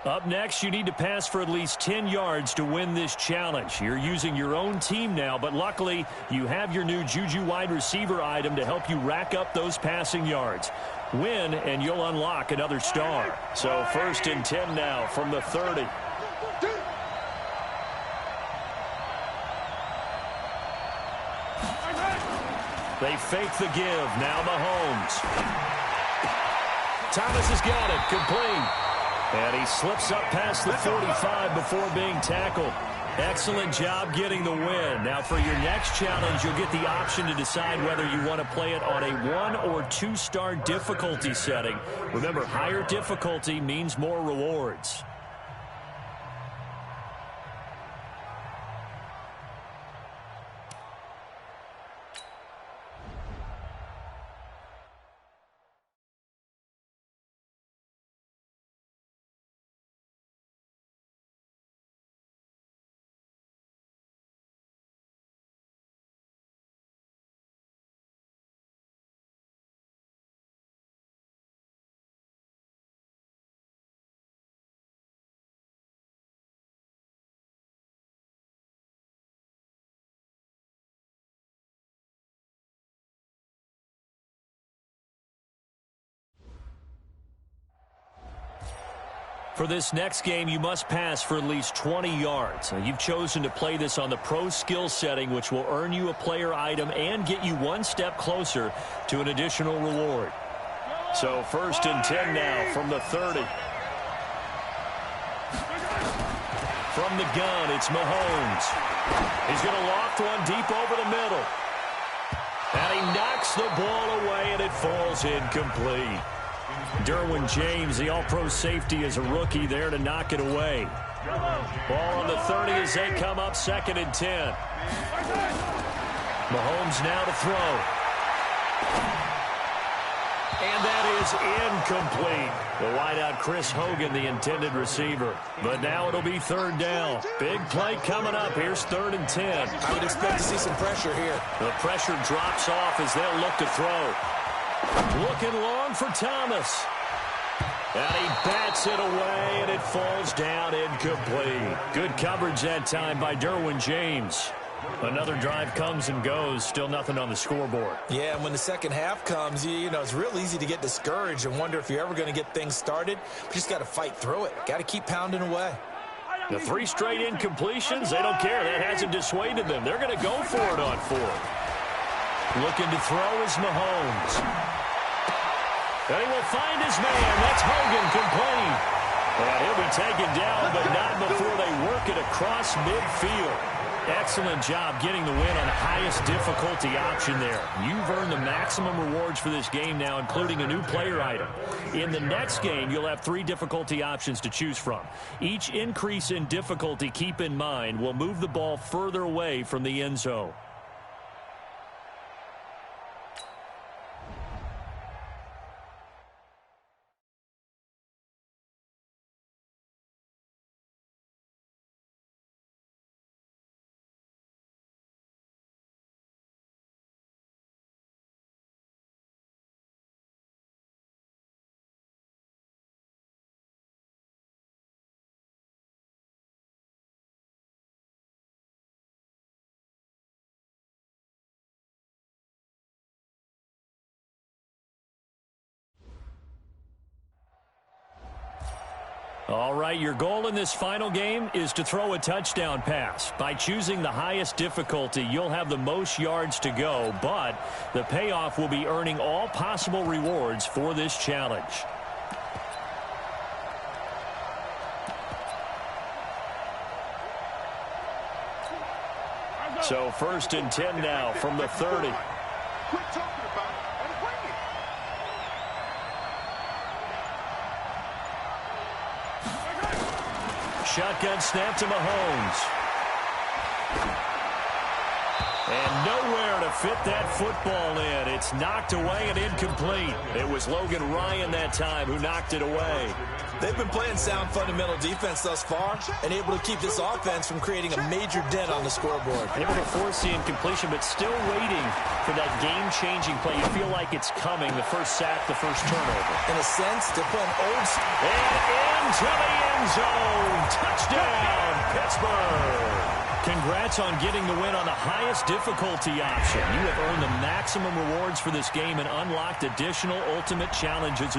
Up next, you need to pass for at least 10 yards to win this challenge. You're using your own team now, but luckily you have your new Juju wide receiver item to help you rack up those passing yards. Win, and you'll unlock another star. So 1st and 10 now from the 30. They fake the give. Now Mahomes. Thomas has got it. Complete. And he slips up past the 45 before being tackled. Excellent job getting the win. Now for your next challenge, you'll get the option to decide whether you want to play it on a 1- or 2-star difficulty setting. Remember, higher difficulty means more rewards. For this next game, you must pass for at least 20 yards. Now, you've chosen to play this on the pro skill setting, which will earn you a player item and get you one step closer to an additional reward. So 1st and 10 now from the 30. From the gun, it's Mahomes. He's going to loft one deep over the middle. And he knocks the ball away, and it falls incomplete. Derwin James, the all-pro safety, is a rookie there to knock it away. Ball on the 30 as they come up 2nd and 10. Mahomes now to throw. And that is incomplete. The wideout Chris Hogan, the intended receiver. But now it'll be 3rd down. Big play coming up. Here's 3rd and 10. I would expect to see some pressure here. The pressure drops off as they'll look to throw. Looking long for Thomas. And he bats it away, and it falls down incomplete. Good coverage that time by Derwin James. Another drive comes and goes. Still nothing on the scoreboard. Yeah, and when the second half comes, you know, it's real easy to get discouraged and wonder if you're ever going to get things started. But you just got to fight through it. Got to keep pounding away. The 3 straight incompletions, they don't care. That hasn't dissuaded them. They're going to go for it on 4th. Looking to throw is Mahomes. And he will find his man. That's Hogan complete. And he'll be taken down, but not before they work it across midfield. Excellent job getting the win on the highest difficulty option there. You've earned the maximum rewards for this game now, including a new player item. In the next game, you'll have 3 difficulty options to choose from. Each increase in difficulty, keep in mind, will move the ball further away from the end zone. All right, your goal in this final game is to throw a touchdown pass. By choosing the highest difficulty, you'll have the most yards to go, but the payoff will be earning all possible rewards for this challenge. So 1st and 10 now from the 30. Shotgun snap to Mahomes. And nowhere to fit that football in. It's knocked away and incomplete. It was Logan Ryan that time who knocked it away. They've been playing sound fundamental defense thus far and able to keep this offense from creating a major dent on the scoreboard. Able to force the incompletion, but still waiting for that game-changing play. You feel like it's coming, the first sack, the first turnover. In a sense, they're playing old school. And into the end zone. Touchdown, Pittsburgh. Congrats on getting the win on the highest difficulty option. You have earned the maximum rewards for this game and unlocked additional ultimate challenges.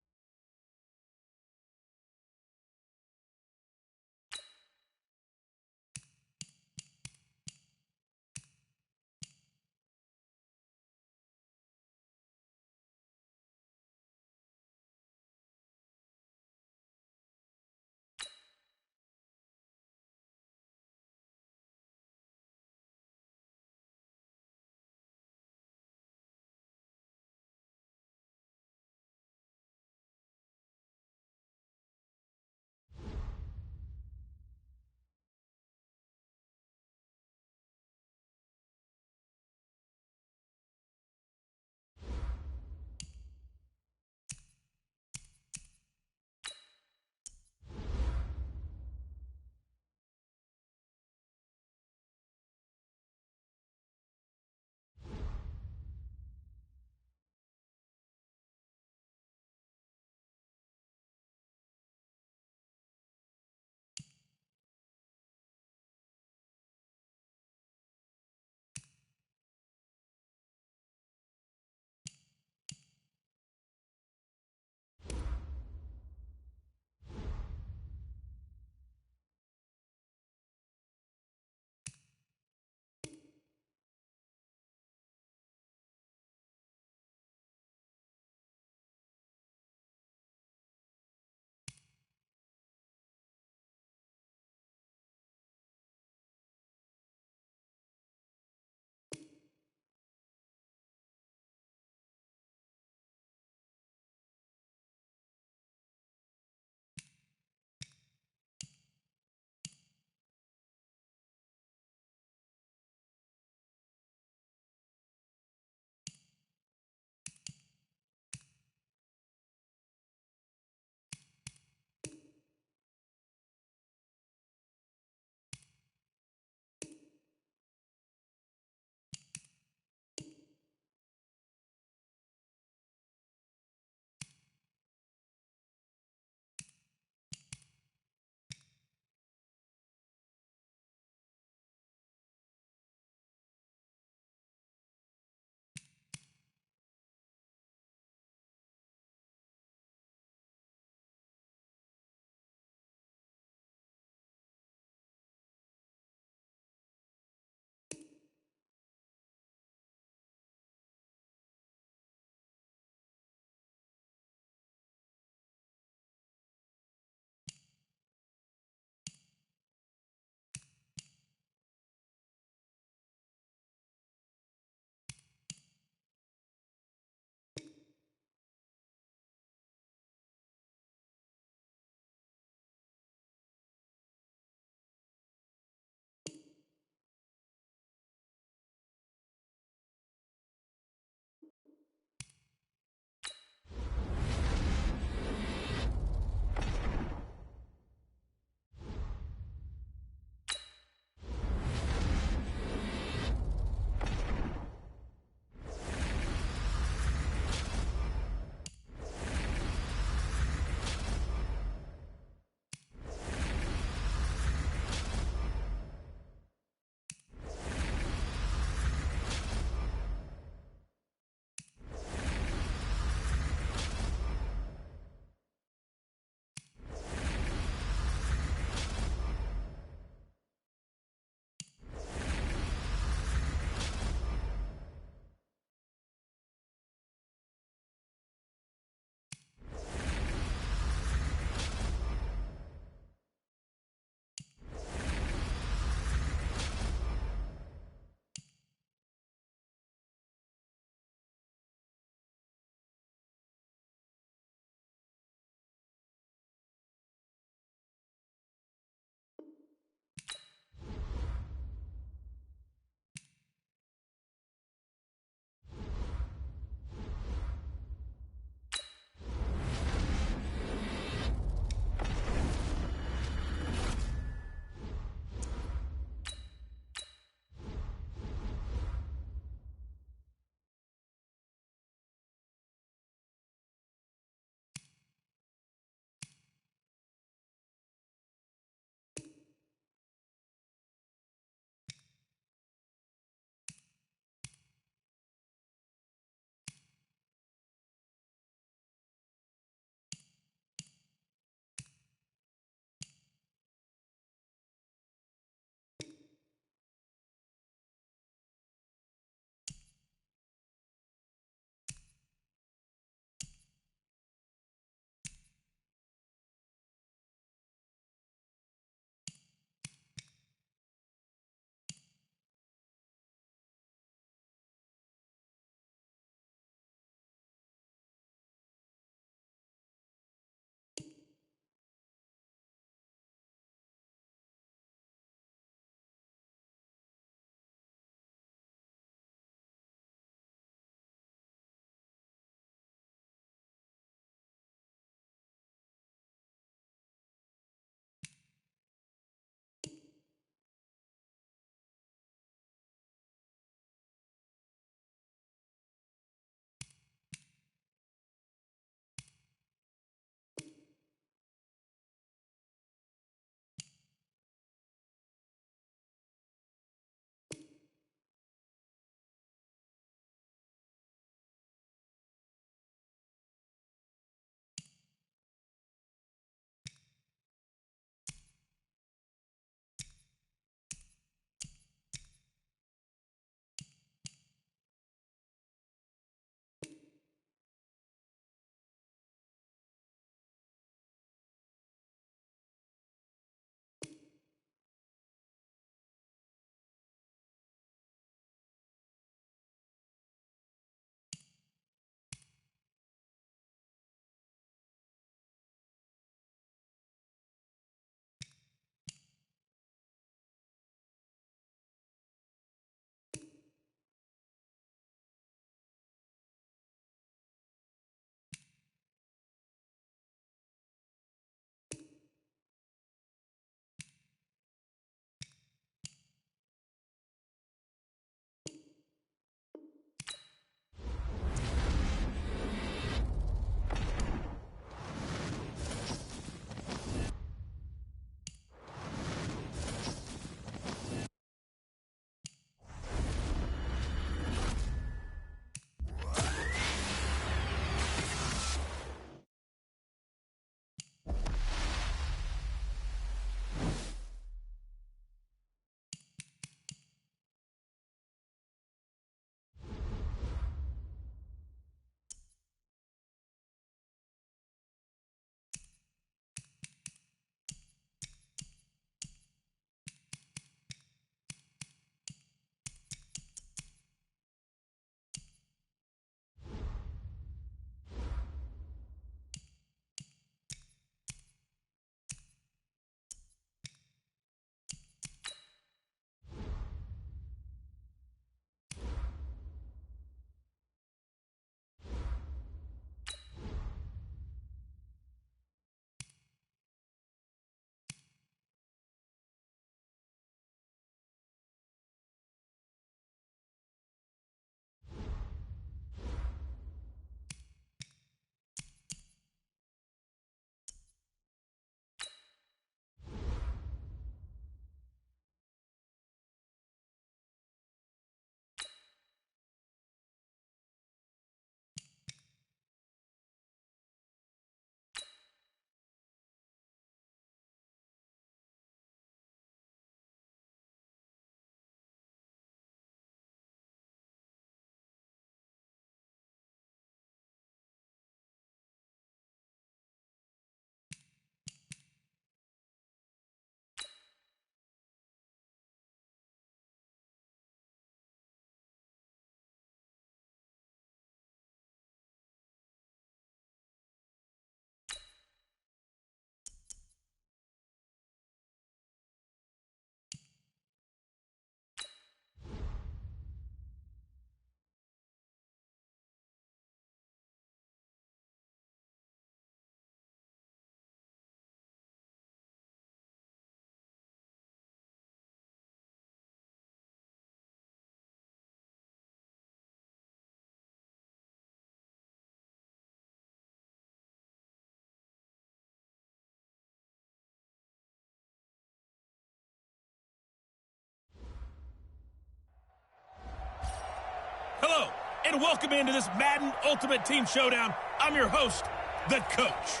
and welcome into this Madden Ultimate Team Showdown. I'm your host, the Coach.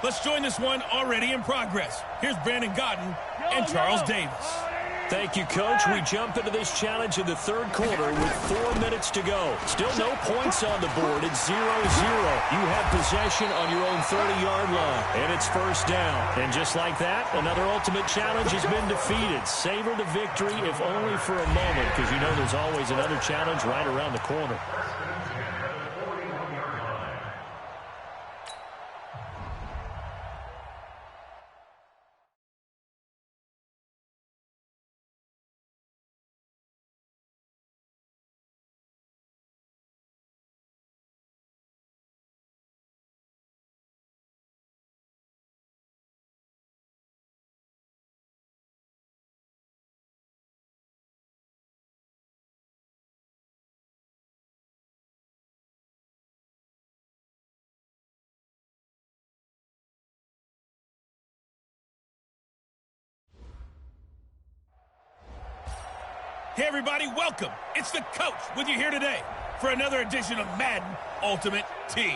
Let's join this one already in progress. Here's Brandon Godden and Charles Davis. Thank you, Coach. We jump into this challenge in the third quarter with 4 minutes to go. Still no points on the board. It's 0-0. You have possession on your own 30-yard line, and it's first down. And just like that, another ultimate challenge has been defeated. Savor the victory, if only for a moment, because you know there's always another challenge right around the corner. Hey everybody, welcome. It's the Coach with you here today for another edition of Madden Ultimate Team.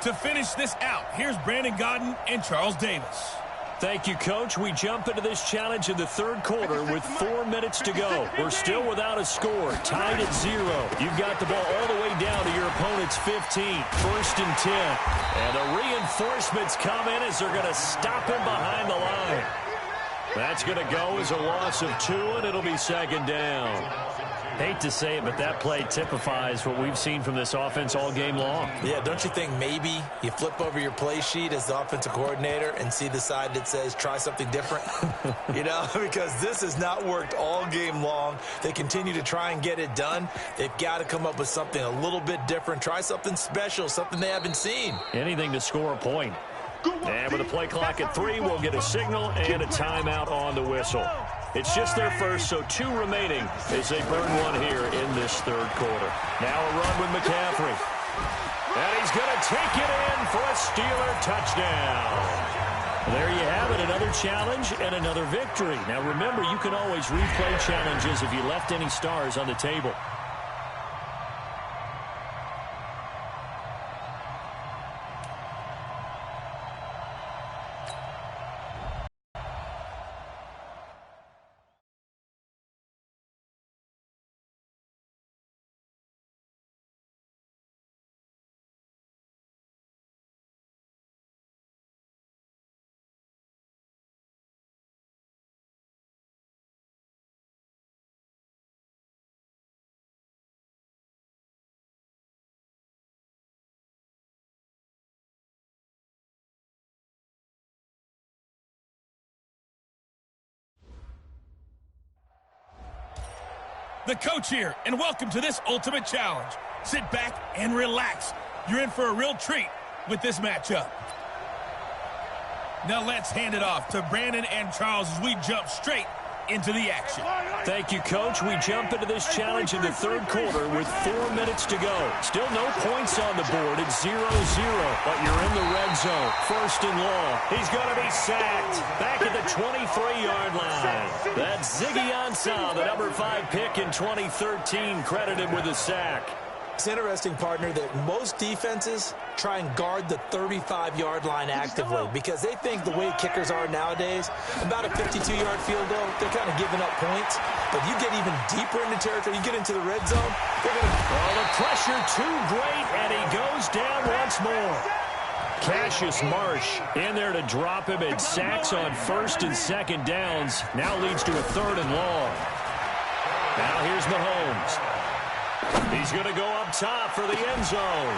To finish this out, here's Brandon Godden and Charles Davis. Thank you, Coach. We jump into this challenge in the third quarter with 4 minutes to go. We're still without a score, tied at 0. You've got the ball all the way down to your opponent's 15, first and 10. And the reinforcements come in as they're going to stop him behind the line. That's going to go as a loss of 2, and it'll be second down. Hate to say it, but that play typifies what we've seen from this offense all game long. Yeah, don't you think maybe you flip over your play sheet as the offensive coordinator and see the side that says try something different? You know, because this has not worked all game long. They continue to try and get it done. They've got to come up with something a little bit different. Try something special, something they haven't seen. Anything to score a point. And with a play clock at 3, we'll get a signal and a timeout on the whistle. It's just their first, so 2 remaining as they burn one here in this third quarter. Now a run with McCaffrey. And he's going to take it in for a Steeler touchdown. There you have it, another challenge and another victory. Now remember, you can always replay challenges if you left any stars on the table. The Coach here, and welcome to this Ultimate Challenge. Sit back and relax. You're in for a real treat with this matchup. Now let's hand it off to Brandon and Charles as we jump straight into the action. Thank you, Coach. We jump into this challenge in the third quarter with 4 minutes to go. Still no points on the board. It's 0-0, but you're in the red zone. First and long. He's going to be sacked. Back at the 23-yard line. That's Ziggy Ansah, the number 5 pick in 2013, credited with a sack. It's interesting, partner, that most defenses try and guard the 35-yard line actively because they think the way kickers are nowadays, about a 52-yard field goal, they're kind of giving up points. But you get even deeper into territory, you get into the red zone, they're going to... Oh, the pressure too great, and he goes down once more. Cassius Marsh in there to drop him, and sacks on first and second downs. Now leads to a third and long. Now here's Mahomes. He's going to go up top for the end zone.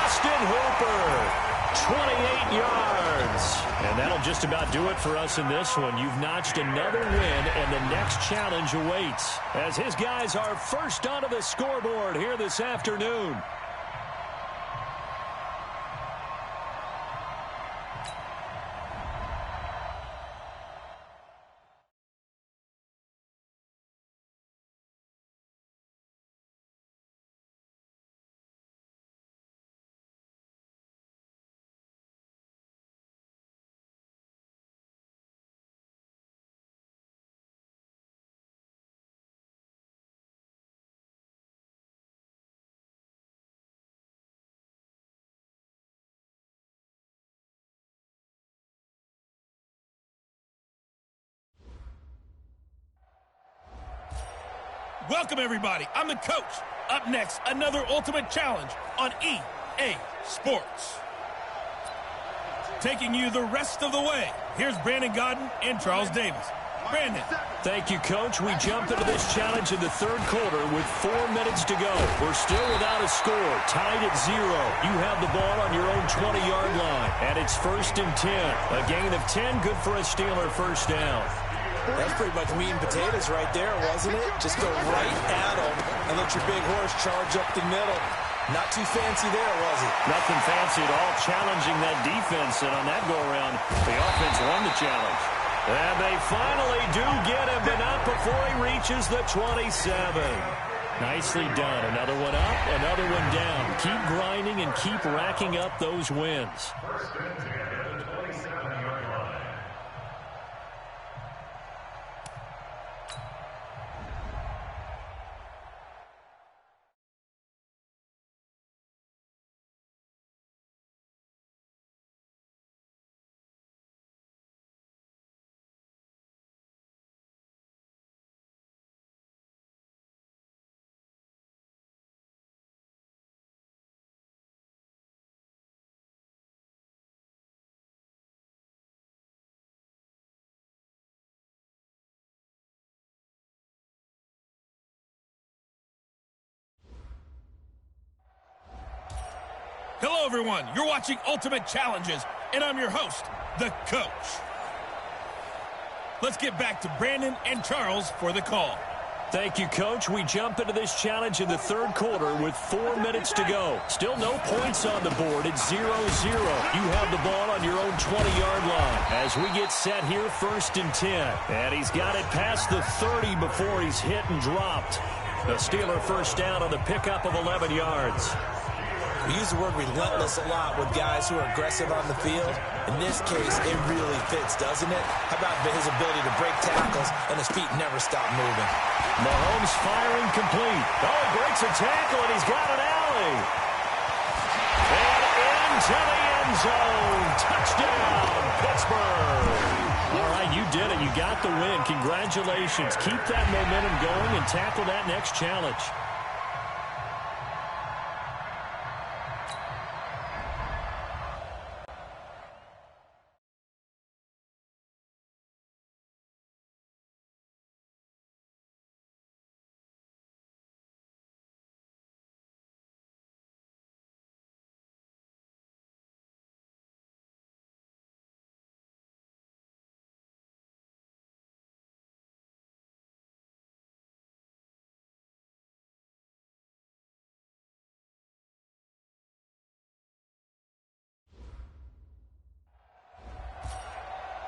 Austin Hooper, 28 yards. And that'll just about do it for us in this one. You've notched another win, and the next challenge awaits as his guys are first onto the scoreboard here this afternoon. Welcome, everybody. I'm the coach. Up next, another Ultimate Challenge on EA Sports. Taking you the rest of the way, here's Brandon Gaudin and Charles Davis. Brandon. Thank you, Coach. We jump into this challenge in the third quarter with 4 minutes to go. We're still without a score, tied at 0. You have the ball on your own 20-yard line, and it's 1st and 10. A gain of 10, good for a Steeler first down. That's pretty much meat and potatoes right there, wasn't it? Just go right at them and let your big horse charge up the middle. Not too fancy there, was it? Nothing fancy at all, challenging that defense, and on that go-around, the offense won the challenge. And they finally do get him, but not before he reaches the 27. Nicely done. Another one up, another one down. Keep grinding and keep racking up those wins. Hello, everyone. You're watching Ultimate Challenges, and I'm your host, the Coach. Let's get back to Brandon and Charles for the call. Thank you, Coach. We jump into this challenge in the third quarter with 4 minutes to go. Still no points on the board. It's 0-0. You have the ball on your own 20-yard line. As we get set here, 1st and 10. And he's got it past the 30 before he's hit and dropped. The Steeler first down on the pickup of 11 yards. We use the word relentless a lot with guys who are aggressive on the field. In this case, it really fits, doesn't it? How about his ability to break tackles and his feet never stop moving? Mahomes firing complete. Oh, he breaks a tackle, and he's got an alley. And into the end zone. Touchdown, Pittsburgh. All right, you did it. You got the win. Congratulations. Keep that momentum going and tackle that next challenge.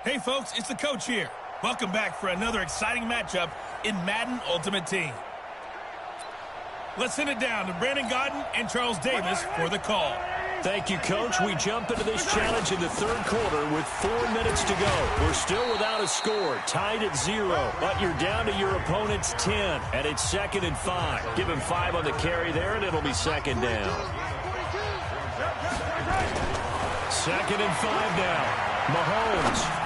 Hey, folks, it's the Coach here. Welcome back for another exciting matchup in Madden Ultimate Team. Let's send it down to Brandon Gaudin and Charles Davis for the call. Thank you, Coach. We jump into this challenge in the third quarter with 4 minutes to go. We're still without a score, tied at 0, but you're down to your opponent's 10, and it's 2nd and 5. Give him 5 on the carry there, and it'll be 2nd down. 2nd and 5 now. Mahomes.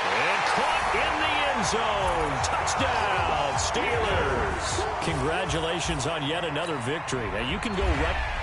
And caught in the end zone. Touchdown, Steelers. Congratulations on yet another victory. Now you can go right.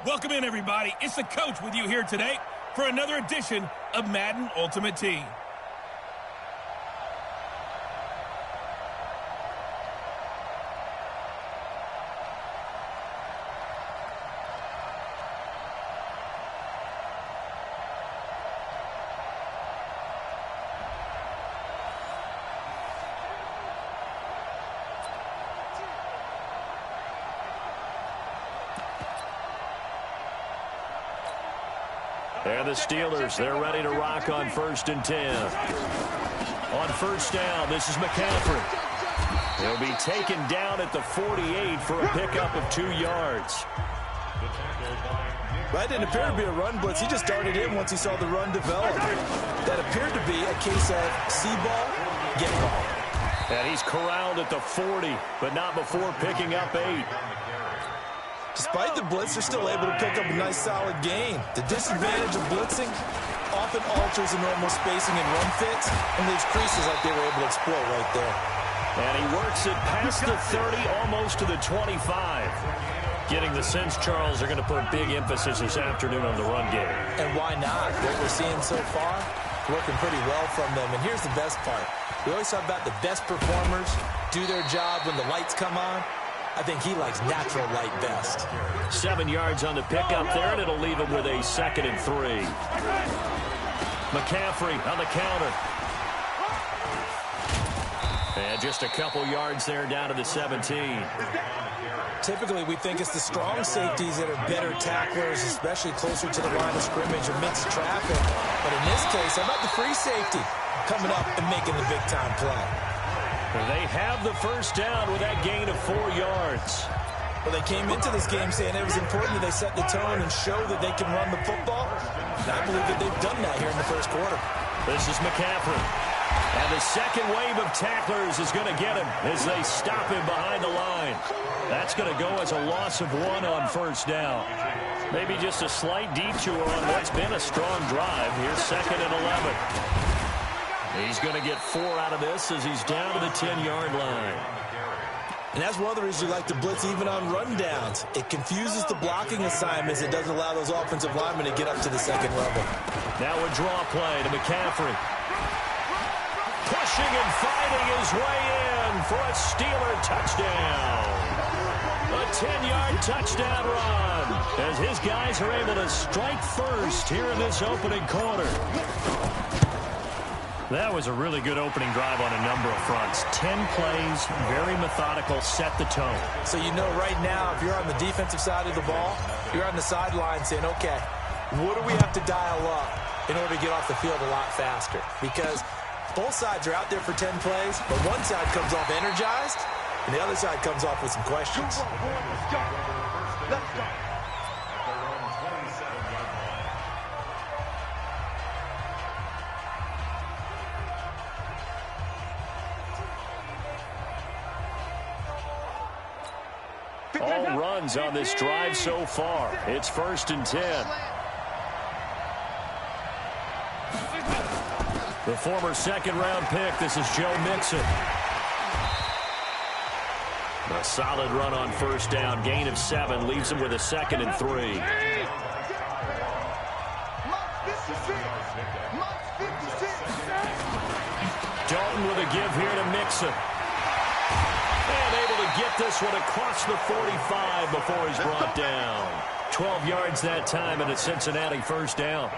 Welcome in, everybody. It's the coach with you here today for another edition of Madden Ultimate Team. And the Steelers, they're ready to rock on 1st and 10. On 1st down, this is McCaffrey. He'll be taken down at the 48 for a pickup of 2 yards. That didn't appear to be a run blitz. He just darted in once he saw the run develop. That appeared to be a case of see ball, get ball. And he's corralled at the 40, but not before picking up 8. Despite the blitz, they're still able to pick up a nice, solid gain. The disadvantage of blitzing often alters the normal spacing and run fits and leaves creases like they were able to exploit right there. And he works it past the 30, almost to the 25. Getting the sense, Charles, they're going to put big emphasis this afternoon on the run game. And why not? What we're seeing so far, working pretty well from them. And here's the best part. We always talk about the best performers do their job when the lights come on. I think he likes natural light best. 7 yards on the pickup there, and it'll leave him with a 2nd and 3. McCaffrey on the counter. And just a couple yards there down to the 17. Typically, we think it's the strong safeties that are better tacklers, especially closer to the line of scrimmage amidst traffic. But in this case, how about the free safety coming up and making the big-time play? They have the 1st down with that gain of 4 yards. Well, they came into this game saying it was important that they set the tone and show that they can run the football. And I believe that they've done that here in the 1st quarter. This is McCaffrey. And the second wave of tacklers is going to get him as they stop him behind the line. That's going to go as a loss of 1 on 1st down. Maybe just a slight detour on what's been a strong drive. Here's 2nd and 11. He's going to get 4 out of this as he's down to the 10-yard line. And that's one of the reasons you like to blitz even on rundowns. It confuses the blocking assignments. It doesn't allow those offensive linemen to get up to the 2nd level. Now a draw play to McCaffrey. Pushing and fighting his way in for a Steeler touchdown. A 10-yard touchdown run as his guys are able to strike first here in this opening quarter. That was a really good opening drive on a number of fronts. 10 plays, very methodical, set the tone. So you know right now, if you're on the defensive side of the ball, you're on the sideline saying, okay, what do we have to dial up in order to get off the field a lot faster? Because both sides are out there for 10 plays, but one side comes off energized, and the other side comes off with some questions. Let's go. All runs on this drive so far. It's 1st and 10. The former 2nd-round pick, this is Joe Mixon. A solid run on 1st down. Gain of 7 leaves him with a 2nd and 3. Dalton with a give here to Mixon. And able to get this one across the 45 before he's brought down. 12 yards that time, and it's Cincinnati 1st down.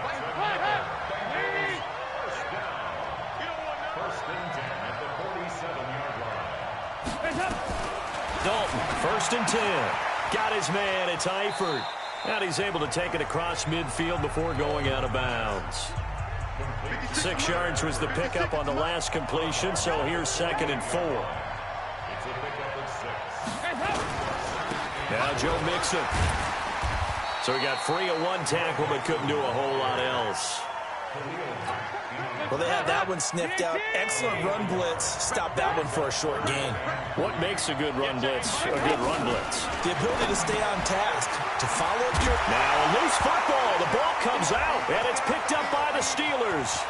Dalton, 1st and 10. Got his man, it's Eifert. And he's able to take it across midfield before going out of bounds. 6 yards was the pickup on the last completion, so here's 2nd and 4. Now Joe Mixon. So he got free of 1 tackle, but couldn't do a whole lot else. Well, they had that one sniffed out. Excellent run blitz. Stopped that one for a short gain. What makes a good run blitz a good run blitz? The ability to stay on task, to follow up your... Now a loose football. The ball comes out, and it's picked up by the Steelers.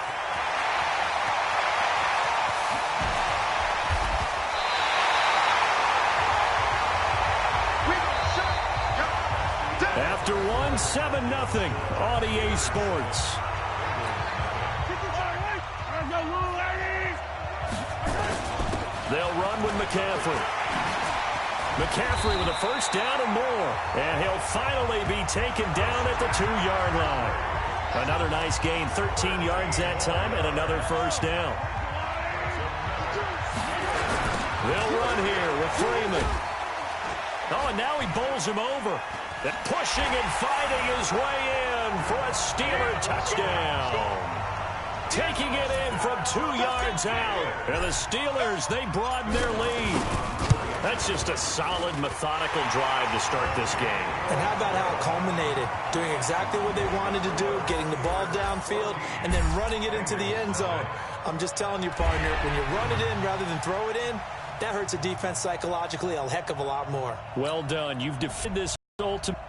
After one, 7-0 on EA Sports. They'll run with McCaffrey. McCaffrey with a first down and more. And he'll finally be taken down at the 2-yard line. Another nice gain, 13 yards that time, and another first down. They'll run here with Freeman. Oh, and now he bowls him over. And pushing and fighting his way in for a Steeler touchdown. Taking it in from 2 yards out. And the Steelers, they broaden their lead. That's just a solid, methodical drive to start this game. And how about how it culminated? Doing exactly what they wanted to do, getting the ball downfield, and then running it into the end zone. I'm just telling you, partner, when you run it in rather than throw it in, that hurts a defense psychologically a heck of a lot more. Well done. You've defended this ultimate.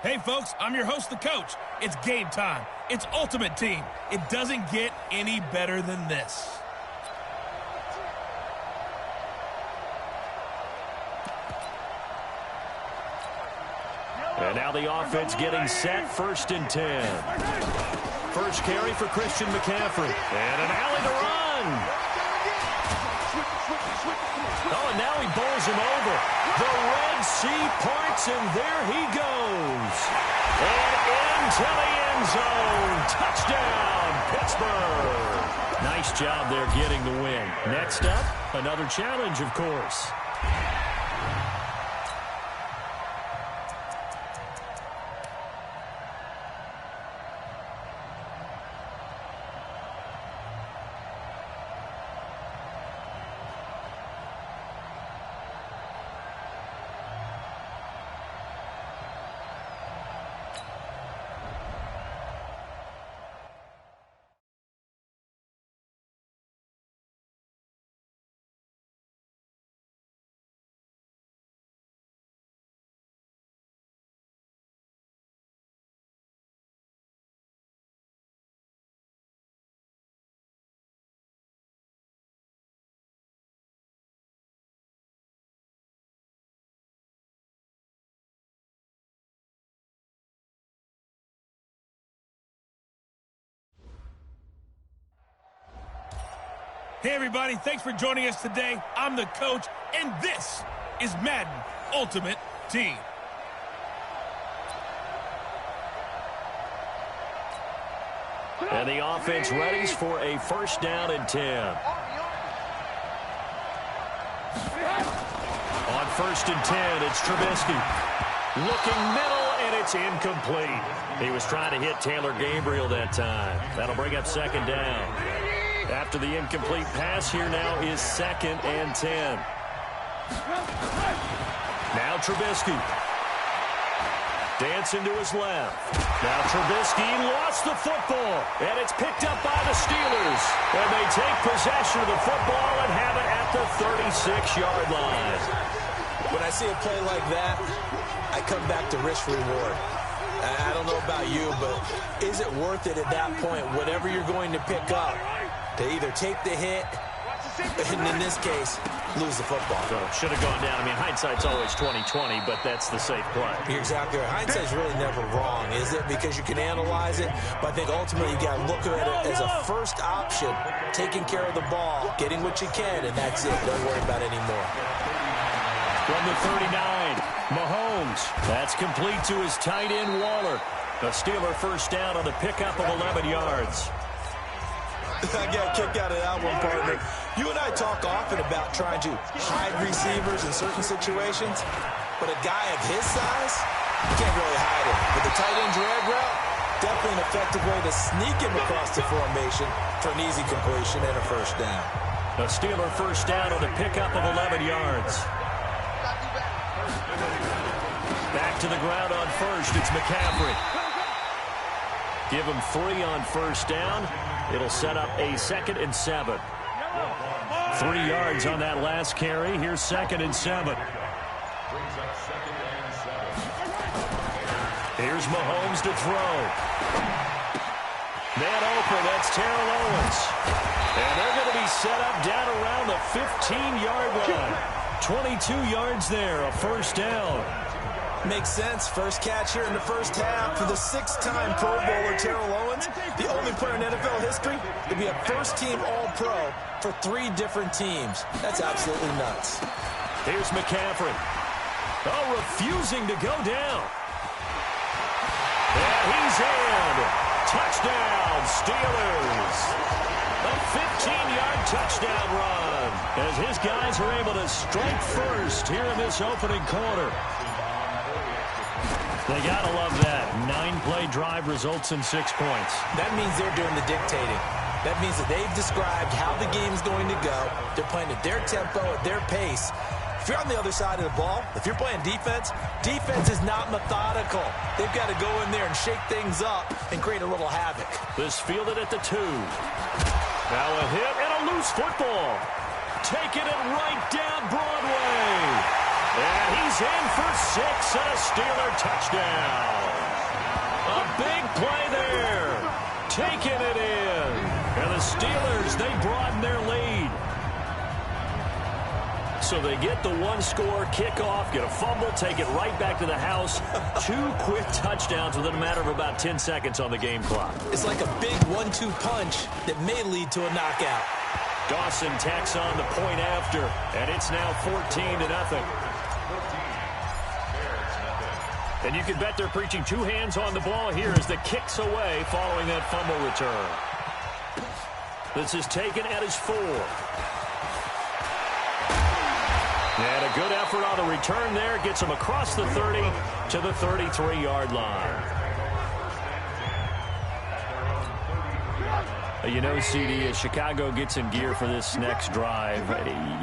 Hey, folks, I'm your host, the coach. It's game time. It's Ultimate Team. It doesn't get any better than this. And now the offense getting set, 1st and 10. First carry for Christian McCaffrey. And an alley to run. Oh, and now he bowls him over. The Red Sea parts, and there he goes. And into the end zone. Touchdown, Pittsburgh. Nice job there getting the win. Next up, another challenge, of course. Hey, everybody, thanks for joining us today. I'm the coach, and this is Madden Ultimate Team. And the offense readies for a 1st down and 10. On 1st and 10, it's Trubisky. Looking middle, and it's incomplete. He was trying to hit Taylor Gabriel that time. That'll bring up 2nd down. After the incomplete pass, here now is 2nd and 10. Now Trubisky. Dancing to his left. Now Trubisky lost the football, and it's picked up by the Steelers. And they take possession of the football and have it at the 36-yard line. When I see a play like that, I come back to risk reward. I don't know about you, but is it worth it at that point, whatever you're going to pick up, to either take the hit, and in this case, lose the football? So should have gone down. I mean, hindsight's always 20/20, but that's the safe play. You're exactly right. Hindsight's really never wrong, is it? Because you can analyze it, but I think ultimately you got to look at it as a first option, taking care of the ball, getting what you can, and that's it. Don't worry about it anymore. From the 39, Mahomes. That's complete to his tight end, Waller. A Steeler first down on the pickup of 11 yards. I got a kick out of that one, partner. You and I talk often about trying to hide receivers in certain situations, but a guy of his size, you can't really hide him. But the tight end drag route, definitely an effective way to sneak him across the formation for an easy completion and a first down. A Steeler first down on a pickup of 11 yards. Back to the ground on first. It's McCaffrey. Give him 3 on first down. It'll set up a 2nd and 7. 3 yards on that last carry. Here's 2nd and 7. Here's Mahomes to throw. Man open, that's Terrell Owens. And they're going to be set up down around the 15-yard line. 22 yards there, a first down. Makes sense. First catch here in the first half for the 6-time Pro Bowler Terrell Owens, the only player in NFL history to be a first-team All-Pro for 3 different teams. That's absolutely nuts. Here's McCaffrey. Oh, refusing to go down. And he's in. Touchdown, Steelers. A 15-yard touchdown run as his guys are able to strike first here in this opening quarter. They got to love that. 9-play drive results in 6 points. That means they're doing the dictating. That means that they've described how the game's going to go. They're playing at their tempo, at their pace. If you're on the other side of the ball, if you're playing defense, defense is not methodical. They've got to go in there and shake things up and create a little havoc. This fielded at the 2. Now a hit and a loose football. Taking it right down Broadway. And he's in for 6 and a Steeler touchdown. A big play there. Taking it in. And the Steelers, they broaden their lead. So they get the 1-score kickoff, get a fumble, take it right back to the house. 2 quick touchdowns within a matter of about 10 seconds on the game clock. It's like a big 1-2 punch that may lead to a knockout. Dawson tacks on the point after, and it's now 14-0. And you can bet they're preaching 2 hands on the ball here as the kick's away following that fumble return. This is taken at his 4. And a good effort on the return there. Gets him across the 30 to the 33-yard line. You know, CD, as Chicago gets in gear for this next drive,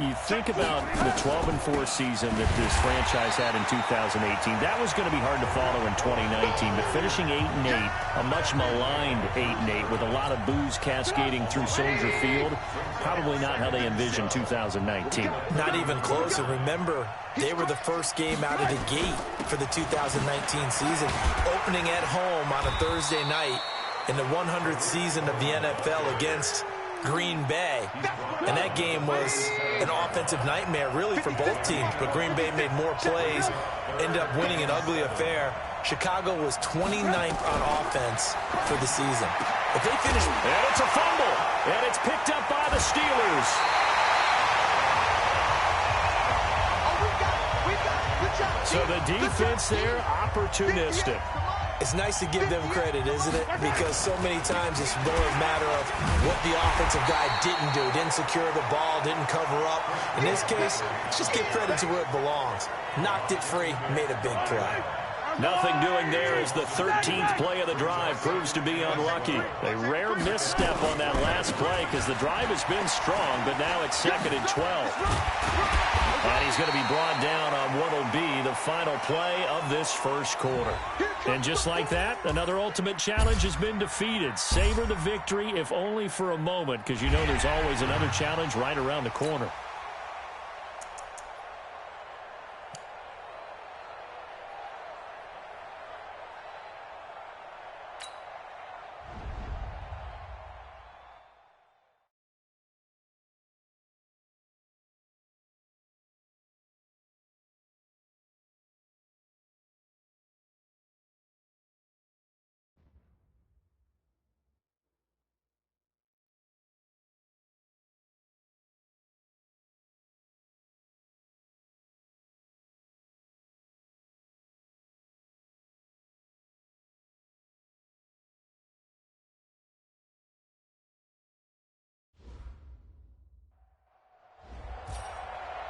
you think about the 12-4 season that this franchise had in 2018. That was going to be hard to follow in 2019, but finishing 8-8, a much maligned 8-8 with a lot of boos cascading through Soldier Field, probably not how they envisioned 2019. Not even close. And remember, they were the first game out of the gate for the 2019 season, opening at home on a Thursday night in the 100th season of the NFL against Green Bay. And that game was an offensive nightmare, really, for both teams. But Green Bay made more plays, ended up winning an ugly affair. Chicago was 29th on offense for the season. If they finish... And it's a fumble. And it's picked up by the Steelers. So the defense there, opportunistic. It's nice to give them credit, isn't it? Because so many times it's more a matter of what the offensive guy didn't do. Didn't secure the ball, didn't cover up. In this case, let's just give credit to where it belongs. Knocked it free, made a big play. Nothing doing there as the 13th play of the drive proves to be unlucky. A rare misstep on that last play because the drive has been strong, but now it's 2nd and 12. And he's going to be brought down on what will be the final play of this first quarter. And just like that, another ultimate challenge has been defeated. Savor the victory, if only for a moment, because you know there's always another challenge right around the corner.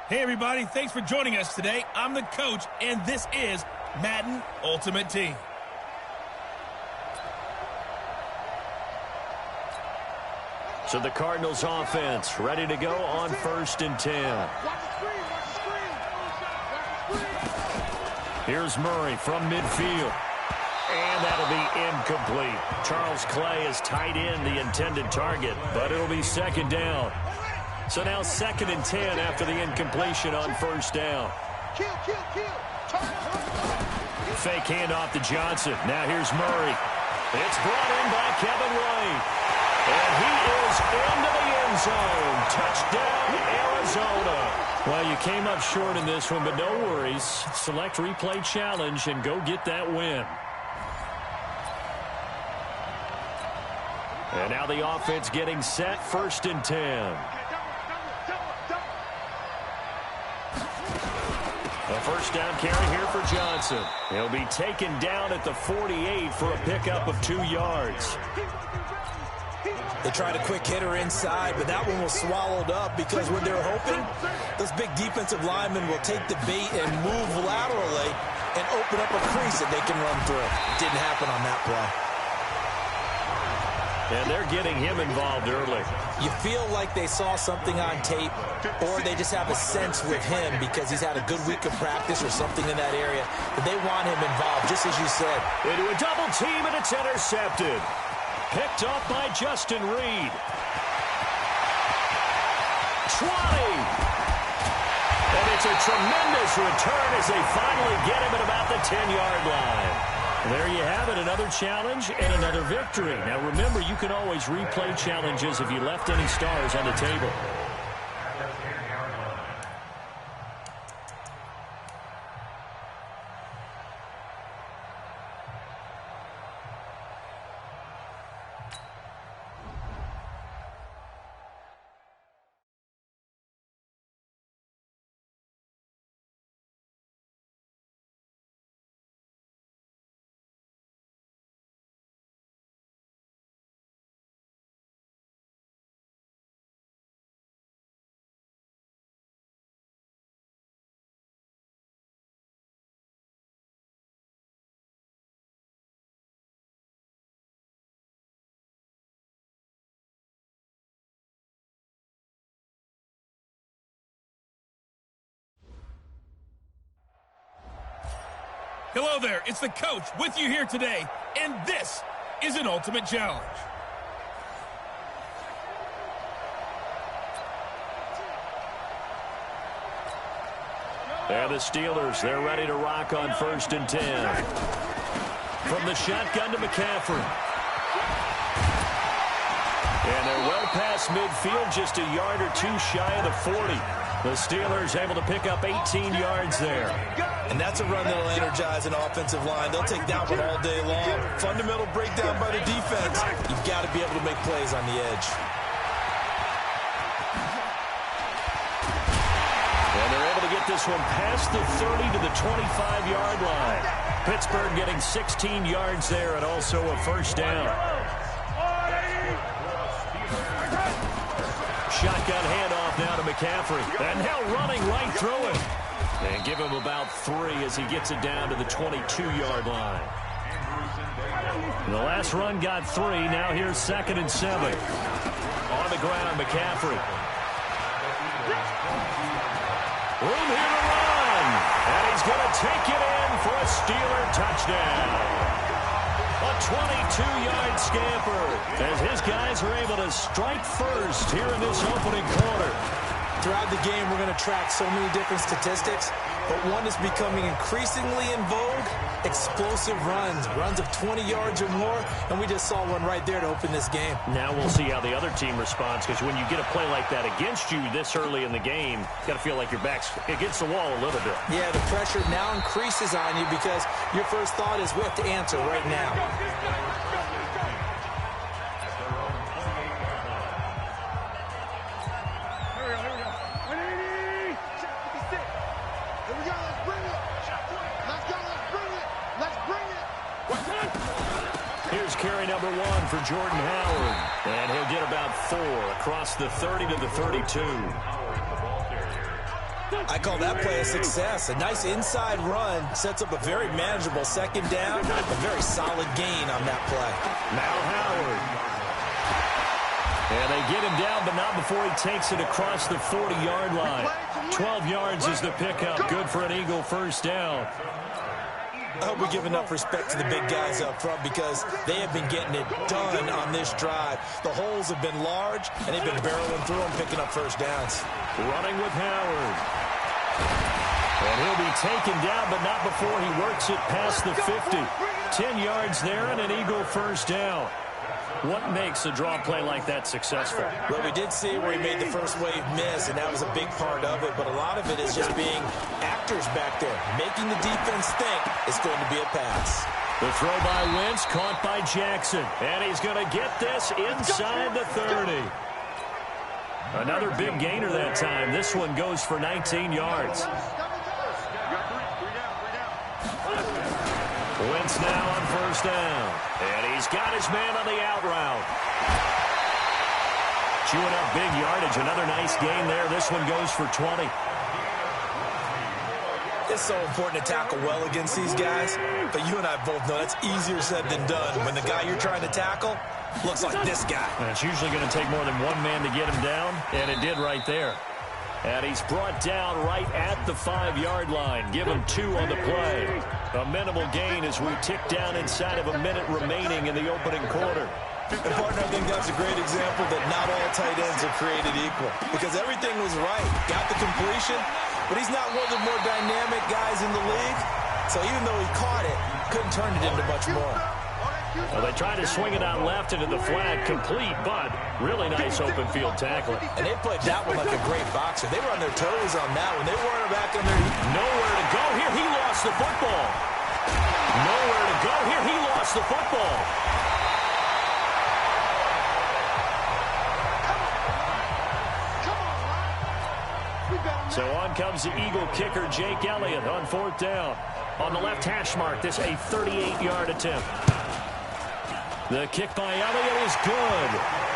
Hey, everybody. Thanks for joining us today. I'm the coach, and this is Madden Ultimate Team. So the Cardinals offense ready to go on 1st and 10. Here's Murray from midfield. And that'll be incomplete. Charles Clay is tight end, the intended target, but it'll be 2nd down. So now 2nd and 10 after the incompletion on 1st down. Fake handoff to Johnson. Now here's Murray. It's brought in by Kevin White. And he is into the end zone. Touchdown, Arizona. Well, you came up short in this one, but no worries. Select replay challenge and go get that win. And now the offense getting set, 1st and 10. A 1st down carry here for Johnson. He'll be taken down at the 48 for a pickup of 2 yards. They tried a quick hitter inside, but that one was swallowed up because when they're hoping, those big defensive linemen will take the bait and move laterally and open up a crease that they can run through. Didn't happen on that play. And they're getting him involved early. You feel like they saw something on tape, or they just have a sense with him because he's had a good week of practice or something in that area, that they want him involved, just as you said. Into a double team, and it's intercepted. Picked up by Justin Reed. 20. And it's a tremendous return as they finally get him at about the 10-yard line. There you have it, another challenge and another victory. Now remember, you can always replay challenges if you left any stars on the table. Hello there, it's the coach with you here today, and this is an ultimate challenge. And the Steelers, they're ready to rock on 1st and 10. From the shotgun to McCaffrey. And they're well past midfield, just a yard or 2 shy of the 40. The Steelers able to pick up 18 yards there. And that's a run that'll energize an offensive line. They'll take that one all day long. Fundamental breakdown by the defense. You've got to be able to make plays on the edge. And they're able to get this one past the 30 to the 25-yard line. Pittsburgh getting 16 yards there and also a 1st down. Shotgun handoff now to McCaffrey. And now running right through it. And give him about 3 as he gets it down to the 22-yard line. The last run got 3. Now here's 2nd and 7. On the ground, McCaffrey. Room here to run. And he's going to take it in for a Steeler touchdown. A 22-yard scamper as his guys are able to strike first here in this opening quarter. Throughout the game, we're going to track so many different statistics, but one is becoming increasingly in vogue, explosive runs of 20 yards or more, and we just saw one right there to open this game. Now we'll see how the other team responds, because when you get a play like that against you this early in the game, you got to feel like your back's against the wall a little bit. Yeah, the pressure now increases on you because your first thought is we have to answer right now. Carry number 1 for Jordan Howard. And he'll get about 4 across the 30 to the 32. I call that play a success. A nice inside run sets up a very manageable 2nd down. A very solid gain on that play. Now Howard. And they get him down, but not before he takes it across the 40-yard line. 12 yards is the pickup. Good for an Eagle first down. I hope we give enough respect to the big guys up front because they have been getting it done on this drive. The holes have been large, and they've been barreling through them, picking up first downs. Running with Howard. And he'll be taken down, but not before he works it past the 50. 10 yards there and an Eagle first down. What makes a draw play like that successful? Well, we did see where he made the first wave miss, and that was a big part of it. But a lot of it is just being actors back there, making the defense think it's going to be a pass. The throw by Wentz, caught by Jackson. And he's going to get this inside the 30. Another big gainer that time. This one goes for 19 yards. Wentz now on first down. And he's got his man on the out route. Chewing up big yardage. Another nice gain there. This one goes for 20. It's so important to tackle well against these guys. But you and I both know that's easier said than done. When the guy you're trying to tackle looks like this guy. And it's usually going to take more than one man to get him down. And it did right there. And he's brought down right at the 5-yard line. Give him 2 on the play. A minimal gain as we tick down inside of a minute remaining in the opening quarter. And, partner, I think that's a great example that not all tight ends are created equal. Because everything was right. Got the completion, but he's not one of the more dynamic guys in the league. So even though he caught it, couldn't turn it into much more. Well, they tried to swing it out left into the flat, complete, but really nice open field tackling. And they played that one like a great boxer. They were on their toes on that one. They weren't back on their... Nowhere to go here. He lost the football. Nowhere to go here. He lost the football. So on comes the Eagle kicker, Jake Elliott, on fourth down. On the left hash mark, this a 38-yard attempt. The kick by Elliott is good.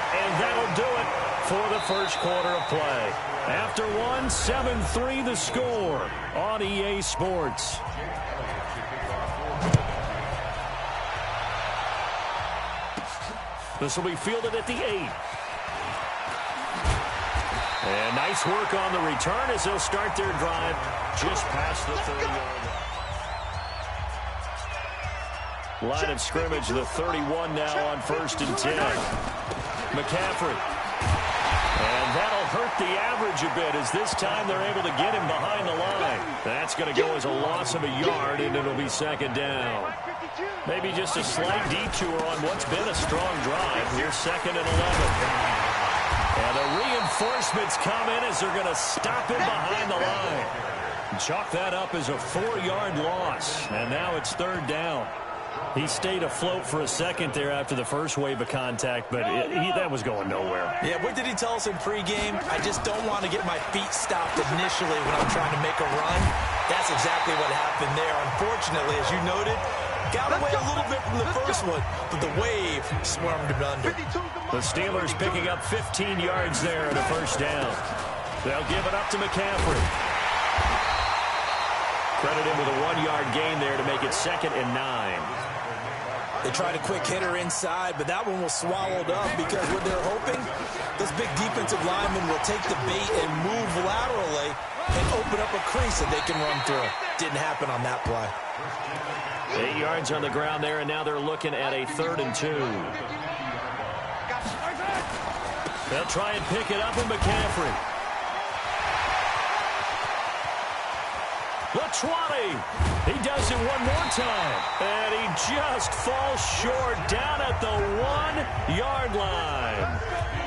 And that'll do it for the first quarter of play. After one, 7-3 the score on EA Sports. This will be fielded at the 8. And nice work on the return as they'll start their drive just past the 30-yard line. Line of scrimmage, the 31 now on 1st and 10. McCaffrey. And that'll hurt the average a bit as this time they're able to get him behind the line. That's going to go as a loss of a yard, and it'll be second down. Maybe just a slight detour on what's been a strong drive. Here's 2nd and 11. And the reinforcements come in as they're going to stop him behind the line. Chalk that up as a 4-yard loss. And now it's 3rd down. He stayed afloat for a second there after the first wave of contact, but that was going nowhere. Yeah, what did he tell us in pregame? I just don't want to get my feet stopped initially when I'm trying to make a run. That's exactly what happened there. Unfortunately, as you noted, got away a little bit from the first one, but the wave swarmed him under. The Steelers picking up 15 yards there at a first down. They'll give it up to McCaffrey. Credit him with a 1-yard gain there to make it 2nd and 9. They tried a quick hitter inside, but that one was swallowed up because what they're hoping, this big defensive lineman will take the bait and move laterally and open up a crease that they can run through. Didn't happen on that play. 8 yards on the ground there, and now they're looking at a 3rd and 2. They'll try and pick it up with McCaffrey. The 20. He does it one more time. And he just falls short down at the 1-yard line.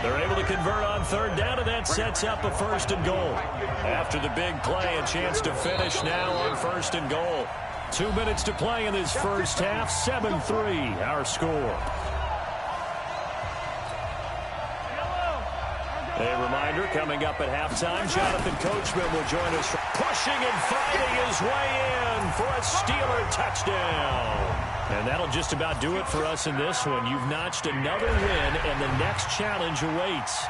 They're able to convert on 3rd down, and that sets up a 1st and goal. After the big play, a chance to finish now on 1st and goal. 2 minutes to play in this first half. 7-3 our score. A reminder, coming up at halftime, Jonathan Coachman will join us, pushing and fighting his way in for a Steeler touchdown. And that'll just about do it for us in this one. You've notched another win, and the next challenge awaits.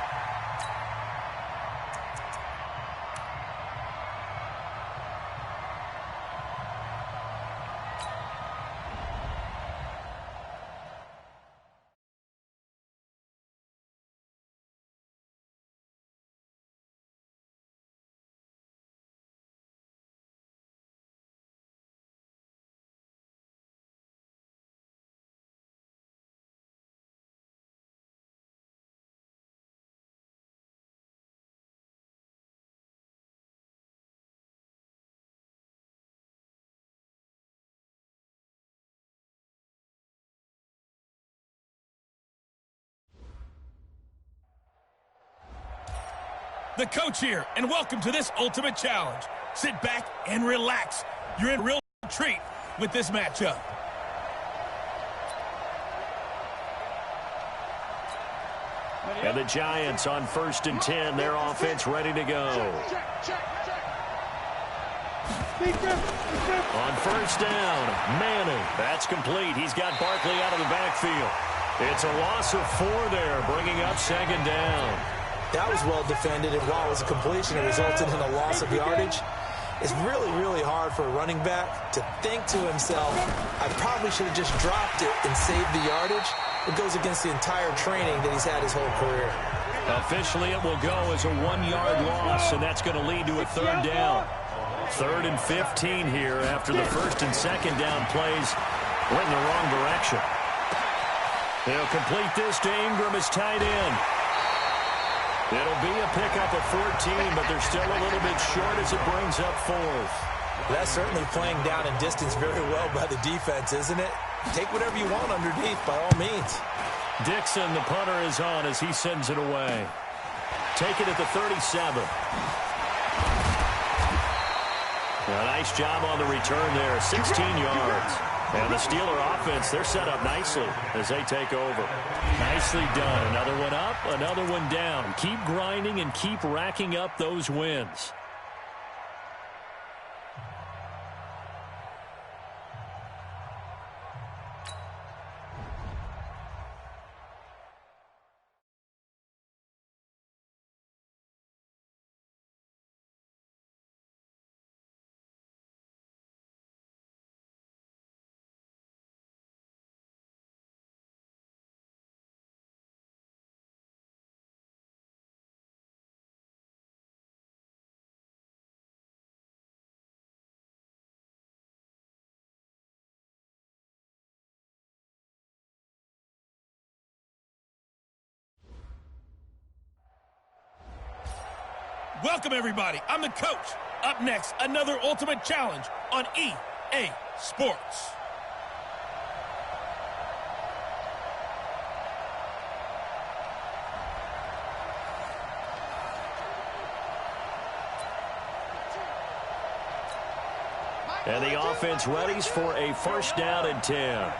the coach here, and welcome to this Ultimate Challenge. Sit back and relax. You're in real treat with this matchup. And the Giants on 1st and 10. Their offense ready to go. On 1st down, Manning. That's complete. He's got Barkley out of the backfield. It's a loss of 4 there, bringing up 2nd down. That was well defended, and while it was a completion, it resulted in a loss of yardage. It's really, really hard for a running back to think to himself, I probably should have just dropped it and saved the yardage. It goes against the entire training that he's had his whole career. Officially, it will go as a 1-yard loss, and that's going to lead to a 3rd down. 3rd and 15 here after the 1st and 2nd down plays went in the wrong direction. They'll complete this to Ingram as tight end. It'll be a pickup of 14, but they're still a little bit short as it brings up 4th. That's certainly playing down in distance very well by the defense, isn't it? Take whatever you want underneath, by all means. Dixon, the punter, is on as he sends it away. Take it at the 37. A nice job on the return there, 16 yards. And the Steeler offense, they're set up nicely as they take over. Nicely done. Another one up, another one down. Keep grinding and keep racking up those wins. Welcome, everybody. I'm the coach. Up next, another Ultimate Challenge on EA Sports. And the offense readies for a 1st down and 10.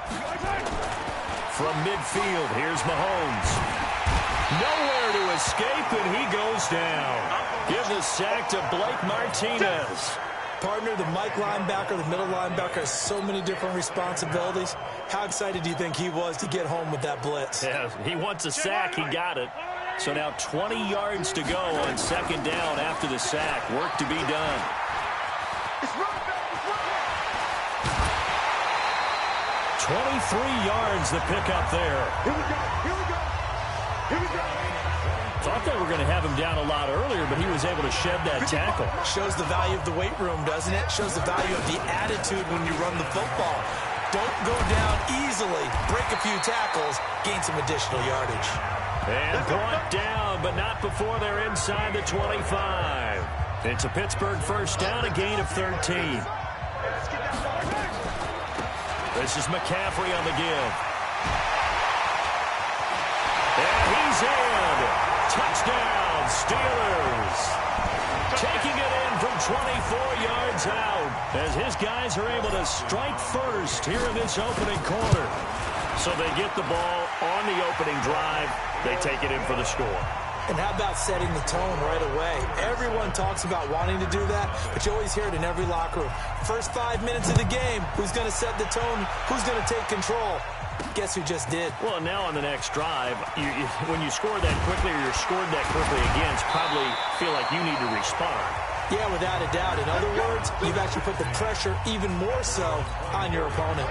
From midfield, here's Mahomes. Nowhere to escape, and he goes down. Give the sack to Blake Martinez. Partner, the Mike linebacker, the middle linebacker has so many different responsibilities. How excited do you think he was to get home with that blitz? Yeah, he wants a sack. He got it. So now 20 yards to go on 2nd down after the sack. Work to be done. 23 yards the pickup there. Here we go. Here we go. Here we go. Thought they were going to have him down a lot earlier, but he was able to shed that tackle. Shows the value of the weight room, doesn't it? Shows the value of the attitude when you run the football. Don't go down easily. Break a few tackles. Gain some additional yardage. And brought down, but not before they're inside the 25. It's a Pittsburgh 1st down, a gain of 13. This is McCaffrey on the give. And he's in. Touchdown, Steelers. Taking it in from 24 yards out as his guys are able to strike first here in this opening quarter. So they get the ball on the opening drive. They take it in for the score. And how about setting the tone right away? Everyone talks about wanting to do that, but you always hear it in every locker room. First 5 minutes of the game, who's going to set the tone? Who's going to take control? Guess who just did? Well, now on the next drive, when you score that quickly or you're scored that quickly against, probably feel like you need to respond. Yeah, without a doubt. In other words, you've actually put the pressure even more so on your opponent.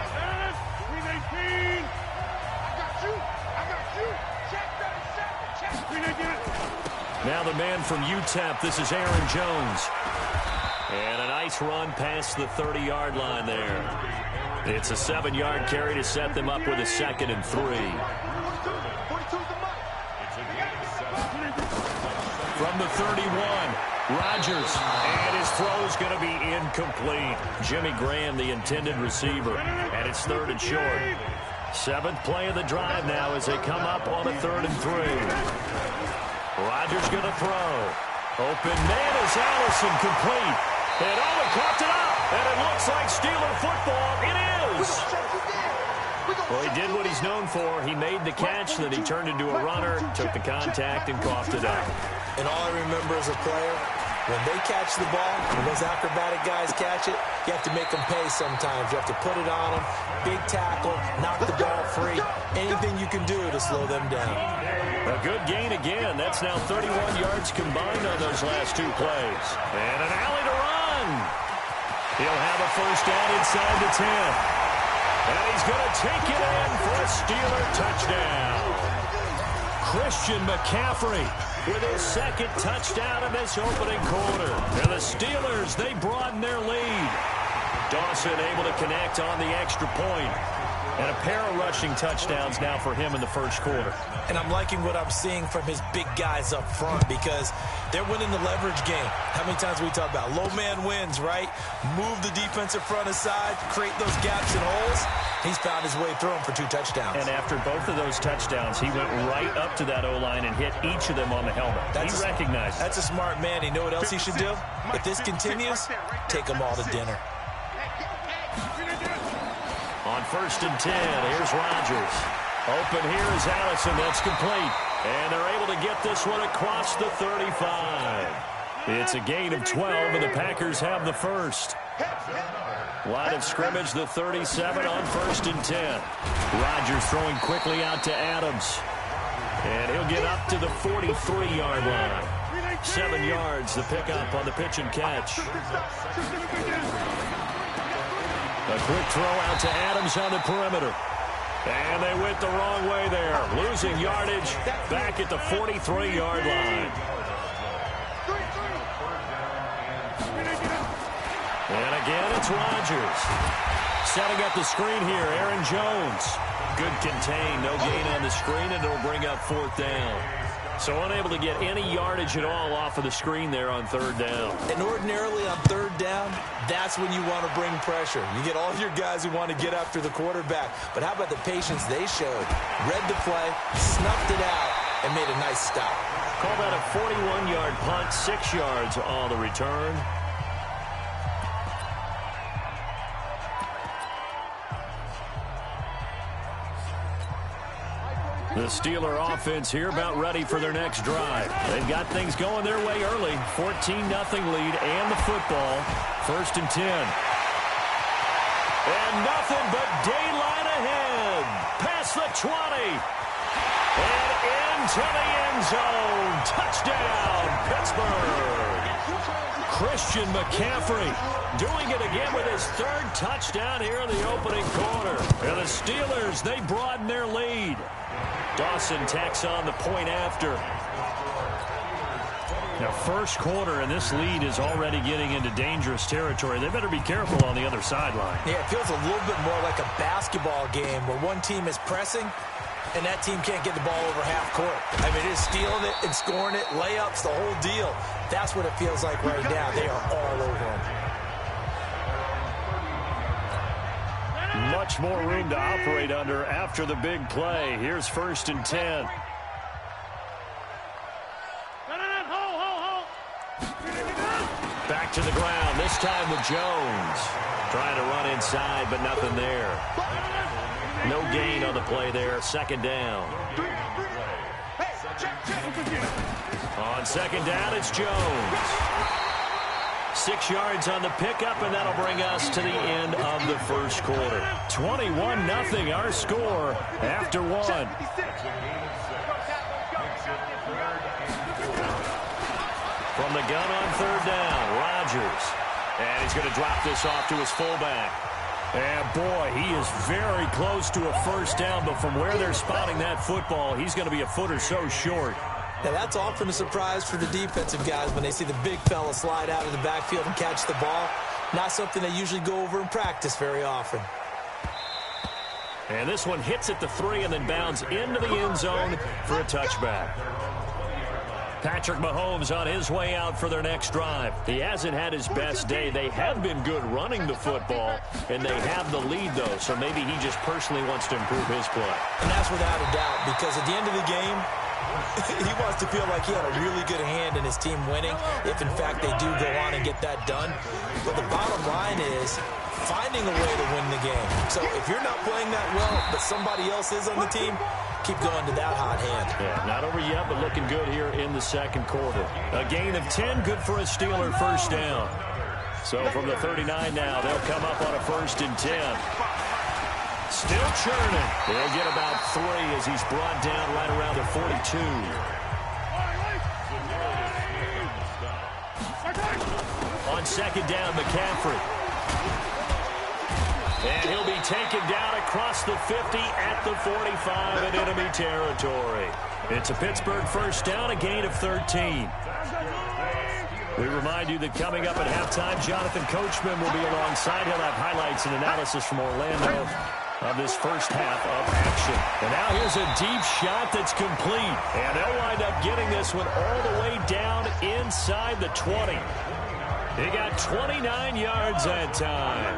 Now the man from UTEP, this is Aaron Jones. And a nice run past the 30-yard line there. It's a 7-yard carry to set them up with a 2nd and 3. From the 31, Rodgers. And his throw is going to be incomplete. Jimmy Graham, the intended receiver. And it's 3rd and short. 7th play of the drive now as they come up on a 3rd and 3. Rodgers going to throw. Open man is Allison, complete. And Owen coughed it up. And it looks like Steeler football. It is. Well, he did what he's known for. He made the catch, then he turned into a runner, took the contact, and coughed it up. And all I remember as a player, when they catch the ball, when those acrobatic guys catch it, you have to make them pay sometimes. You have to put it on them, big tackle, knock the ball free, anything you can do to slow them down. A good gain again. That's now 31 yards combined on those last two plays. And an alley to run. He'll have a first down inside the 10. And he's going to take it in for a Steeler touchdown. Christian McCaffrey with his second touchdown in this opening quarter. And the Steelers, they broaden their lead. Dawson able to connect on the extra point. And a pair of rushing touchdowns now for him in the first quarter. And I'm liking what I'm seeing from his big guys up front because they're winning the leverage game. How many times we talk about low man wins, right? Move the defensive front aside, create those gaps and holes. He's found his way through them for 2 touchdowns. And after both of those touchdowns, he went right up to that O-line and hit each of them on the helmet. He recognized it. That's a smart man. You know what else he should do? If this continues, take them all to dinner. On first and 10, here's Rodgers. Open here is Allison. That's complete. And they're able to get this one across the 35. It's a gain of 12, and the Packers have the first. Line of scrimmage, the 37 on first and 10. Rodgers throwing quickly out to Adams. And he'll get up to the 43-yard line. 7 yards, the pickup on the pitch and catch. A quick throw out to Adams on the perimeter. And they went the wrong way there. Losing yardage back at the 43-yard line. And again, it's Rodgers. Setting up the screen here, Aaron Jones. Good contain, no gain on the screen, and it'll bring up 4th down. So unable to get any yardage at all off of the screen there on 3rd down. And ordinarily on 3rd down, that's when you want to bring pressure. You get all your guys who want to get after the quarterback. But how about the patience they showed? Read the play, snuffed it out, and made a nice stop. Call that a 41-yard punt, 6 yards on the return. The Steeler offense here about ready for their next drive. They've got things going their way early. 14-0 lead and the football. First and 10. And nothing but daylight ahead. Past the 20. And into the end zone. Touchdown, Pittsburgh. Christian McCaffrey doing it again with his 3rd touchdown here in the opening quarter. And the Steelers, they broaden their lead. Dawson tacks on the point after. Now, first quarter, and this lead is already getting into dangerous territory. They better be careful on the other sideline. Yeah, it feels a little bit more like a basketball game where one team is pressing and that team can't get the ball over half court. I mean, it is stealing it and scoring it, layups, the whole deal. That's what it feels like right now. They are all over them. Much more room to operate under after the big play. Here's first and 10. Back to the ground, this time with Jones. Trying to run inside, but nothing there. No gain on the play there. 2nd down. On 2nd down, it's Jones. 6 yards on the pickup, and that'll bring us to the end of the first quarter. 21-0 our score after 1. From the gun on 3rd down, Rodgers. And he's going to drop this off to his fullback. And boy, he is very close to a first down, but from where they're spotting that football, he's going to be a foot or so short. Now, that's often a surprise for the defensive guys when they see the big fella slide out of the backfield and catch the ball. Not something they usually go over in practice very often. And this one hits at the 3 and then bounds into the end zone for a touchback. Patrick Mahomes on his way out for their next drive. He hasn't had his best day. They have been good running the football, and they have the lead, though, so maybe he just personally wants to improve his play. And that's without a doubt, because at the end of the game, He wants to feel like he had a really good hand in his team winning, if in fact they do go on and get that done. But the bottom line is finding a way to win the game. So if you're not playing that well, but somebody else is on the team, keep going to that hot hand. Yeah, not over yet, but looking good here in the second quarter. A gain of 10, good for a Steeler first down. So from the 39 now, they'll come up on a 1st and 10. Still churning. They'll get about 3 as he's brought down right around the 42. On 2nd down, McCaffrey. And he'll be taken down across the 50 at the 45 in enemy territory. It's a Pittsburgh first down, a gain of 13. We remind you that coming up at halftime, Jonathan Coachman will be alongside. He'll have highlights and analysis from Orlando of this first half of action. And now here's a deep shot that's complete. And they'll wind up getting this one all the way down inside the 20. He got 29 yards that time.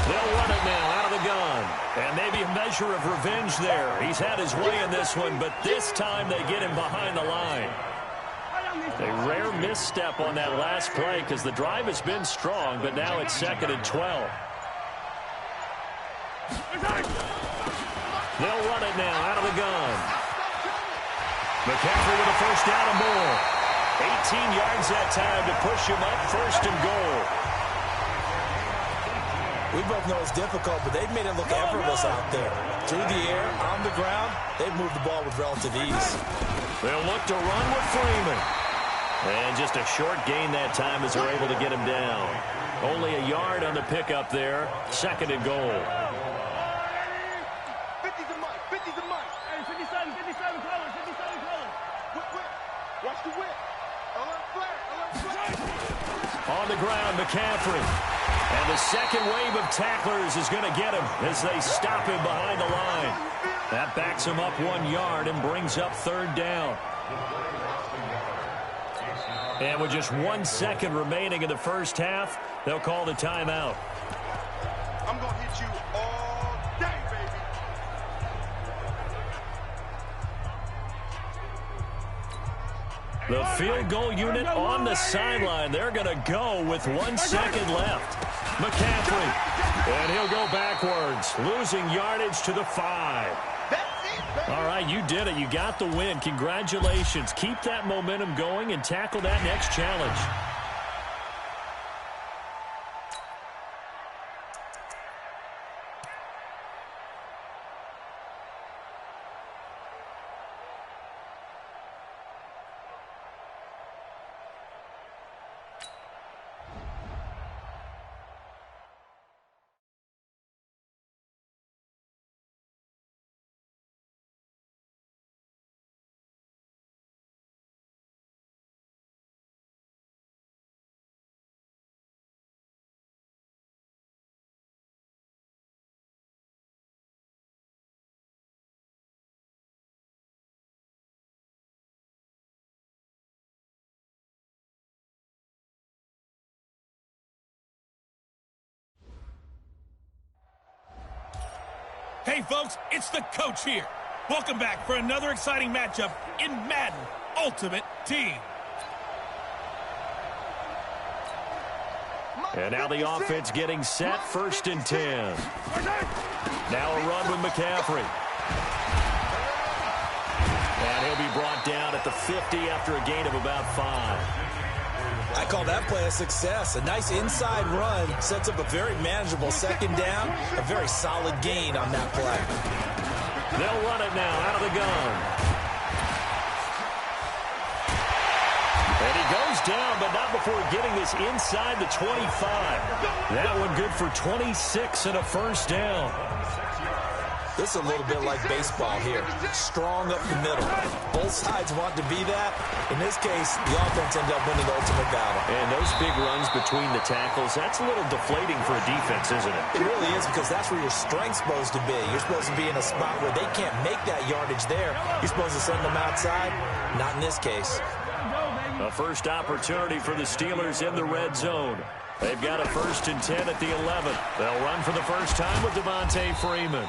They'll run it now out of the gun. And maybe a measure of revenge there. He's had his way in this one, but this time they get him behind the line. A rare misstep on that last play because the drive has been strong, but now it's 2nd and 12. They'll run it now out of the gun. McCaffrey with a first down and more. 18 yards that time to push him up 1st and goal. We both know it's difficult, but they've made it look effortless out there. Through the air, on the ground, they've moved the ball with relative ease. They'll look to run with Freeman. And just a short gain that time as they're able to get him down. Only a yard on the pickup there. 2nd and goal. 50's a mic. 50's a mic. Hey, 57 color. 57 color. Whip. Watch the whip. Alert flat. On the ground, McCaffrey. And the second wave of tacklers is going to get him as they stop him behind the line. That backs him up 1 yard and brings up 3rd down. And with just 1 second remaining in the first half, they'll call the timeout. I'm going to hit you all day, baby. The field goal unit on the sideline. They're going to go with 1 second left. McCaffrey. And he'll go backwards, losing yardage to the 5. All right, you did it. You got the win. Congratulations. Keep that momentum going and tackle that next challenge. Hey, folks, it's the coach here. Welcome back for another exciting matchup in Madden Ultimate Team. And now the offense getting set, 1st and 10. Now a run with McCaffrey. And he'll be brought down at the 50 after a gain of about 5. I call that play a success. A nice inside run sets up a very manageable 2nd down. A very solid gain on that play. They'll run it now out of the gun. And he goes down, but not before getting this inside the 25. That one good for 26 and a first down. This is a little bit like baseball here. Strong up the middle. Both sides want to be that. In this case, the offense ended up winning the ultimate battle. And those big runs between the tackles, that's a little deflating for a defense, isn't it? It really is, because that's where your strength's supposed to be. You're supposed to be in a spot where they can't make that yardage there. You're supposed to send them outside. Not in this case. A first opportunity for the Steelers in the red zone. They've got a 1st and 10 at the 11. They'll run for the first time with Devontae Freeman.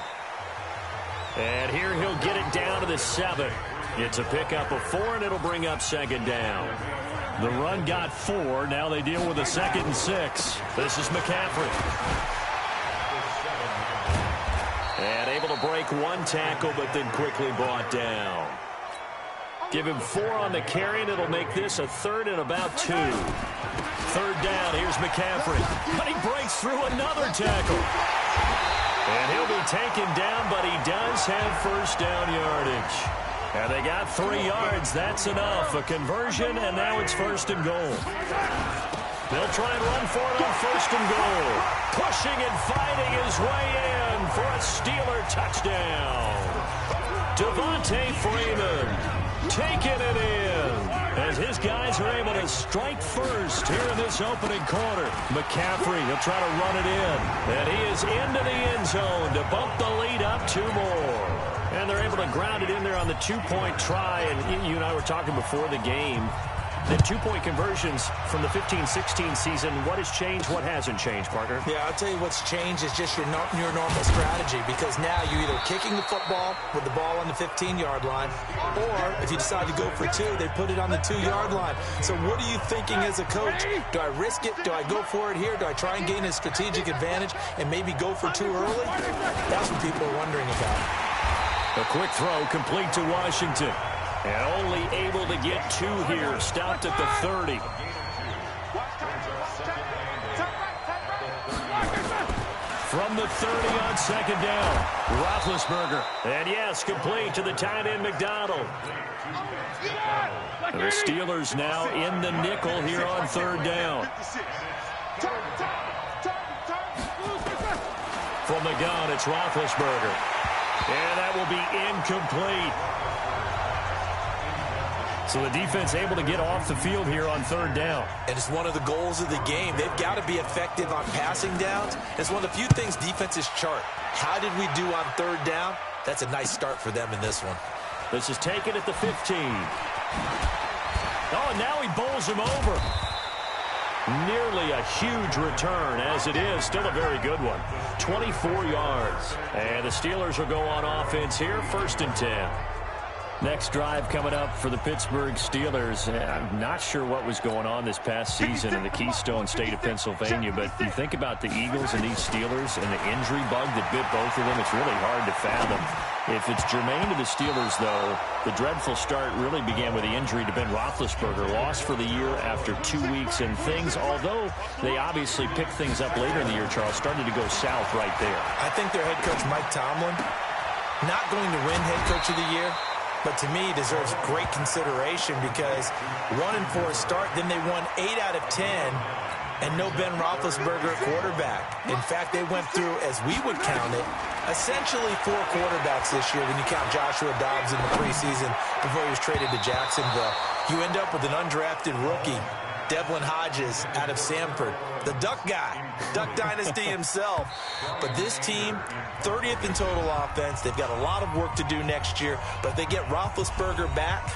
And here he'll get it down to the 7. It's a pickup of 4, and it'll bring up 2nd down. The run got 4. Now they deal with a 2nd and 6. This is McCaffrey. And able to break 1 tackle, but then quickly brought down. Give him 4 on the carry, and it'll make this a 3rd and about 2. 3rd down, here's McCaffrey. But he breaks through another tackle. And he'll be taken down, but he does have 1st down yardage. And they got 3 yards. That's enough. A conversion, and now it's 1st and goal. They'll try and run for it on 1st and goal. Pushing and fighting his way in for a Steeler touchdown. Devontae Freeman taking it in as his guys are able to strike first here in this opening quarter. McCaffrey, he'll try to run it in. And he is into the end zone to bump the lead up 2 more. And they're able to ground it in there on the 2-point try. And you and I were talking before the game. The 2-point conversions from the 15-16 season, what has changed, what hasn't changed, partner? Yeah, I'll tell you what's changed is just your normal strategy, because now you're either kicking the football with the ball on the 15-yard line, or if you decide to go for 2, they put it on the 2-yard line. So what are you thinking as a coach? Do I risk it? Do I go for it here? Do I try and gain a strategic advantage and maybe go for 2 early? That's what people are wondering about. A quick throw complete to Washington. And only able to get 2 here. Stopped at the 30. From the 30 on 2nd down. Roethlisberger. And yes, complete to the tight end McDonald. The Steelers now in the nickel here on 3rd down. From the gun, it's Roethlisberger. And that will be incomplete. So the defense able to get off the field here on 3rd down. And it's one of the goals of the game. They've got to be effective on passing downs. It's one of the few things defenses chart. How did we do on 3rd down? That's a nice start for them in this one. This is taken at the 15. Oh, and now he bowls him over. Nearly a huge return, as it is. Still a very good one. 24 yards. And the Steelers will go on offense here. 1st and 10. Next drive coming up for the Pittsburgh Steelers. I'm not sure what was going on this past season in the Keystone State of Pennsylvania, but you think about the Eagles and these Steelers and the injury bug that bit both of them, it's really hard to fathom. If it's germane to the Steelers, though, the dreadful start really began with the injury to Ben Roethlisberger, lost for the year after 2 weeks, and things, although they obviously picked things up later in the year, Charles, started to go south right there. I think their head coach, Mike Tomlin, not going to win head coach of the year, but to me deserves great consideration because 1-4 start, then they won 8 out of 10, and no Ben Roethlisberger at quarterback. In fact, they went through, as we would count it, essentially 4 quarterbacks this year when you count Joshua Dobbs in the preseason before he was traded to Jacksonville. You end up with an undrafted rookie, Devlin Hodges out of Sanford, the Duck guy, Duck Dynasty himself. But this team, 30th in total offense. They've got a lot of work to do next year. But if they get Roethlisberger back,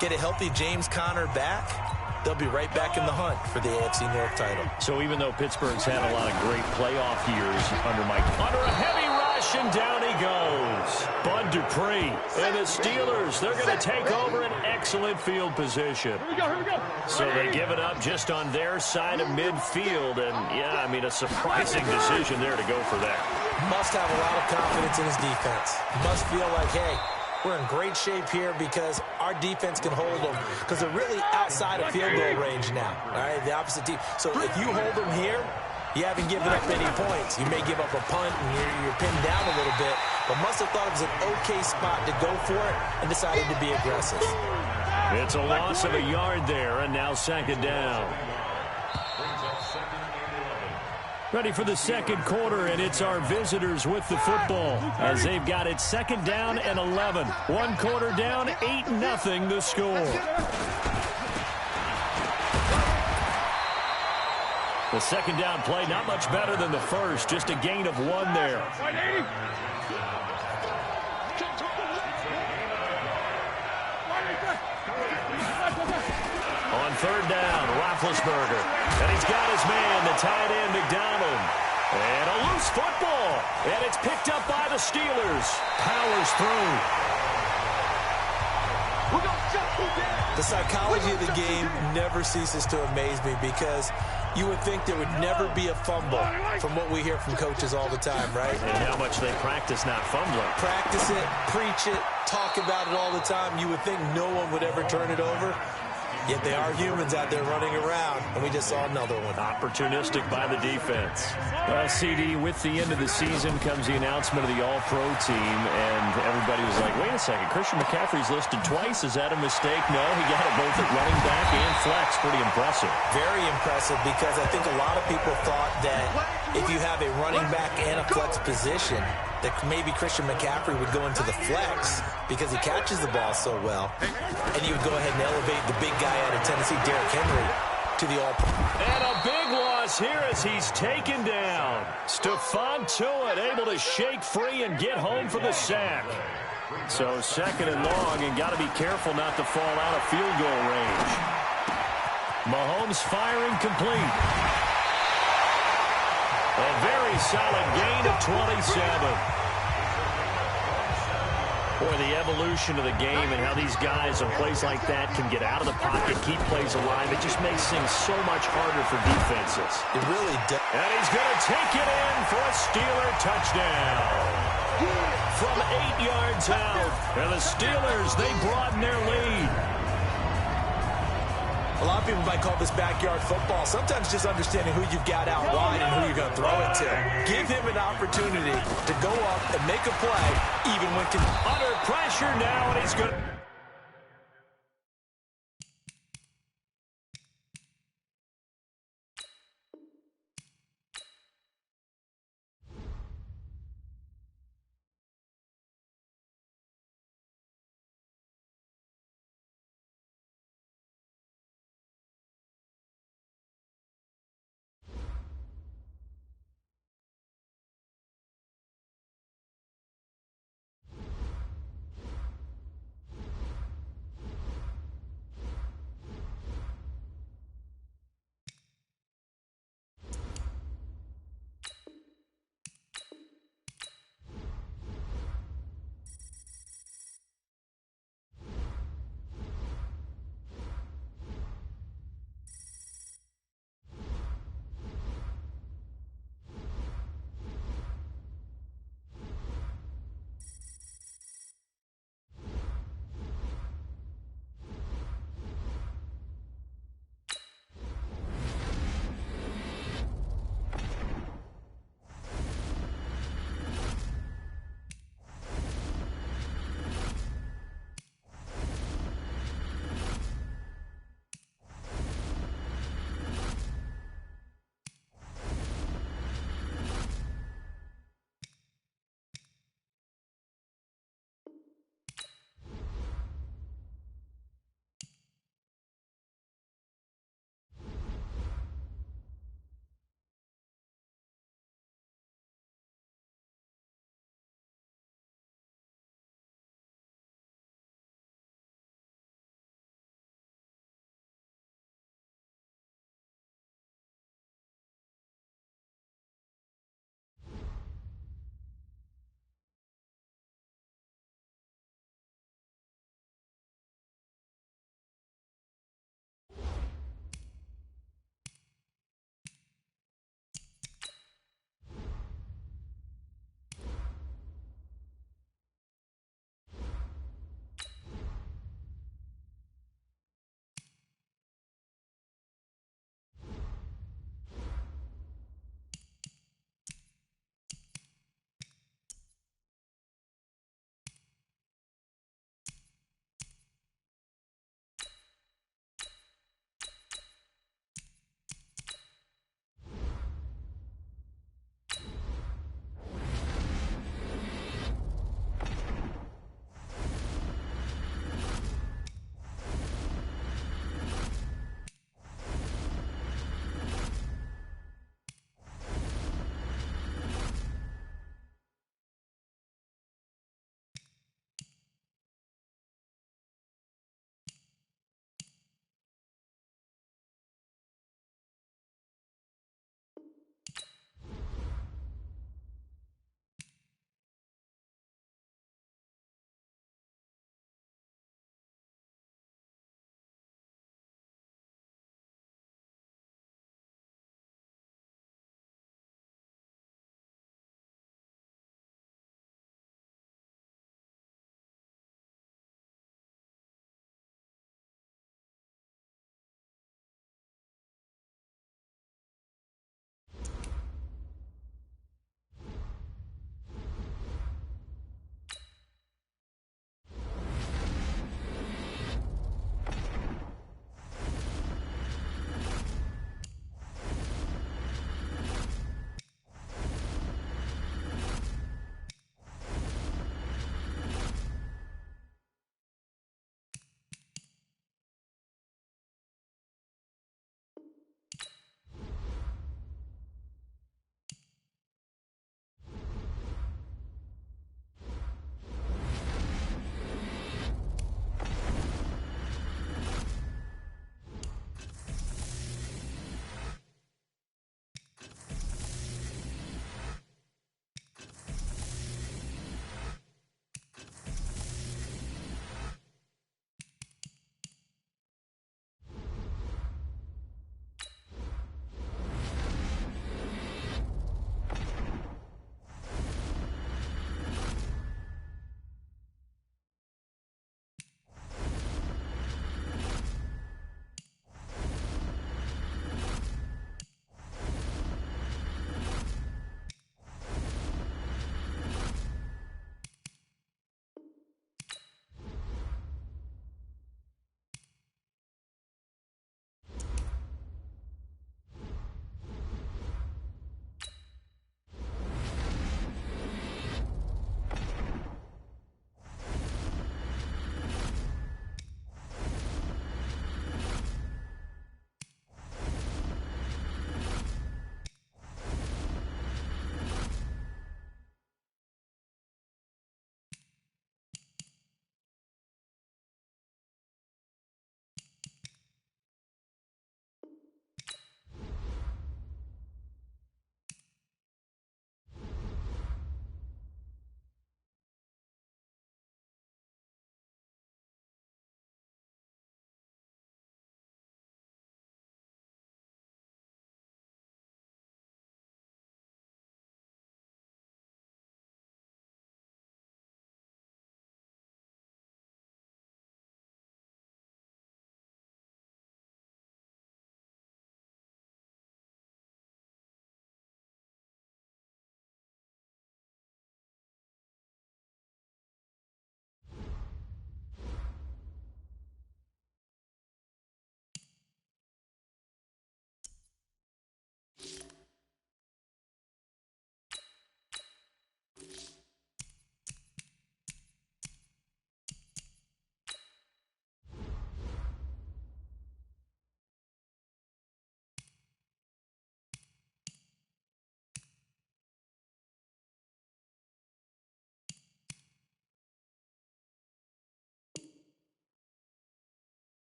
get a healthy James Conner back, they'll be right back in the hunt for the AFC North title. So even though Pittsburgh's had a lot of great playoff years under Mike, under a heavy rush, and down he goes. Bud Dupree and the Steelers, they're going to take over an excellent field position. Here we go. So they give it up just on their side of midfield, and yeah, I mean, a surprising decision there to go for that. Must have a lot of confidence in his defense. Must feel like, hey, we're in great shape here because our defense can hold them, because they're really outside of field goal range now, all right, the opposite team. So if you hold them here, you haven't given up any points. You may give up a punt and you're pinned down a little bit, but must have thought it was an okay spot to go for it and decided to be aggressive. It's a loss of a yard there, and now 2nd down. Ready for the 2nd quarter, and it's our visitors with the football as they've got it 2nd down and 11. 1 quarter down, 8-0 the score. The 2nd down play, not much better than the first, just a gain of 1 there. On third down, Roethlisberger. And he's got his man, the tight end, McDonald. And a loose football. And it's picked up by the Steelers. Powers through. The psychology of the game never ceases to amaze me because you would think there would never be a fumble from what we hear from coaches all the time, right? And how much they practice not fumbling. Practice it, preach it, talk about it all the time. You would think no one would ever turn it over. Yet they are humans out there running around, and we just saw another one. Opportunistic by the defense. Well, CD, with the end of the season comes the announcement of the All-Pro team, and everybody was like, wait a second, Christian McCaffrey's listed twice. Is that a mistake? No, he got it both at running back and flex. Pretty impressive. Very impressive because I think a lot of people thought that if you have a running back and a flex position, that maybe Christian McCaffrey would go into the flex because he catches the ball so well, and he would go ahead and elevate the big guy out of Tennessee, Derrick Henry, to the All-Pro. And a big loss here as he's taken down. Stephon Tuitt able to shake free and get home for the sack. So second and long, and got to be careful not to fall out of field goal range. Mahomes firing complete. A very solid gain of 27. Boy, the evolution of the game and how these guys on plays like that can get out of the pocket, keep plays alive, it just makes things so much harder for defenses. It really does. And he's going to take it in for a Steeler touchdown. From 8 yards out. And the Steelers, they broaden their lead. A lot of people might call this backyard football. Sometimes just understanding who you've got out wide and who you're going to throw it to. Give him an opportunity to go up and make a play, even when under pressure now, and he's good.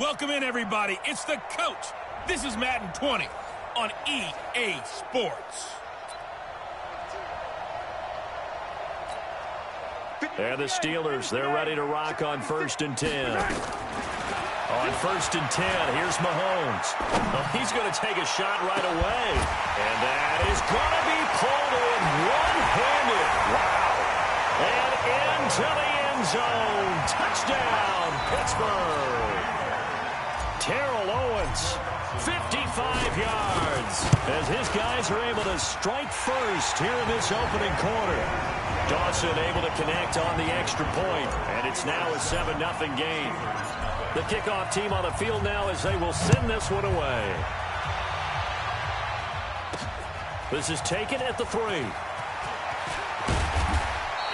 Welcome in, everybody. It's the coach. This is Madden 20 on EA Sports. And the Steelers, they're ready to rock on 1st and 10. On 1st and 10, here's Mahomes. Oh, he's going to take a shot right away. And that is going to be pulled in one-handed. Wow. And into the end zone. Touchdown, Pittsburgh. Terrell Owens, 55 yards. As his guys are able to strike first here in this opening quarter. Dawson able to connect on the extra point, and it's now a 7-0 game. The kickoff team on the field now as they will send this one away. This is taken at the 3.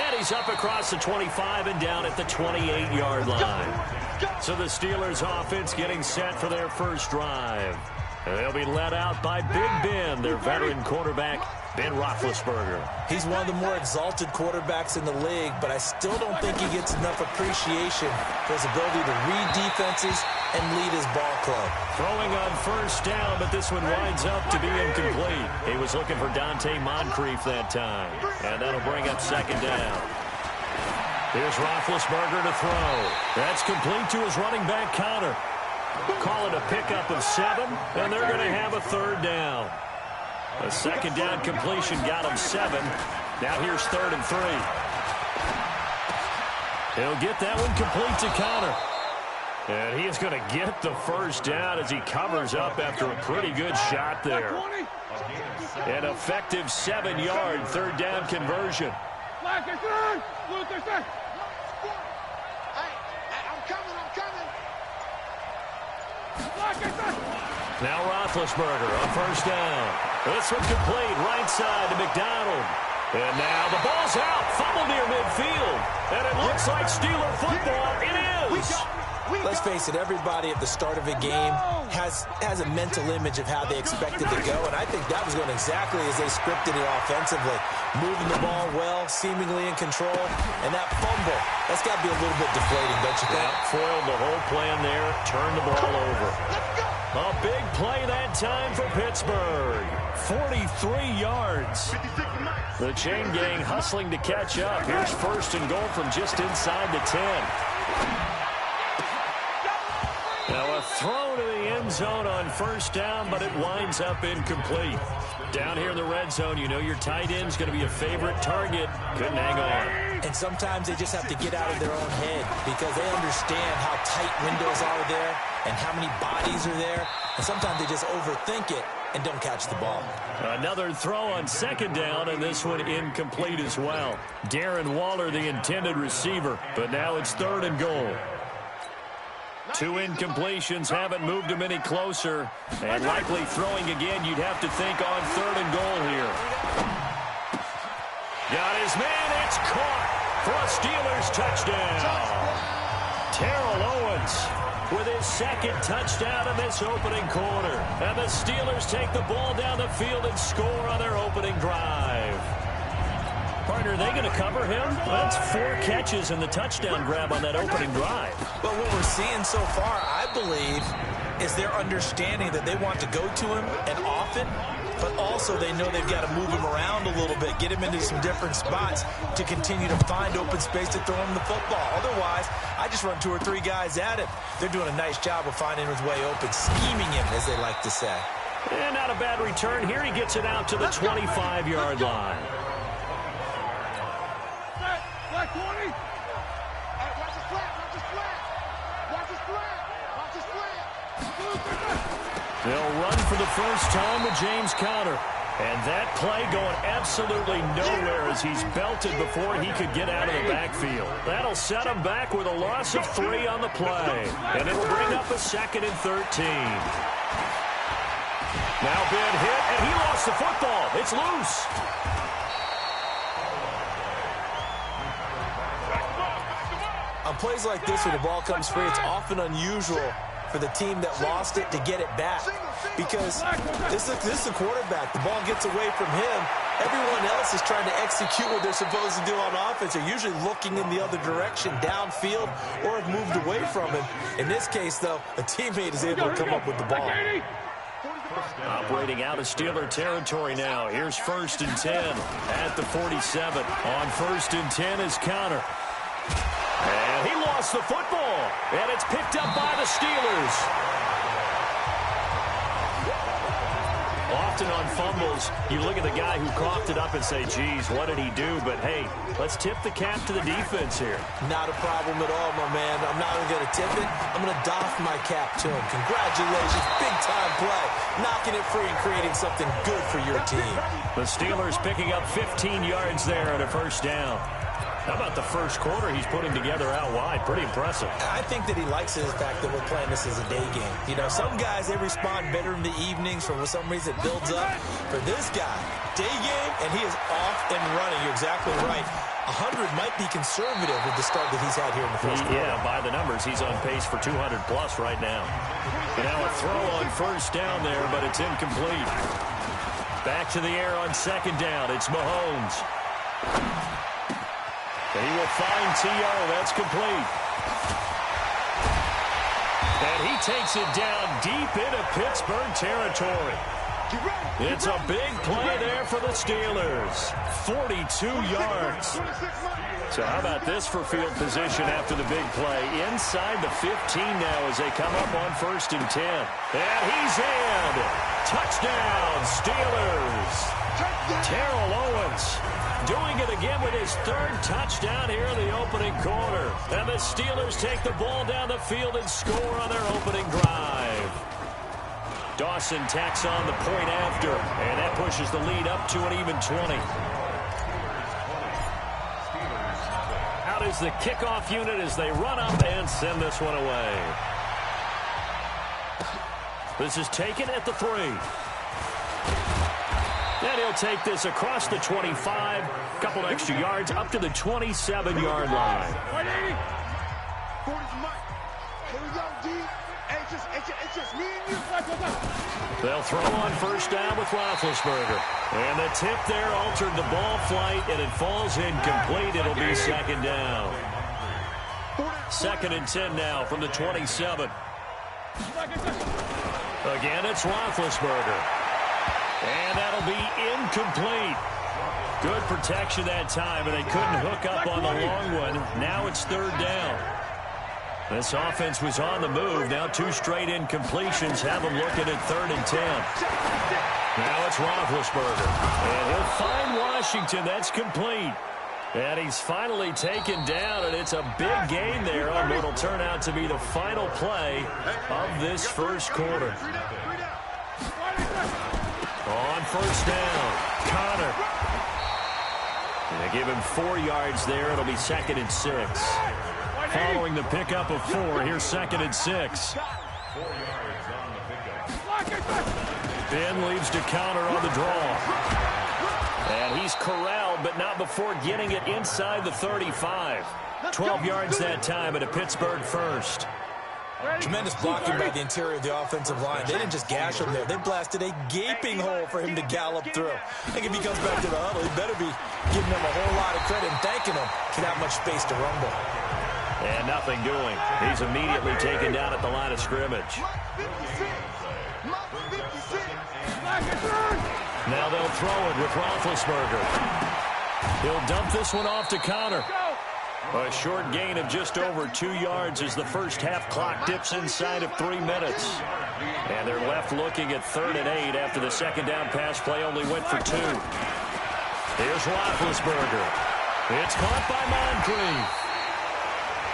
And he's up across the 25 and down at the 28-yard line. So the Steelers offense getting set for their first drive. And they'll be led out by Big Ben, their veteran quarterback, Ben Roethlisberger. He's one of the more exalted quarterbacks in the league, but I still don't think he gets enough appreciation for his ability to read defenses and lead his ball club. Throwing on 1st down, but this one winds up to be incomplete. He was looking for Dante Moncrief that time, and that'll bring up 2nd down. Here's Roethlisberger to throw. That's complete to his running back Connor. Call it a pickup of 7, and they're going to have a 3rd down. A 2nd down completion got him 7. Now here's 3rd and 3. He'll get that one complete to Connor. And he is going to get the 1st down as he covers up after a pretty good shot there. An effective 7-yard 3rd down conversion. Now Roethlisberger on 1st down. This one complete, right side to McDonald. And now the ball's out, fumble near midfield. And it looks like Steeler football. It is. Let's face it, everybody at the start of a game has a mental image of how they expect it to go, and I think that was going exactly as they scripted it offensively. Moving the ball well, seemingly in control, and that fumble, that's got to be a little bit deflating, don't you think? Yeah, foiled the whole plan there, turned the ball over. A big play that time for Pittsburgh. 43 yards. The chain gang hustling to catch up. Here's 1st and goal from just inside the 10. Now a throw to the end zone on 1st down, but it winds up incomplete. Down here in the red zone, you know your tight end's going to be a favorite target. Couldn't hang on. And sometimes they just have to get out of their own head because they understand how tight windows are there and how many bodies are there. And sometimes they just overthink it and don't catch the ball. Another throw on 2nd down, and this one incomplete as well. Darren Waller, the intended receiver, but now it's 3rd and goal. 2 incompletions haven't moved him any closer, and likely throwing again, you'd have to think on 3rd and goal here. Got his man, it's caught for a Steelers touchdown. Terrell Owens with his 2nd touchdown in this opening quarter. And the Steelers take the ball down the field and score on their opening drive. Partner, are they going to cover him? That's 4 catches and the touchdown grab on that opening drive. But what we're seeing so far, I believe, is their understanding that they want to go to him and often, but also they know they've got to move him around a little bit, get him into some different spots to continue to find open space to throw him the football. Otherwise, I just run 2 or 3 guys at him. They're doing a nice job of finding his way open, scheming him, as they like to say. And not a bad return here. He gets it out to the 25-yard line. Black 20. Hey, watch his flat, watch his flat. Watch his flat, watch his flat. They'll run for the first time with James Conner. And that play going absolutely nowhere as he's belted before he could get out of the backfield. That'll set him back with a loss of 3 on the play. And it'll bring up a 2nd and 13. Now Ben hit, and he lost the football. It's loose. On plays like this, when the ball comes free, it's often unusual for the team that lost it to get it back. Because this is a quarterback. The ball gets away from him, Everyone else is trying to execute what they're supposed to do on offense. They're usually looking in the other direction, downfield, or have moved away from him. In this case, though, a teammate is able to come up with the ball. Operating out of Steeler territory now. Here's 1st and 10 at the 47. On 1st and 10 is Connor. And he lost the football. And it's picked up by the Steelers. Often on fumbles, you look at the guy who coughed it up and say, geez, what did he do? But, hey, let's tip the cap to the defense here. Not a problem at all, my man. I'm not even going to tip it. I'm going to doff my cap to him. Congratulations. Big-time play. Knocking it free and creating something good for your team. The Steelers picking up 15 yards there at a 1st down. How about the first quarter he's putting together out wide? Pretty impressive. I think that he likes the fact that we're playing this as a day game. You know, some guys, they respond better in the evenings. For some reason, it builds up. For this guy, day game, and he is off and running. You're exactly right. 100 might be conservative with the start that he's had here in the first quarter. Yeah, by the numbers, he's on pace for 200-plus right now. Now a throw on 1st down there, but it's incomplete. Back to the air on 2nd down. It's Mahomes. He will find T.O. That's complete. And he takes it down deep into Pittsburgh territory. It's a big play there for the Steelers. 42 yards. So how about this for field position after the big play? Inside the 15 now as they come up on 1st and 10. And he's in. Touchdown, Steelers. Terrell Owens doing it again with his 3rd touchdown here in the opening quarter. And the Steelers take the ball down the field and score on their opening drive. Dawson tacks on the point after, and that pushes the lead up to an even 20. Out is the kickoff unit as they run up and send this one away. This is taken at the 3. And he'll take this across the 25, a couple extra yards, up to the 27-yard line. 40's Mike. Here we go, D. It's just me and you. They'll throw on 1st down with Roethlisberger. And the tip there altered the ball flight, and it falls incomplete. It'll be 2nd down. 2nd and 10 now from the 27. Again, it's Roethlisberger. And that'll be incomplete. Good protection that time, and they couldn't hook up on the long one. Now it's 3rd down. This offense was on the move. Now 2 straight incompletions have them looking at 3rd and 10. Now it's Roethlisberger. And he'll find Washington. That's complete. And he's finally taken down, and it's a big gain there on what will turn out to be the final play of this first quarter. On 1st down, Connor. And they give him 4 yards there. It'll be 2nd and 6. Following the pickup of 4, here's 2nd and 6. Ben leaves to Connor on the draw. And he's corralled, but not before getting it inside the 35. 12 yards that time at a Pittsburgh 1st. Tremendous blocking by the interior of the offensive line. They didn't just gash him there. They blasted a gaping hole for him to gallop through. I think if he comes back to the huddle, he better be giving them a whole lot of credit and thanking them for that much space to rumble. And nothing doing. He's immediately taken down at the line of scrimmage. Now they'll throw it with Roethlisberger. He'll dump this one off to Connor. A short gain of just over 2 yards as the first half clock dips inside of 3 minutes. And they're left looking at 3rd and 8 after the 2nd down pass play only went for 2. Here's Roethlisberger. It's caught by Moncrief.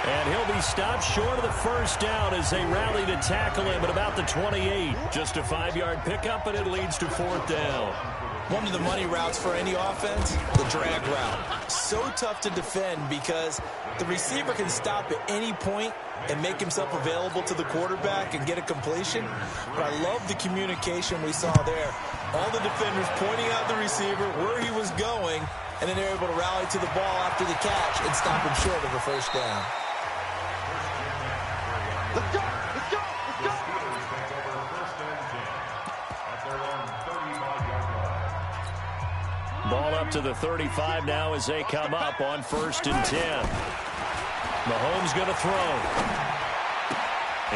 And he'll be stopped short of the 1st down as they rally to tackle him at about the 28. Just a 5-yard pickup, and it leads to 4th down. One of the money routes for any offense, the drag route. So tough to defend because the receiver can stop at any point and make himself available to the quarterback and get a completion. But I love the communication we saw there. All the defenders pointing out the receiver, where he was going, and then they're able to rally to the ball after the catch and stop him short of a 1st down. Let's go! Let's go! Let's go! to the 35 now as they come up on 1st and 10. Mahomes going to throw.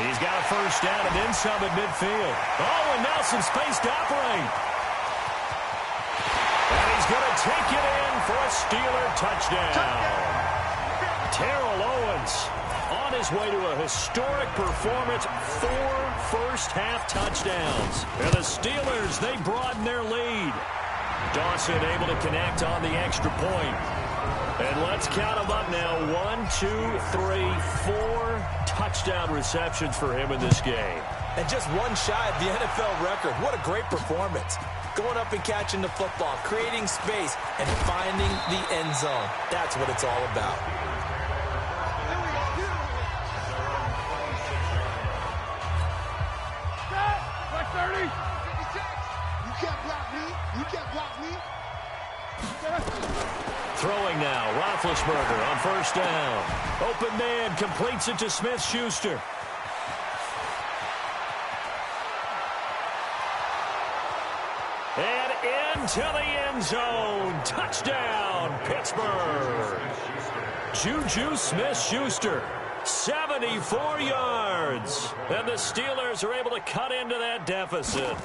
He's got a first down and then some at midfield. Oh, and now some space to operate. And he's going to take it in for a Steeler touchdown. Terrell Owens on his way to a historic performance, 4 first-half touchdowns. And the Steelers, they broaden their lead. Dawson able to connect on the extra point. And let's count them up now. 1, 2, 3, 4 touchdown receptions for him in this game. And just one shy of the NFL record. What a great performance. Going up and catching the football, creating space, and finding the end zone. That's what it's all about. Throwing now, Roethlisberger on first down. Open man, completes it to Smith-Schuster. And into the end zone. Touchdown, Pittsburgh. Juju Smith-Schuster, 74 yards. And the Steelers are able to cut into that deficit.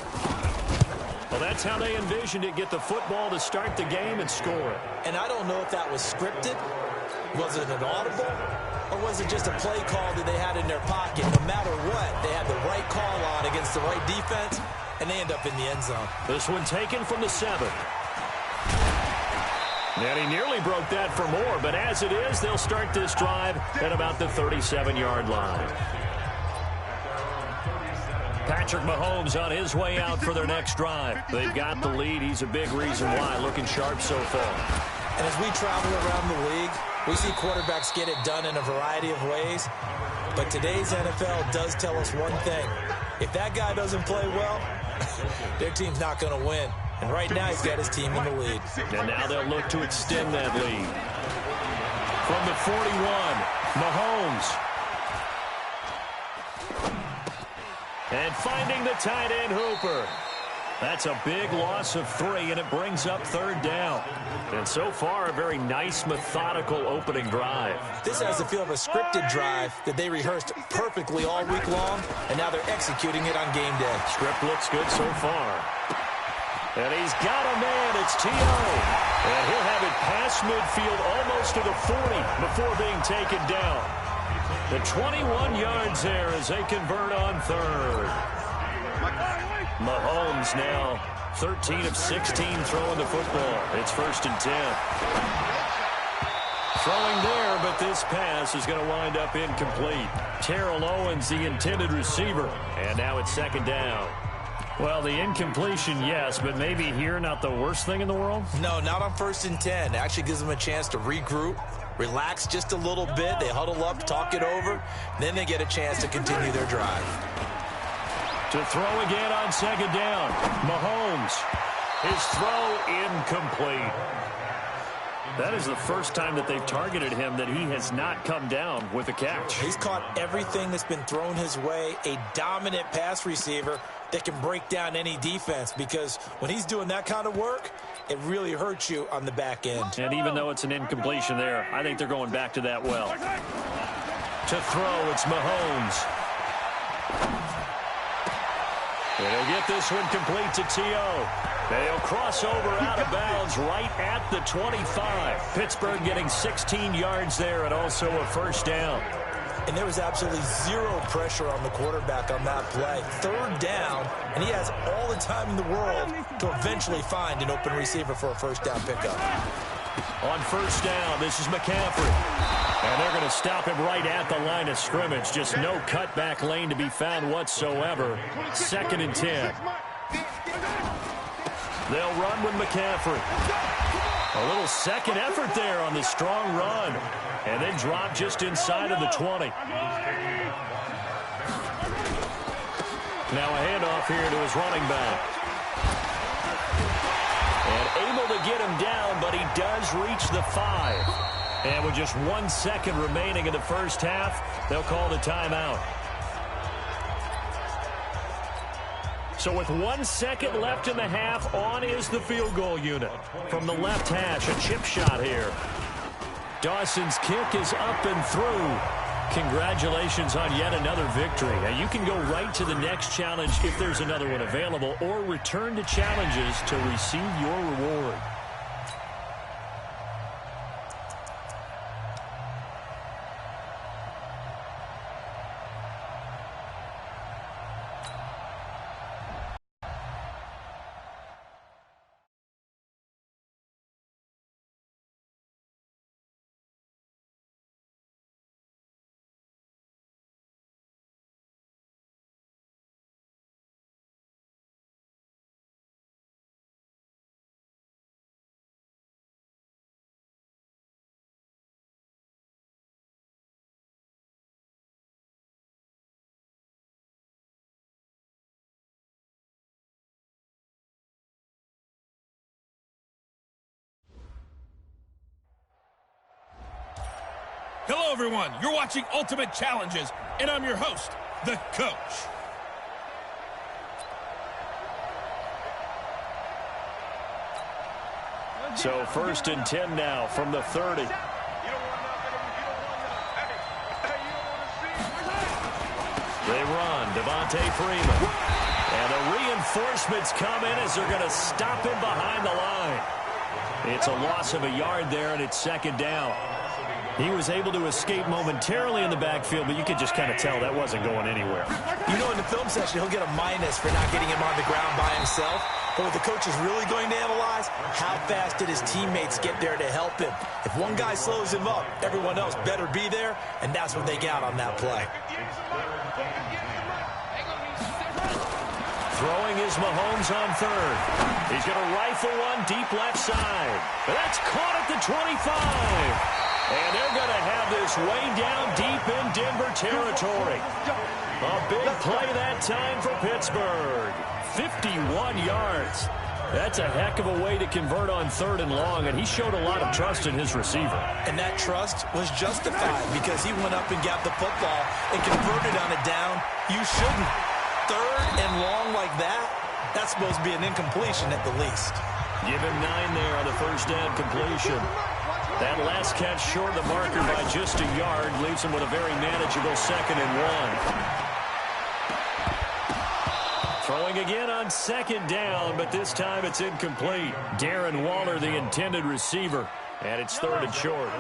Well, that's how they envisioned it, get the football to start the game and score. And I don't know if that was scripted. Was it an audible? Or was it just a play call that they had in their pocket? No matter what, they had the right call on against the right defense, and they end up in the end zone. This one taken from the 7. And he nearly broke that for more, but as it is, they'll start this drive at about the 37-yard line. Patrick Mahomes on his way out for their next drive. They've got the lead. He's a big reason why. Looking sharp so far. And as we travel around the league, we see quarterbacks get it done in a variety of ways. But today's NFL does tell us one thing. If that guy doesn't play well, their team's not going to win. And right now, he's got his team in the lead. And now they'll look to extend that lead. From the 41, Mahomes. And finding the tight end, Hooper. That's a big loss of 3, and it brings up 3rd down. And so far, a very nice, methodical opening drive. This has the feel of a scripted drive that they rehearsed perfectly all week long, and now they're executing it on game day. Script looks good so far. And he's got a man. It's T.O. And he'll have it past midfield almost to the 40 before being taken down. The 21 yards there as they convert on 3rd. Mahomes now 13 of 16 throwing the football. It's 1st and 10. Throwing there, but this pass is going to wind up incomplete. Terrell Owens, the intended receiver. And now it's 2nd down. Well, the incompletion, yes, but maybe here not the worst thing in the world? No, not on 1st and 10. It actually gives them a chance to regroup, relax just a little bit. They huddle up, talk it over. Then they get a chance to continue their drive. To throw again on 2nd down. Mahomes. His throw incomplete. That is the first time that they've targeted him that he has not come down with a catch. He's caught everything that's been thrown his way. A dominant pass receiver that can break down any defense, because when he's doing that kind of work, it really hurts you on the back end. And even though it's an incompletion there, I think they're going back to that well. To throw, it's Mahomes. And he'll get this one complete to T.O. They'll cross over out of bounds right at the 25. Pittsburgh getting 16 yards there and also a 1st down. And there was absolutely zero pressure on the quarterback on that play. 3rd down, and he has all the time in the world to eventually find an open receiver for a 1st down pickup. On 1st down, this is McCaffrey. And they're going to stop him right at the line of scrimmage. Just no cutback lane to be found whatsoever. 2nd and 10. They'll run with McCaffrey. A little second effort there on the strong run. And then drop just inside of the 20. Now a handoff here to his running back. And able to get him down, but he does reach the 5. And with just 1 second remaining in the first half, they'll call the timeout. So with 1 second left in the half, on is the field goal unit. From the left hash, a chip shot here. Dawson's kick is up and through. Congratulations on yet another victory. Now you can go right to the next challenge if there's another one available, or return to challenges to receive your reward. Hello, everyone. You're watching Ultimate Challenges, and I'm your host, the Coach. So 1st and 10 now from the 30. They run. Devontae Freeman. And the reinforcements come in as they're going to stop him behind the line. It's a loss of a yard there, and it's 2nd down. He was able to escape momentarily in the backfield, but you could just kind of tell that wasn't going anywhere. You know, in the film session, he'll get a minus for not getting him on the ground by himself. But what the coach is really going to analyze, how fast did his teammates get there to help him? If one guy slows him up, everyone else better be there, and that's what they got on that play. Throwing is Mahomes on 3rd. He's going to rifle one deep left side. But that's caught at the 25. And they're going to have this way down deep in Denver territory. A big play that time for Pittsburgh. 51 yards. That's a heck of a way to convert on 3rd and long, and he showed a lot of trust in his receiver. And that trust was justified because he went up and got the football and converted on it down. You shouldn't. 3rd and long like that, that's supposed to be an incompletion at the least. Give him 9 there on the first down completion. That last catch short of the marker by just a yard leaves him with a very manageable 2nd and 1. Throwing again on 2nd down, but this time it's incomplete. Darren Waller, the intended receiver, and it's 3rd and short.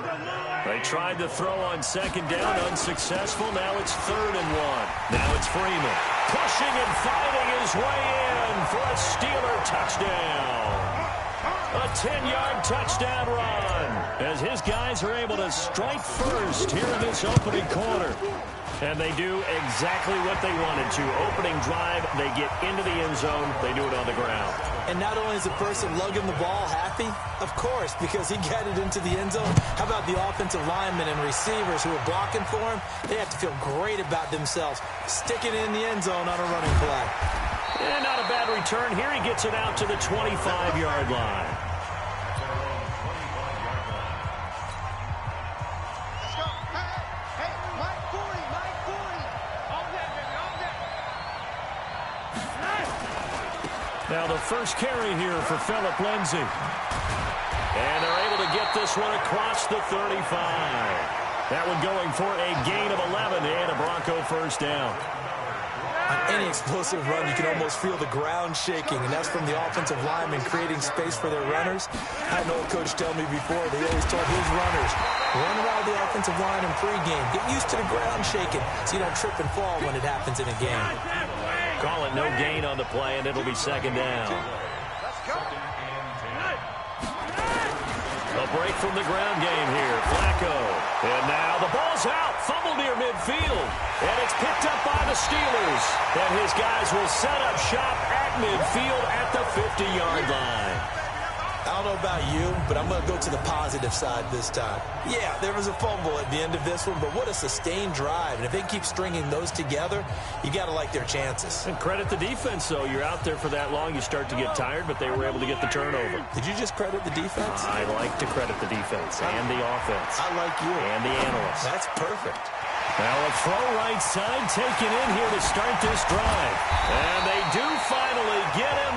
They tried to throw on 2nd down, unsuccessful. Now it's 3rd and 1. Now it's Freeman, pushing and fighting his way in for a Steeler touchdown. A 10-yard touchdown run as his guys are able to strike first here in this opening quarter. And they do exactly what they wanted to. Opening drive, they get into the end zone. They do it on the ground. And not only is the person lugging the ball happy, of course, because he got it into the end zone. How about the offensive linemen and receivers who are blocking for him? They have to feel great about themselves, sticking it in the end zone on a running play. And not a bad return here. He gets it out to the 25-yard line. Let's go. Hey, Mike 40. All that, baby, all that. Now the first carry here for Phillip Lindsay. And they're able to get this one across the 35. That one going for a gain of 11 and a Bronco first down. On any explosive run, you can almost feel the ground shaking, and that's from the offensive linemen creating space for their runners. I had an old coach tell me before, they always told his runners, run around the offensive line in pregame. Get used to the ground shaking so you don't trip and fall when it happens in a game. Call it no gain on the play, and it'll be 2nd down. A break from the ground game here. Flacco. And now the ball's out. Fumble near midfield. And it's picked up by the Steelers. And his guys will set up shop at midfield at the 50-yard line. I don't know about you, but I'm going to go to the positive side this time. Yeah, there was a fumble at the end of this one, but what a sustained drive. And if they keep stringing those together, you got to like their chances. And credit the defense, though. You're out there for that long, you start to get tired, but they were able to get the turnover. Did you just credit the defense? I like to credit the defense and the offense. I like you. And the analysts. That's perfect. Now a throw right side taken in here to start this drive. And they do finally get him,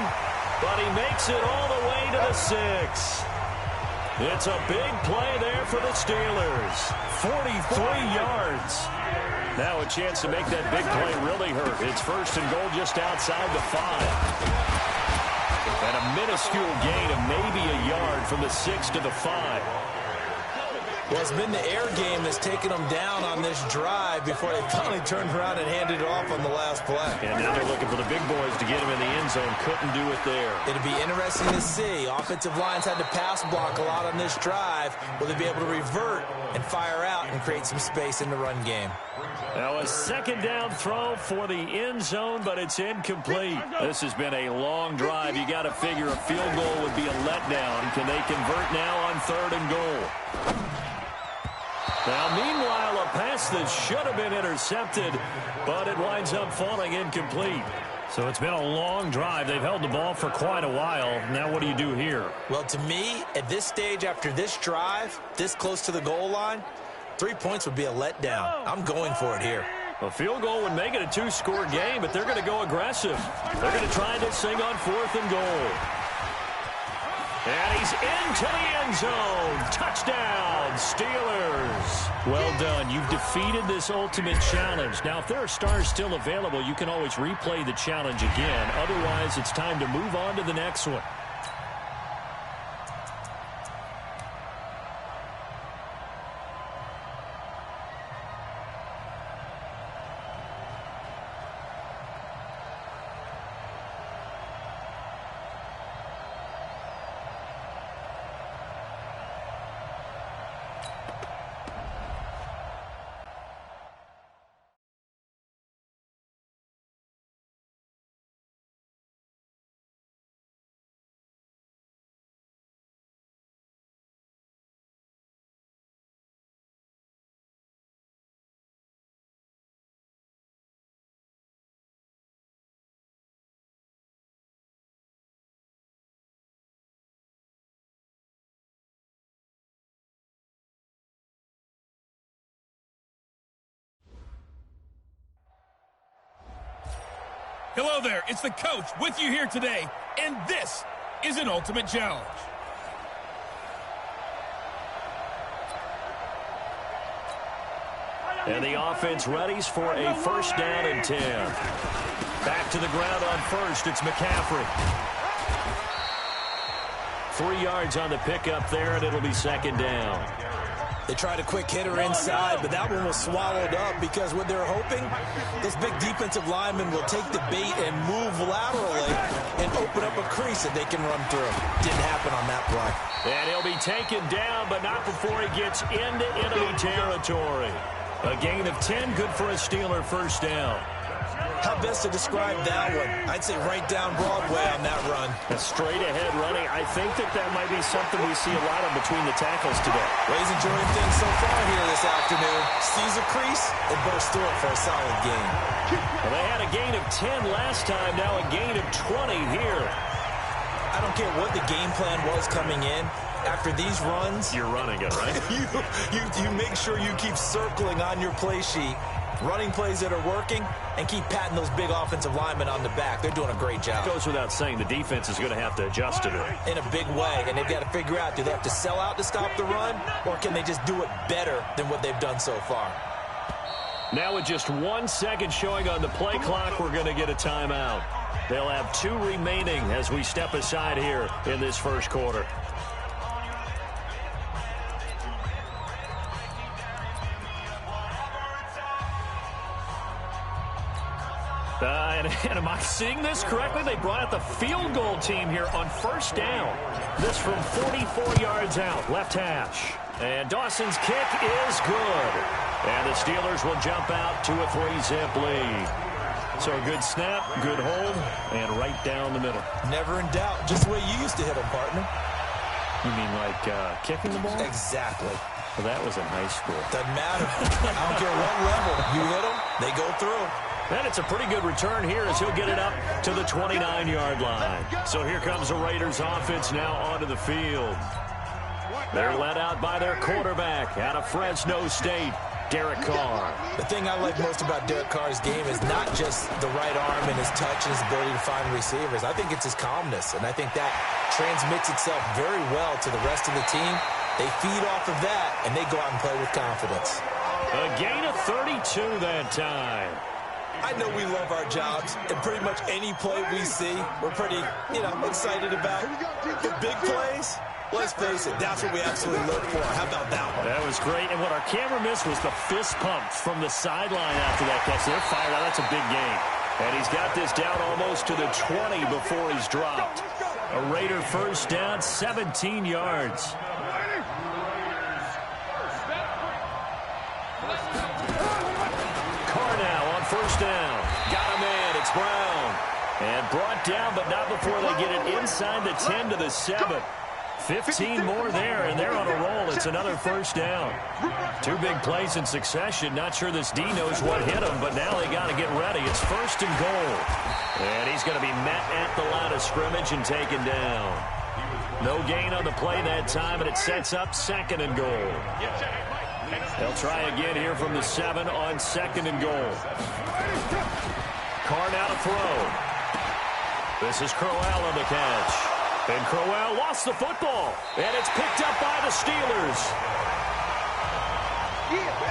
but he makes it all the way to the 6. It's a big play there for the Steelers. 43 yards. Now a chance to make that big play really hurt. It's 1st and goal just outside the 5. And a minuscule gain of maybe a yard from the 6 to the 5. Well, it's been the air game that's taken them down on this drive before they finally turned around and handed it off on the last play. And now they're looking for the big boys to get him in the end zone. Couldn't do it there. It'll be interesting to see. Offensive lines had to pass block a lot on this drive. Will they be able to revert and fire out and create some space in the run game? Now a 2nd down throw for the end zone, but it's incomplete. This has been a long drive. You got to figure a field goal would be a letdown. Can they convert now on 3rd and goal? Now, meanwhile, a pass that should have been intercepted, but it winds up falling incomplete. So it's been a long drive. They've held the ball for quite a while. Now what do you do here? Well, to me, at this stage after this drive, this close to the goal line, 3 points would be a letdown. I'm going for it here. A field goal would make it a 2-score game, but they're going to go aggressive. They're going to try this thing on 4th and goal. And he's into the end zone. Touchdown, Steelers. Well done. You've defeated this ultimate challenge. Now, if there are stars still available, you can always replay the challenge again. Otherwise, it's time to move on to the next one. Hello there, it's the coach with you here today, and this is an ultimate challenge. And the offense readies for a 1st down and 10. Back to the ground on 1st, it's McCaffrey. 3 yards on the pickup there, and it'll be 2nd down. They tried a quick hitter inside, but that one was swallowed up because what they're hoping, those big defensive linemen will take the bait and move laterally and open up a crease that they can run through. Didn't happen on that play. And he'll be taken down, but not before he gets into enemy territory. A gain of 10, good for a Steeler 1st down. How best to describe that one? I'd say right down Broadway on that run. A straight-ahead running. I think that might be something we see a lot of between the tackles today. Well, he's enjoying things so far here this afternoon. Sees a crease and bursts through it for a solid gain. Well, they had a gain of 10 last time, now a gain of 20 here. I don't care what the game plan was coming in. After these runs, you're running it, right? you make sure you keep circling on your play sheet, running plays that are working, and keep patting those big offensive linemen on the back. They're doing a great job. It goes without saying the defense is going to have to adjust to it. In a big way, and they've got to figure out, do they have to sell out to stop the run, or can they just do it better than what they've done so far? Now with just 1 second showing on the play clock, we're going to get a timeout. They'll have 2 remaining as we step aside here in this 1st quarter. And am I seeing this correctly? They brought out the field goal team here on 1st down. This from 44 yards out, left hash. And Dawson's kick is good. And the Steelers will jump out to a 3-zip lead. So a good snap, good hold, and right down the middle. Never in doubt. Just the way you used to hit them, partner. You mean like kicking the ball? Exactly. Well, that was in high school. Doesn't matter. I don't care what level. You hit them, they go through. And it's a pretty good return here as he'll get it up to the 29-yard line. So here comes the Raiders offense now onto the field. They're led out by their quarterback out of Fresno State, Derek Carr. The thing I like most about Derek Carr's game is not just the right arm and his touch and his ability to find receivers. I think it's his calmness, and I think that transmits itself very well to the rest of the team. They feed off of that, and they go out and play with confidence. A gain of 32 that time. I know we love our jobs, and pretty much any play we see, we're pretty, excited about. But big plays, let's face it, that's what we absolutely look for. How about that one? That was great, and what our camera missed was the fist pump from the sideline after that catch. They're fired out. That's a big gain. And he's got this down almost to the 20 before he's dropped. A Raider first down, 17 yards. Carr now on first down. Got him in. It's Brown. And brought down, but not before they get it inside the 10 to the 7. 15 more there, and they're on a roll. It's another first down. Two big plays in succession. Not sure this D knows what hit him, but now they got to get ready. It's first and goal. And he's going to be met at the line of scrimmage and taken down. No gain on the play that time, and it sets up second and goal. They'll try again here from the 7 on second and goal. Carr now to throw. This is Crowell on the catch. And Crowell lost the football. And it's picked up by the Steelers.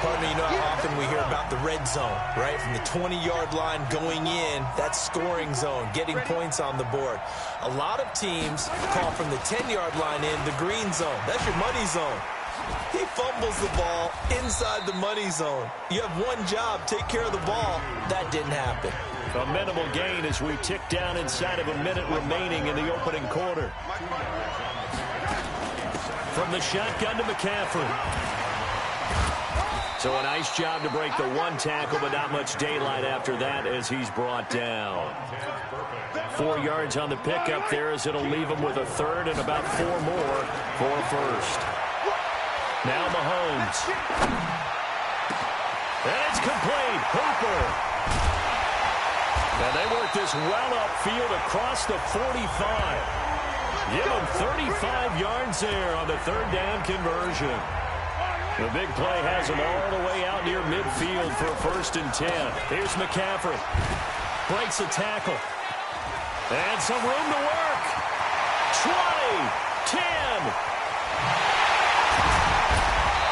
Pardon me, you know how often we hear about the red zone, right? From the 20-yard line going in, that's scoring zone, getting points on the board. A lot of teams call from the 10-yard line in the green zone. That's your money zone. He fumbles the ball inside the money zone. You have one job, take care of the ball. That didn't happen. A minimal gain as we tick down inside of a minute remaining in the opening quarter. From the shotgun to McCaffrey. So a nice job to break the one tackle, but not much daylight after that as he's brought down. 4 yards on the pickup there as it'll leave him with a third and about 4 more for a first. Now Mahomes. And it's complete. Hooper. And they work this well upfield across the 45. Give him 35 yards there on the third down conversion. The big play has him all the way out near midfield for a first and 10. Here's McCaffrey. Breaks a tackle. And some room to work. 20, 10.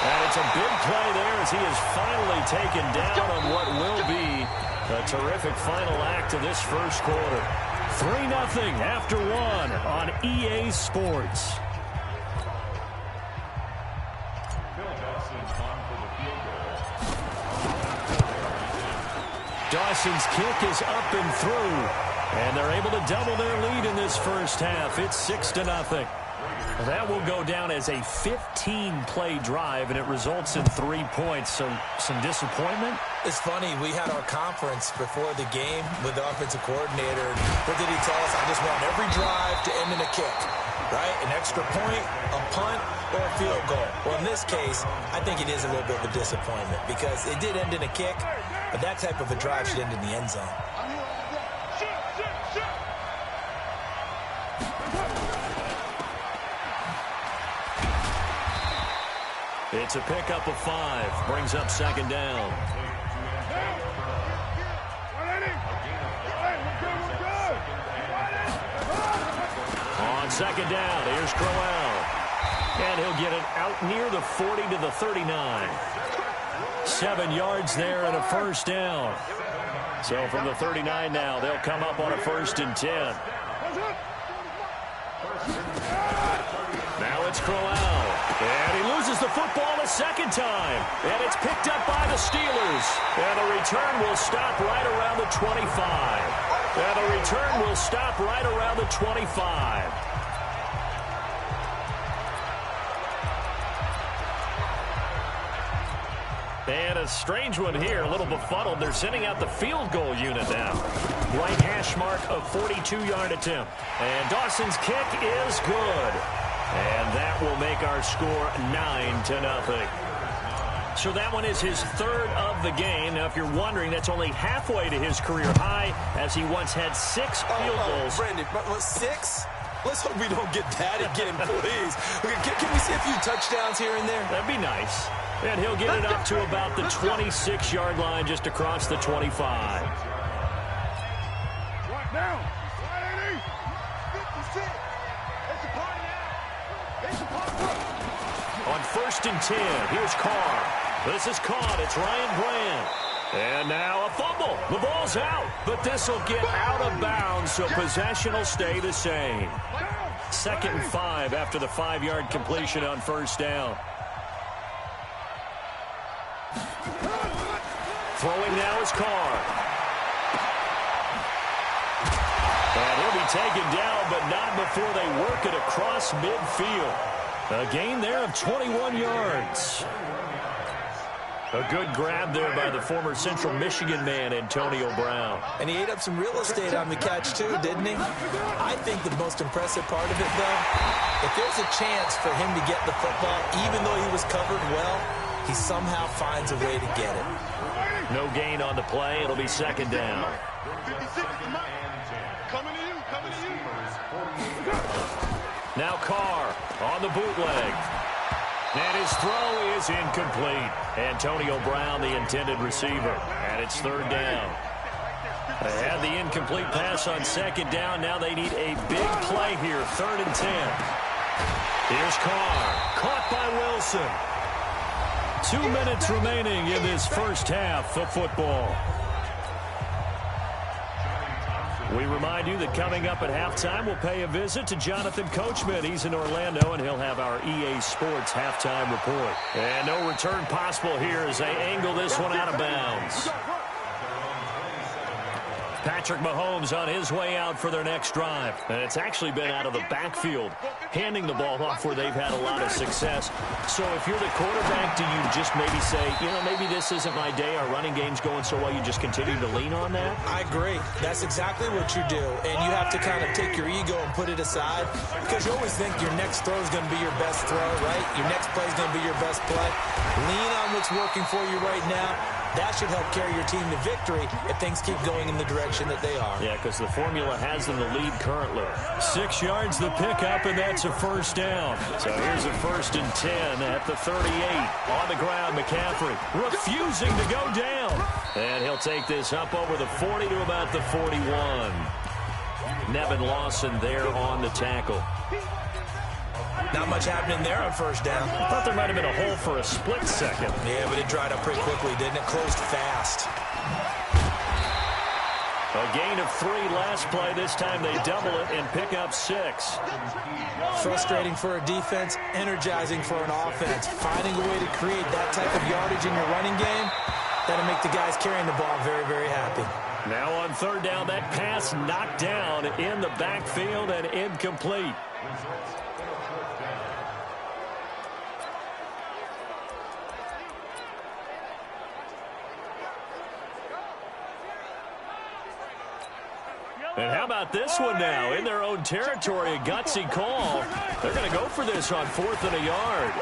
And it's a big play there as he is finally taken down on what will be a terrific final act of this first quarter. 3-0 after 1 on EA Sports. Dawson's kick is up and through. And they're able to double their lead in this first half. It's 6-0. That will go down as a 15-play drive, and it results in 3 points. So some disappointment? It's funny. We had our conference before the game with the offensive coordinator. What did he tell us? I just want every drive to end in a kick, right? An extra point, a punt, or a field goal. Well, in this case, I think it is a little bit of a disappointment because it did end in a kick, but that type of a drive should end in the end zone. It's a pickup of 5. Brings up second down. On second down, here's Crowell. And he'll get it out near the 40 to the 39. 7 yards there and a first down. So from the 39 now, they'll come up on a first and 10. Now it's Crowell. And he loses the football a second time. And it's picked up by the Steelers. And the return will stop right around the 25. And the return will stop right around the 25. And a strange one here, a little befuddled. They're sending out the field goal unit now. Right hash mark of 42-yard attempt. And Dawson's kick is good. And that will make our score 9-0. So that one is his third of the game. Now, if you're wondering, that's only halfway to his career high, as he once had 6 field goals. Brandon, 6? Let's hope we don't get that again, please. Can we see a few touchdowns here and there? That'd be nice. And he'll get it up to about the 26-yard line, just across the 25. Right now. 56. It's a party now. It's a party. On 1st and 10, here's Carr. This is caught. It's Ryan Brand. And now a fumble. The ball's out, but this will get out of bounds, so possession will stay the same. 2nd and 5 after the 5-yard completion on 1st down. Throwing now is Carr. And he'll be taken down, but not before they work it across midfield. A gain there of 21 yards. A good grab there by the former Central Michigan man, Antonio Brown. And he ate up some real estate on the catch, too, didn't he? I think the most impressive part of it, though, if there's a chance for him to get the football, even though he was covered well, he somehow finds a way to get it. No gain on the play. It'll be 2nd down. 56. Coming to you. Coming to you. Now Carr on the bootleg. And his throw is incomplete. Antonio Brown, the intended receiver. And it's 3rd down. They had the incomplete pass on 2nd down. Now they need a big play here. 3rd and 10. Here's Carr. Caught by Wilson. 2 minutes remaining in this first half of football. We remind you that coming up at halftime, we'll pay a visit to Jonathan Coachman. He's in Orlando, and he'll have our EA Sports halftime report. And no return possible here as they angle this one out of bounds. Patrick Mahomes on his way out for their next drive. And it's actually been out of the backfield, handing the ball off where they've had a lot of success. So if you're the quarterback, do you just maybe say, you know, maybe this isn't my day, our running game's going so well, you just continue to lean on that? I agree. That's exactly what you do. And you have to kind of take your ego and put it aside, because you always think your next throw is going to be your best throw, right? Your next play is going to be your best play. Lean on what's working for you right now. That should help carry your team to victory if things keep going in the direction that they are. Yeah, because the formula has them the lead currently. 6 yards the pickup, and that's a 1st down. So here's a 1st and 10 at the 38. On the ground, McCaffrey refusing to go down. And he'll take this up over the 40 to about the 41. Nevin Lawson there on the tackle. Not much happening there on 1st down. I thought there might have been a hole for a split second. Yeah, but it dried up pretty quickly, didn't it? Closed fast. A gain of 3 last play. This time they double it and pick up 6. Frustrating for a defense, energizing for an offense. Finding a way to create that type of yardage in your running game, that'll make the guys carrying the ball very, very happy. Now on 3rd down, that pass knocked down in the backfield and incomplete. And how about this one now? In their own territory, a gutsy call. They're going to go for this on 4th and a yard.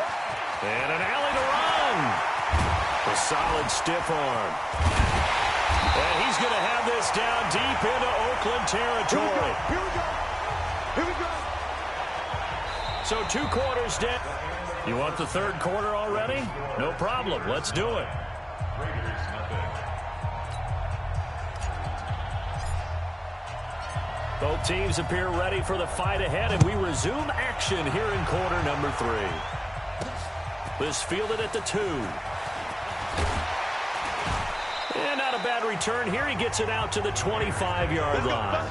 And an alley to run. A solid stiff arm. And he's going to have this down deep into Oakland territory. Here we go. Here we go. So 2 quarters down. You want the 3rd quarter already? No problem. Let's do it. Both teams appear ready for the fight ahead, and we resume action here in quarter number 3. This fielded at the 2. And not a bad return here. He gets it out to the 25-yard line.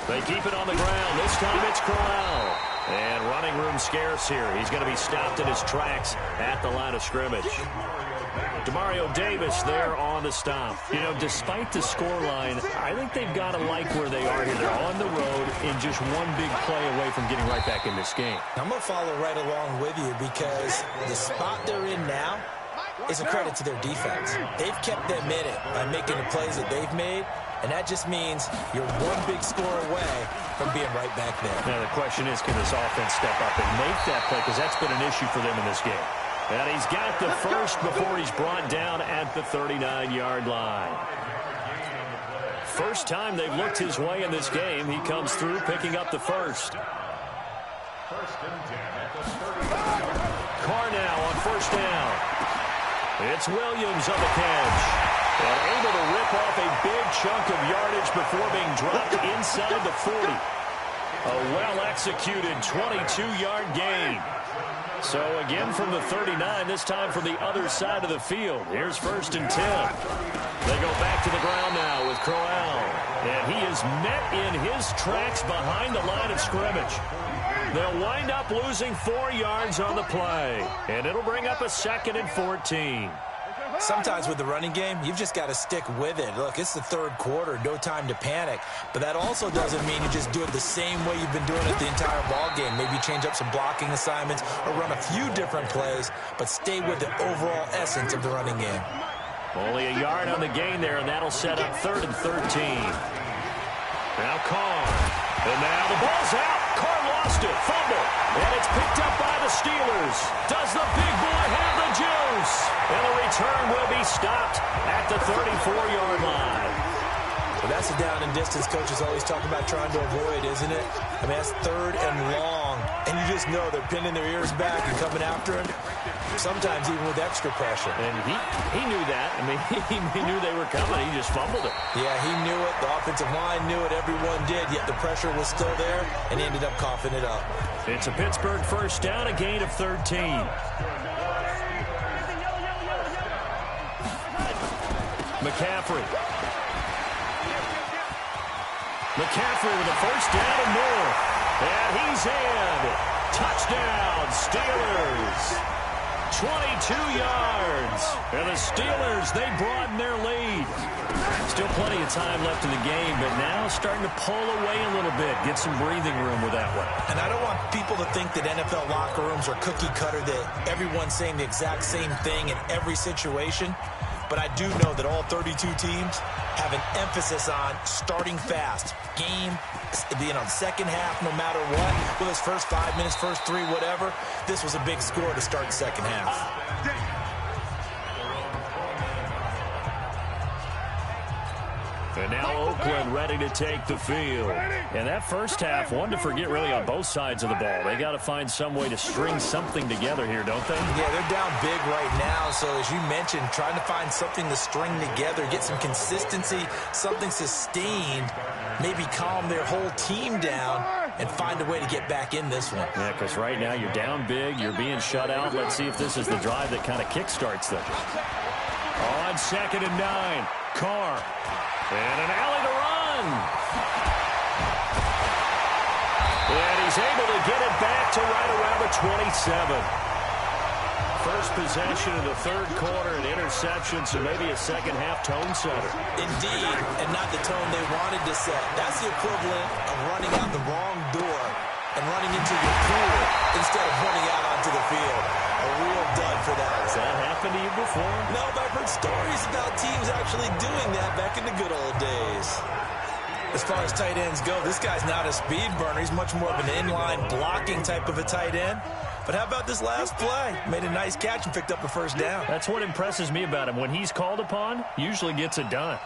They keep it on the ground. This time it's Corral. And running room scarce here. He's going to be stopped in his tracks at the line of scrimmage. Demario Davis there on the stop. You know, despite the scoreline, I think they've got to like where they are here. They're on the road and just one big play away from getting right back in this game. I'm going to follow right along with you because the spot they're in now is a credit to their defense. They've kept them in it by making the plays that they've made, and that just means you're one big score away from being right back there. Now the question is, can this offense step up and make that play? Because that's been an issue for them in this game. And he's got the first before he's brought down at the 39-yard line. First time they've looked his way in this game. He comes through picking up the first. Carr now on first down. It's Williams on the catch. And able to rip off a big chunk of yardage before being dropped inside the 40. A well-executed 22-yard gain. So again from the 39, this time from the other side of the field. Here's first and 10. They go back to the ground now with Crowell. And he is met in his tracks behind the line of scrimmage. They'll wind up losing 4 yards on the play. And it'll bring up a 2nd and 14. Sometimes with the running game, you've just got to stick with it. Look, it's the third quarter, no time to panic. But that also doesn't mean you just do it the same way you've been doing it the entire ball game. Maybe change up some blocking assignments or run a few different plays, but stay with the overall essence of the running game. Only a yard on the gain there, and that'll set up 3rd and 13. Now Carr. And now the ball's out. Carr lost it. Fumble. And it's picked up by the Steelers. Does the big boy have the juice? And the return will be stopped at the 34-yard line. Well, that's a down and distance coaches always talk about trying to avoid, isn't it? I mean, that's 3rd and long. And you just know they're pinning their ears back and coming after him, sometimes even with extra pressure. And he knew that. I mean, he knew they were coming. He just fumbled it. Yeah, he knew it. The offensive line knew it. Everyone did, yet the pressure was still there, and he ended up coughing it up. It's a Pittsburgh first down, a gain of 13. McCaffrey. McCaffrey with a first down and more. And he's in. Touchdown, Steelers. 22 yards. And the Steelers, they broaden their lead. Still plenty of time left in the game, but now starting to pull away a little bit. Get some breathing room with that one. And I don't want people to think that NFL locker rooms are cookie cutter, that everyone's saying the exact same thing in every situation. But I do know that all 32 teams have an emphasis on starting fast. Game being on second half no matter what. Whether it's first 5 minutes, first 3, whatever. This was a big score to start the second half. And now Oakland ready to take the field. And that first half, one to forget really on both sides of the ball. They got to find some way to string something together here, don't they? Yeah, they're down big right now. So as you mentioned, trying to find something to string together, get some consistency, something sustained, maybe calm their whole team down and find a way to get back in this one. Yeah, because right now you're down big, you're being shut out. Let's see if this is the drive that kind of kickstarts them. On 2nd and 9, Carr. And an alley to run. And he's able to get it back to right around the 27. First possession of the third quarter, an interception, so maybe a second half tone setter. Indeed, and not the tone they wanted to set. That's the equivalent of running out the wrong door and running into your pool instead of running out onto the field. A real dud for that. Has that happened to you before? No, but I've heard stories about teams actually doing that back in the good old days. As far as tight ends go, this guy's not a speed burner. He's much more of an inline blocking type of a tight end. But how about this last play? Made a nice catch and picked up a first down. That's what impresses me about him. When he's called upon, usually gets it done.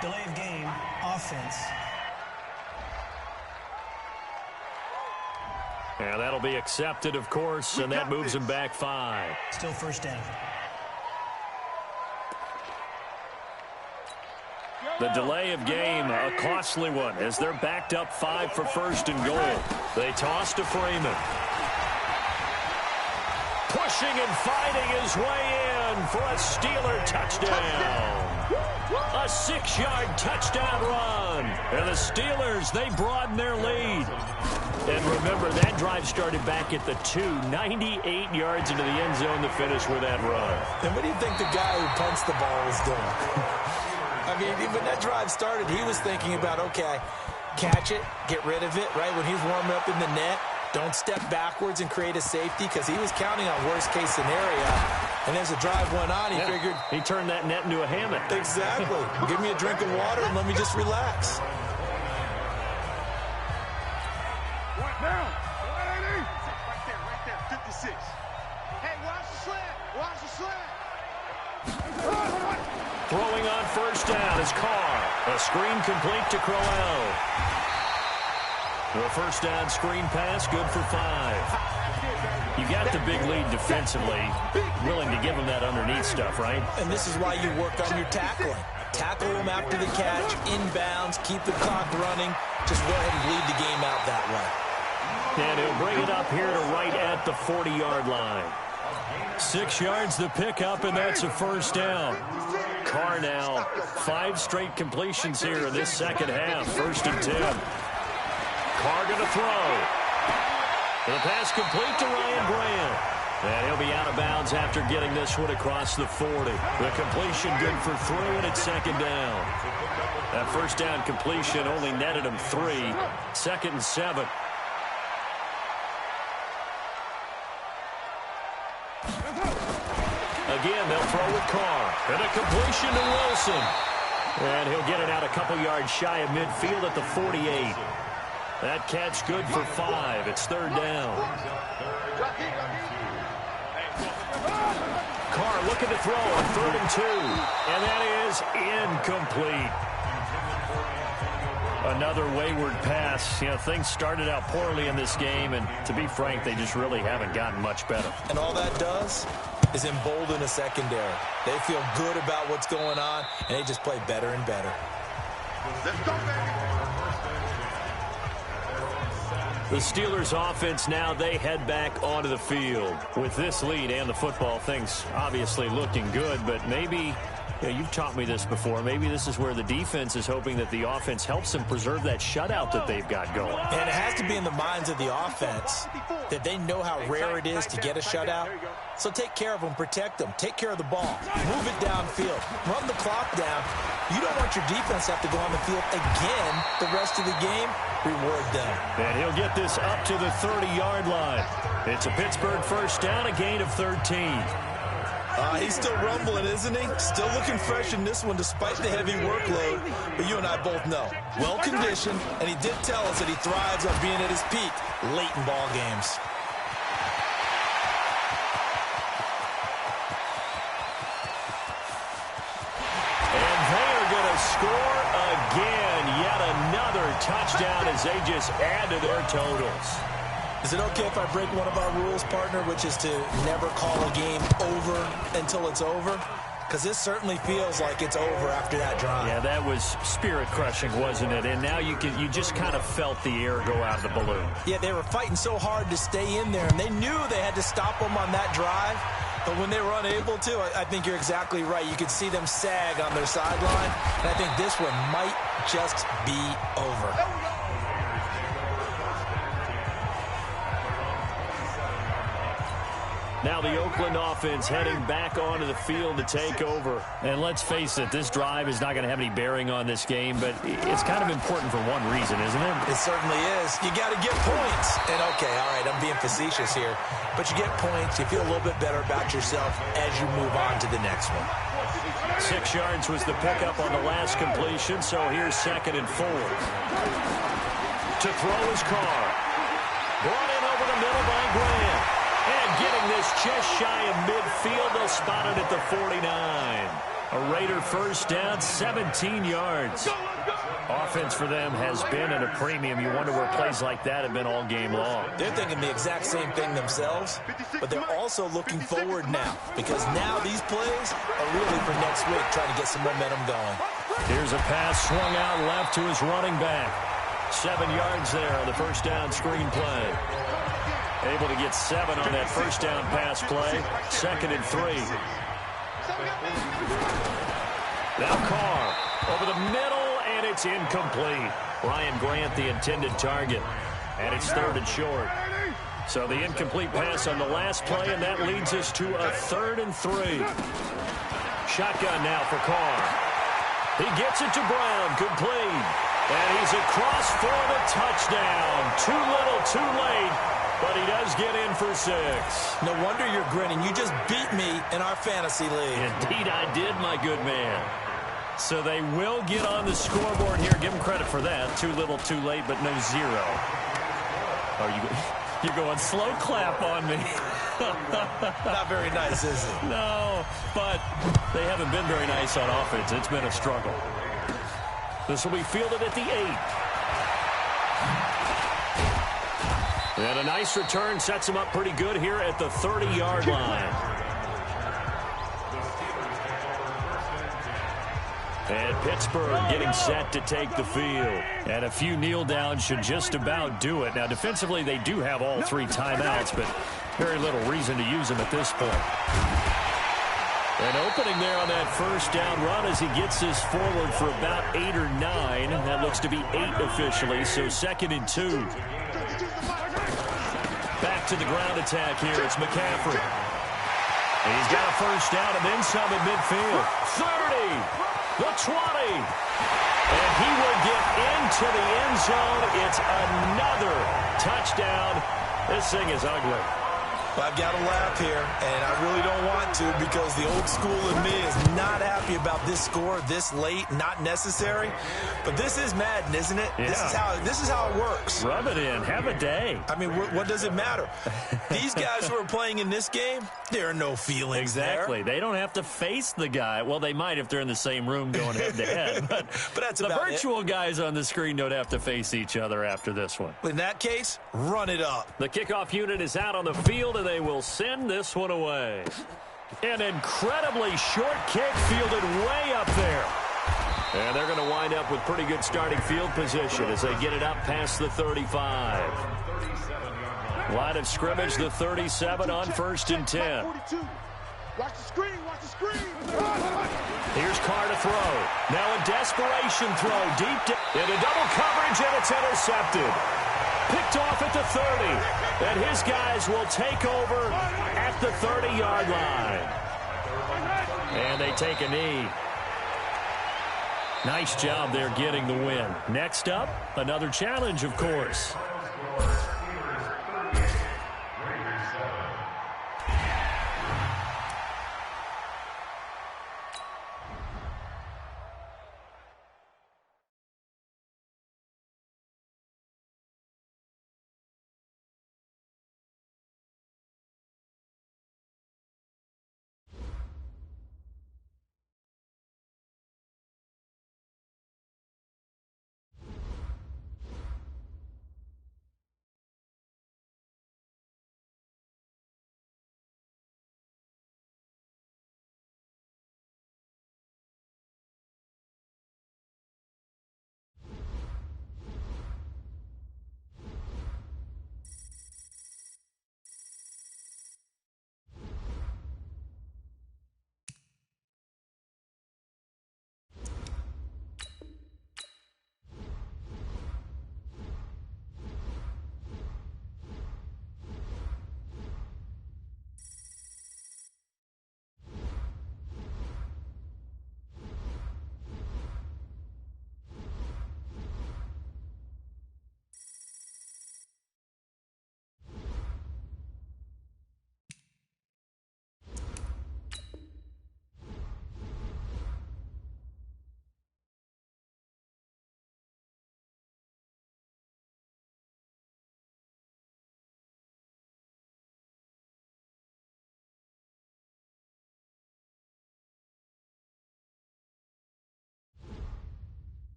Delay of game, offense. And that'll be accepted, of course, and that moves him back 5. Still first down. The delay of game, a costly one, as they're backed up 5 for first and goal. They toss to Freeman. Pushing and fighting his way in for a Steeler touchdown. A 6-yard touchdown run. And the Steelers, they broaden their lead. And remember, that drive started back at the 2, 98 yards into the end zone to finish with that run. And what do you think the guy who punts the ball was doing? I mean, when that drive started, he was thinking about, okay, catch it, get rid of it, right? When he's warming up in the net, Don't step backwards and create a safety because he was counting on worst-case scenario. And as the drive went on, he figured... He turned that net into a hammock. Exactly. Give me a drink of water and let me just relax. One down. Right there. 56. Hey, watch the slant. Watch the slant. Throwing on first down is Carr. A screen complete to Crowell. The first down screen pass, good for 5. You got the big lead defensively. Willing to give him that underneath stuff, right? And this is why you work on your tackling. Tackle him after the catch, inbounds, keep the clock running. Just go ahead and bleed the game out that way. And he'll bring it up here to right at the 40-yard line. 6 yards the pickup, and that's a first down. Carr now, 5 straight completions here in this second half. 1st and 10. Carr going to throw. The pass complete to Ryan Grant. And he'll be out of bounds after getting this one across the 40. The completion good for 3, and it's 2nd down. That first down completion only netted him 3. 2nd and 7. Again, they'll throw with Carr. And a completion to Wilson. And he'll get it out a couple yards shy of midfield at the 48. That catch good for 5. It's 3rd down. Carr looking to throw on 3rd and 2. And that is incomplete. Another wayward pass. You know, things started out poorly in this game, and to be frank, they just really haven't gotten much better. And all that does is embolden a secondary. They feel good about what's going on, and they just play better and better. Let's go, baby. The Steelers offense now, they head back onto the field. With this lead and the football, things obviously looking good, but maybe, you know, you've taught me this before, maybe this is where the defense is hoping that the offense helps them preserve that shutout that they've got going. And it has to be in the minds of the offense that they know how rare it is to get a shutout. So take care of them, protect them, take care of the ball, move it downfield, run the clock down. You don't want your defense to have to go on the field again the rest of the game. Reward them. And he'll get this up to the 30-yard line. It's a Pittsburgh first down, a gain of 13. He's still rumbling, isn't he? Still looking fresh in this one despite the heavy workload. But you and I both know, well-conditioned, and he did tell us that he thrives on being at his peak late in ball games. And they are going to score again. Yet another touchdown as they just add to their totals. Is it okay if I break one of our rules, partner, which is to never call a game over until it's over? Because this certainly feels like it's over after that drive. Yeah, that was spirit-crushing, wasn't it? And now you just kind of felt the air go out of the balloon. Yeah, they were fighting so hard to stay in there, and they knew they had to stop them on that drive. But when they were unable to, I think you're exactly right. You could see them sag on their sideline, and I think this one might just be over. Now the Oakland offense heading back onto the field to take over. And let's face it, this drive is not going to have any bearing on this game, but it's kind of important for one reason, isn't it? It certainly is. You got to get points. And okay, all right, I'm being facetious here, but you get points, you feel a little bit better about yourself as you move on to the next one. 6 yards was the pickup on the last completion, so here's 2nd and 4. To throw is Carr. Brought in over the middle by Grant. And getting this just shy of midfield, they'll spot it at the 49. A Raider first down, 17 yards. Offense for them has been at a premium. You wonder where plays like that have been all game long. They're thinking the exact same thing themselves, but they're also looking forward now, because now these plays are really for next week, trying to get some momentum going. Here's a pass swung out left to his running back. 7 yards there on the first down screen play. Able to get 7 on that first down pass play. 2nd and 3. Now Carr over the middle, and it's incomplete. Ryan Grant, the intended target. And it's 3rd and short. So the incomplete pass on the last play, and that leads us to a 3rd and 3. Shotgun now for Carr. He gets it to Brown, complete. And he's across for the touchdown. Too little, too late. But he does get in for 6. No wonder you're grinning. You just beat me in our fantasy league. Indeed I did, my good man. So they will get on the scoreboard here. Give them credit for that. Too little, too late, but no 0. You're going slow clap on me. Not very nice, is it? No, but they haven't been very nice on offense. It's been a struggle. This will be fielded at the 8. And a nice return sets him up pretty good here at the 30-yard line. And Pittsburgh getting set to take the field. And a few kneel downs should just about do it. Now, defensively, they do have all 3 timeouts, but very little reason to use them at this point. An opening there on that first down run as he gets this forward for about 8 or 9. That looks to be 8 officially, so 2nd and 2. Back to the ground attack here. It's McCaffrey. And he's got a first down and then some at midfield. 30. The 20. And he will get into the end zone. It's another touchdown. This thing is ugly. Well, I've got to laugh here, and I really don't want to because the old school in me is not happy about this score this late, not necessary. But this is Madden, isn't it? Yeah. This is how it works. Rub it in. Have a day. I mean, what does it matter? These guys who are playing in this game, there are no feelings Exactly. there. They don't have to face the guy. Well, they might if they're in the same room going head-to-head. But that's the about virtual guys on the screen don't have to face each other after this one. In that case, run it up. The kickoff unit is out on the field, and they will send this one away. An incredibly short kick fielded way up there. And they're going to wind up with pretty good starting field position as they get it up past the 35. Line of scrimmage, the 37 on 1st and 10. Watch the screen, watch the screen. Here's Carr to throw. Now a desperation throw deep into double coverage, and it's intercepted. Picked off at the 30. And his guys will take over at the 30-yard line. And they take a knee. Nice job there getting the win. Next up, another challenge, of course.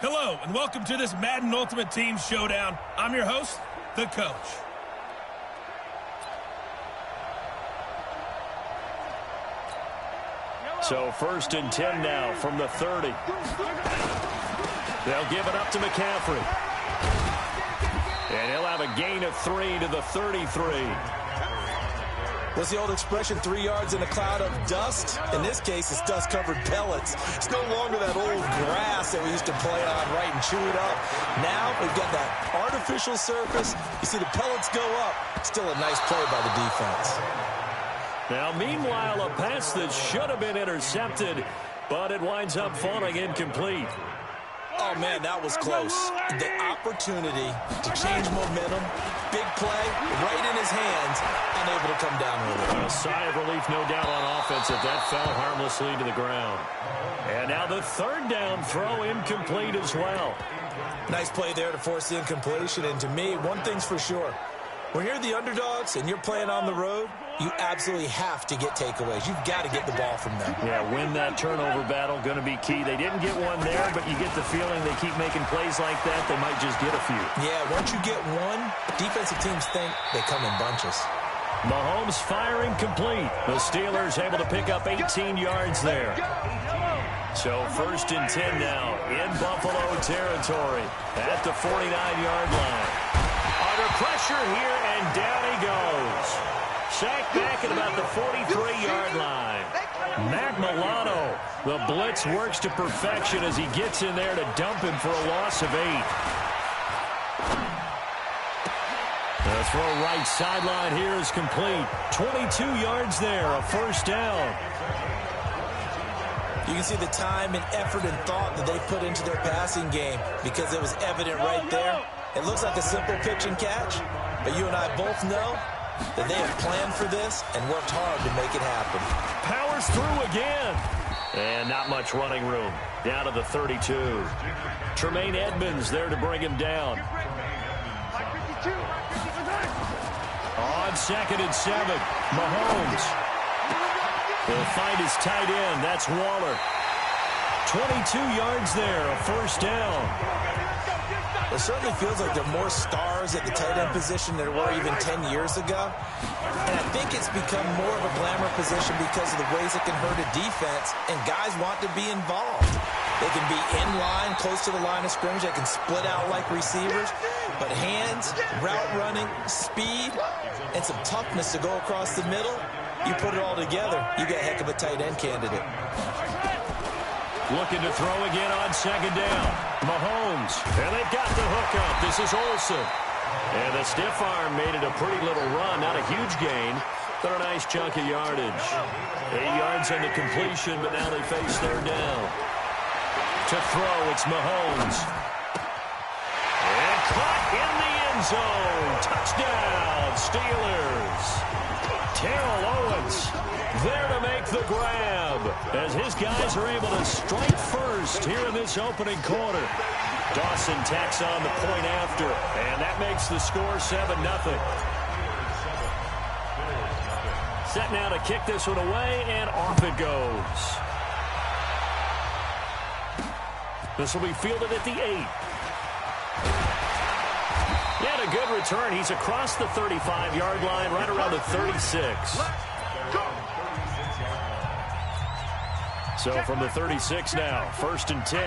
Hello, and welcome to this Madden Ultimate Team Showdown. I'm your host, the Coach. So 1st and 10 now from the 30. They'll give it up to McCaffrey. And he'll have a gain of 3 to the 33. What's the old expression, 3 yards in a cloud of dust? In this case, it's dust-covered pellets. It's no longer that old grass that we used to play on, right, and chew it up. Now we've got that artificial surface. You see the pellets go up. Still a nice play by the defense. Now, meanwhile, a pass that should have been intercepted, but it winds up falling incomplete. Oh, man, that was close. The opportunity to change momentum, big play, right in his hands, unable to come down with it. A sigh of relief, no doubt, on offense if that fell harmlessly to the ground. And now the 3rd down throw incomplete as well. Nice play there to force the incompletion. And to me, one thing's for sure. When you're the underdogs and you're playing on the road, you absolutely have to get takeaways. You've got to get the ball from them. Yeah, win that turnover battle, going to be key. They didn't get one there, but you get the feeling they keep making plays like that, they might just get a few. Yeah, once you get one, defensive teams think they come in bunches. Mahomes firing complete. The Steelers able to pick up 18 yards there. So 1st and 10 now in Buffalo territory at the 49-yard line. Under pressure here, and down he goes. Sacked back at about the 43-yard line. Matt Milano, the blitz works to perfection as he gets in there to dump him for a loss of 8. The throw right sideline here is complete. 22 yards there, a 1st down. You can see the time and effort and thought that they put into their passing game because it was evident right there. It looks like a simple pitch and catch, but you and I both know that they have planned for this and worked hard to make it happen. Powers through again. And not much running room. Down to the 32. Tremaine Edmonds there to bring him down. On 2nd and 7, Mahomes will find his tight end. That's Waller. 22 yards there, a 1st down. It certainly feels like there are more stars at the tight end position than there were even 10 years ago. And I think it's become more of a glamour position because of the ways it can hurt a defense, and guys want to be involved. They can be in line, close to the line of scrimmage. They can split out like receivers. But hands, route running, speed, and some toughness to go across the middle, you put it all together, you get a heck of a tight end candidate. Looking to throw again on 2nd down. Mahomes. And they've got the hook up. This is Olsen. And the stiff arm made it a pretty little run. Not a huge gain, but a nice chunk of yardage. 8 yards on the completion, but now they face 3rd down. To throw, it's Mahomes. And caught in the end zone. Touchdown, Steelers. Terrell Owens there to make the grab as his guys are able to strike first here in this opening quarter. Dawson tacks on the point after, and that makes the score 7-0. Set now to kick this one away, and off it goes. This will be fielded at the 8. And a good return. He's across the 35-yard line, right around the 36. So from the 36 now, 1st and 10.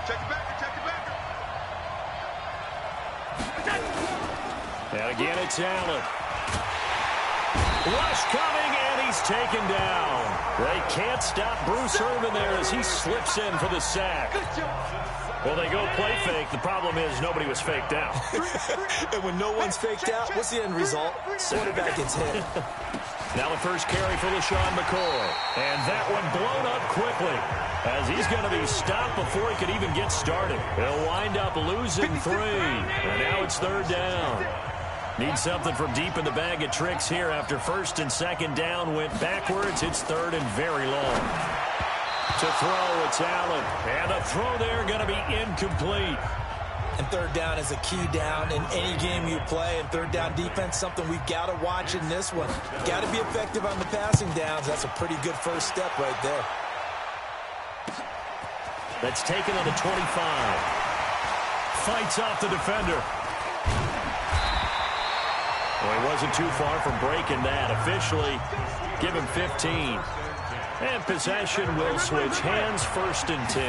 Check it back, check it back. And again, it's Allen. Rush coming, and he's taken down. They can't stop Bruce Irvin there as he slips in for the sack. Well, they go play fake. The problem is nobody was faked out. And when no one's faked out, what's the end result? Quarterback gets hit. Now the first carry for LaShawn McCoy. And that one blown up quickly as he's going to be stopped before he could even get started. He'll wind up losing 3. And now it's 3rd down. Need something from deep in the bag of tricks here after 1st and 2nd down went backwards. It's 3rd and very long. To throw, it's Allen. And the throw there going to be incomplete. And 3rd down is a key down in any game you play. And 3rd down defense, something we've got to watch in this one. Got to be effective on the passing downs. That's a pretty good first step right there. That's taken on the 25. Fights off the defender. Well, he wasn't too far from breaking that. Officially, give him 15. And possession will switch hands, 1st and 10.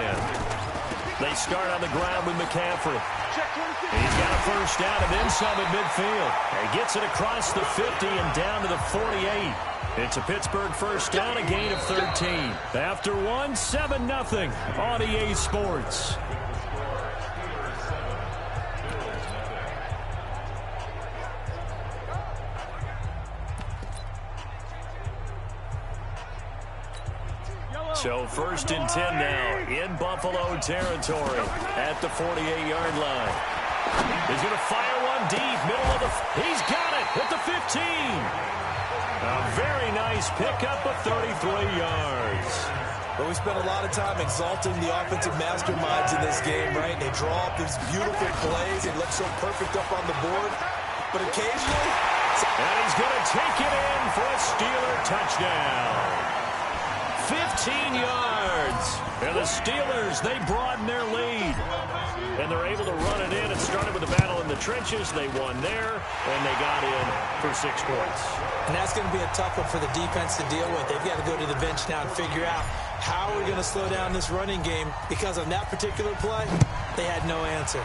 They start on the ground with McCaffrey. He's got a first down and then some at midfield. He gets it across the 50 and down to the 48. It's a Pittsburgh first down, a gain of 13. After one, 7-0 on EA Sports. So 1st and 10 now in Buffalo territory at the 48-yard line. He's going to fire one deep, middle of the... He's got it at the 15. A very nice pickup of 33 yards. But we spent a lot of time exalting the offensive masterminds in this game, right? They draw up these beautiful plays. They look so perfect up on the board. But occasionally... And he's going to take it in for a Steeler touchdown. 15 yards. And the Steelers, they broaden their lead. And they're able to run it in. It started with a battle in the trenches. They won there, and they got in for 6 points. And that's going to be a tough one for the defense to deal with. They've got to go to the bench now and figure out how we're going to slow down this running game, because on that particular play, they had no answer.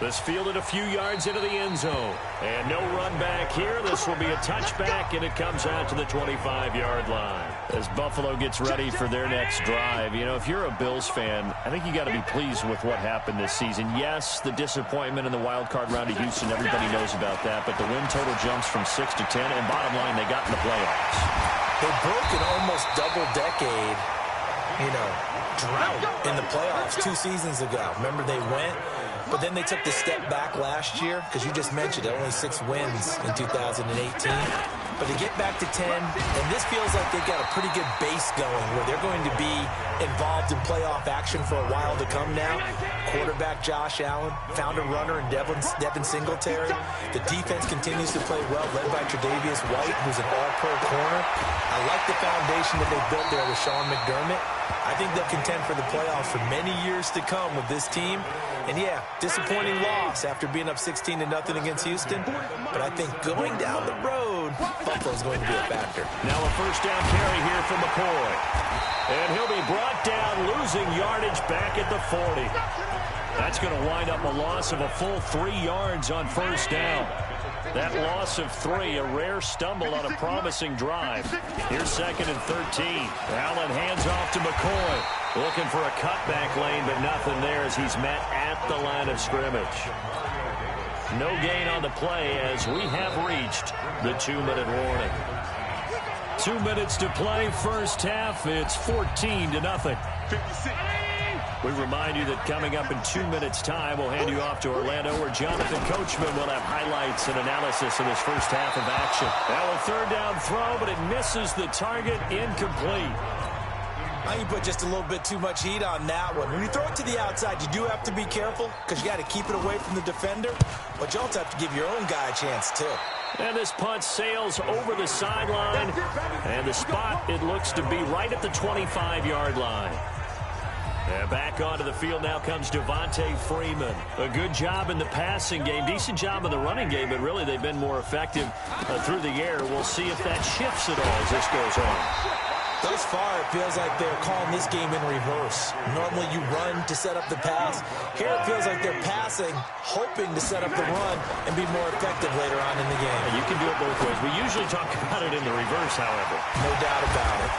This fielded a few yards into the end zone. And no run back here. This will be a touchback, and it comes out to the 25-yard line. As Buffalo gets ready for their next drive, you know, if you're a Bills fan, I think you got to be pleased with what happened this season. Yes, the disappointment in the wild card round of Houston, everybody knows about that. But the win total jumps from 6 to 10, and bottom line, they got in the playoffs. They broke an almost double-decade, drought in the playoffs 2 seasons ago. Remember, they went... But then they took the step back last year, because you just mentioned it, only 6 wins in 2018. But to get back to 10, and this feels like they've got a pretty good base going where they're going to be involved in playoff action for a while to come now. Quarterback Josh Allen found a runner in Devin Singletary. The defense continues to play well, led by Tre'Davious White, who's an all-pro corner. I like the foundation that they built there with Sean McDermott. I think they'll contend for the playoffs for many years to come with this team. And yeah, disappointing loss after being up 16-0 against Houston. But I think going down the road, Buffalo's going to be a factor. Now a first down carry here from McCoy. And he'll be brought down, losing yardage back at the 40. That's going to wind up a loss of a full 3 yards on first down. That loss of 3, a rare stumble on a promising drive. Here's 2nd and 13. Allen hands off to McCoy. Looking for a cutback lane, but nothing there as he's met at the line of scrimmage. No gain on the play as we have reached the 2-minute warning. 2 minutes to play, first half. It's 14-0. We remind you that coming up in 2 minutes' time, we'll hand you off to Orlando, where Jonathan Coachman will have highlights and analysis of this first half of action. Now a 3rd down throw, but it misses the target, incomplete. I think you put just a little bit too much heat on that one. When you throw it to the outside, you do have to be careful because you got to keep it away from the defender, but you also have to give your own guy a chance too. And this punt sails over the sideline, and the spot, it looks to be right at the 25-yard line. And back onto the field now comes Devontae Freeman. A good job in the passing game, decent job in the running game, but really they've been more effective through the air. We'll see if that shifts at all as this goes on. Thus far, it feels like they're calling this game in reverse. Normally you run to set up the pass. Here it feels like they're passing, hoping to set up the run and be more effective later on in the game. You can do it both ways. We usually talk about it in the reverse, however. No doubt about it.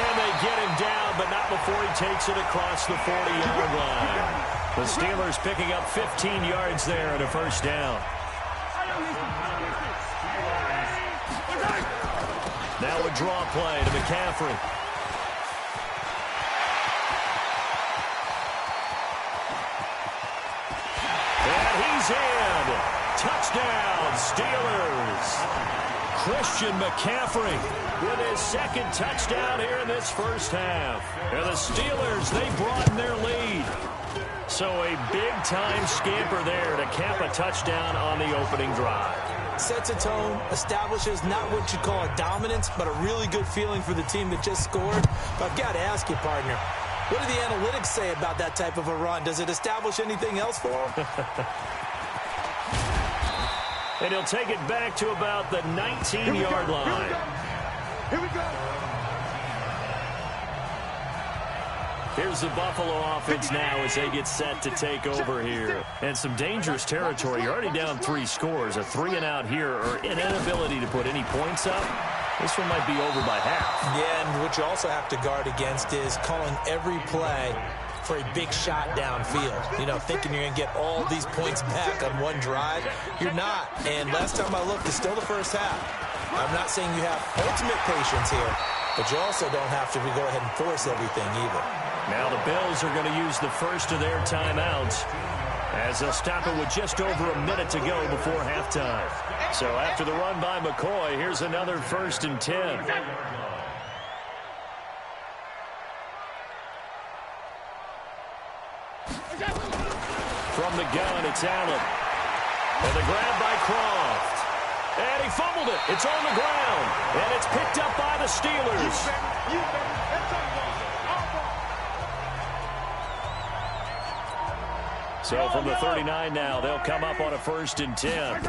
And they get him down, but not before he takes it across the 40-yard line. The Steelers picking up 15 yards there and a first down. Now a draw play to McCaffrey. And he's in. Touchdown, Steelers. Christian McCaffrey with his 2nd touchdown here in this first half. And the Steelers, they broaden their lead. So a big-time scamper there to cap a touchdown on the opening drive. Sets a tone, establishes not what you call a dominance, but a really good feeling for the team that just scored. But I've got to ask you, partner, what do the analytics say about that type of a run? Does it establish anything else for him? And he'll take it back to about the 19-yard line. Here we go. Here's the Buffalo offense now as they get set to take over here. And some dangerous territory. You're already down 3 scores. A 3-and-out here or an inability to put any points up. This one might be over by half. Yeah, and what you also have to guard against is calling every play for a big shot downfield. You know, thinking you're going to get all these points back on one drive. You're not. And last time I looked, it's still the first half. I'm not saying you have ultimate patience here, but you also don't have to go ahead and force everything either. Now the Bills are going to use the first of their timeouts as they'll stop it with just over a minute to go before halftime. So after the run by McCoy, here's another 1st and 10. From the gun, it's Allen. And the grab by Croft. And he fumbled it. It's on the ground. And it's picked up by the Steelers. So from the 39 now, they'll come up on a 1st and 10.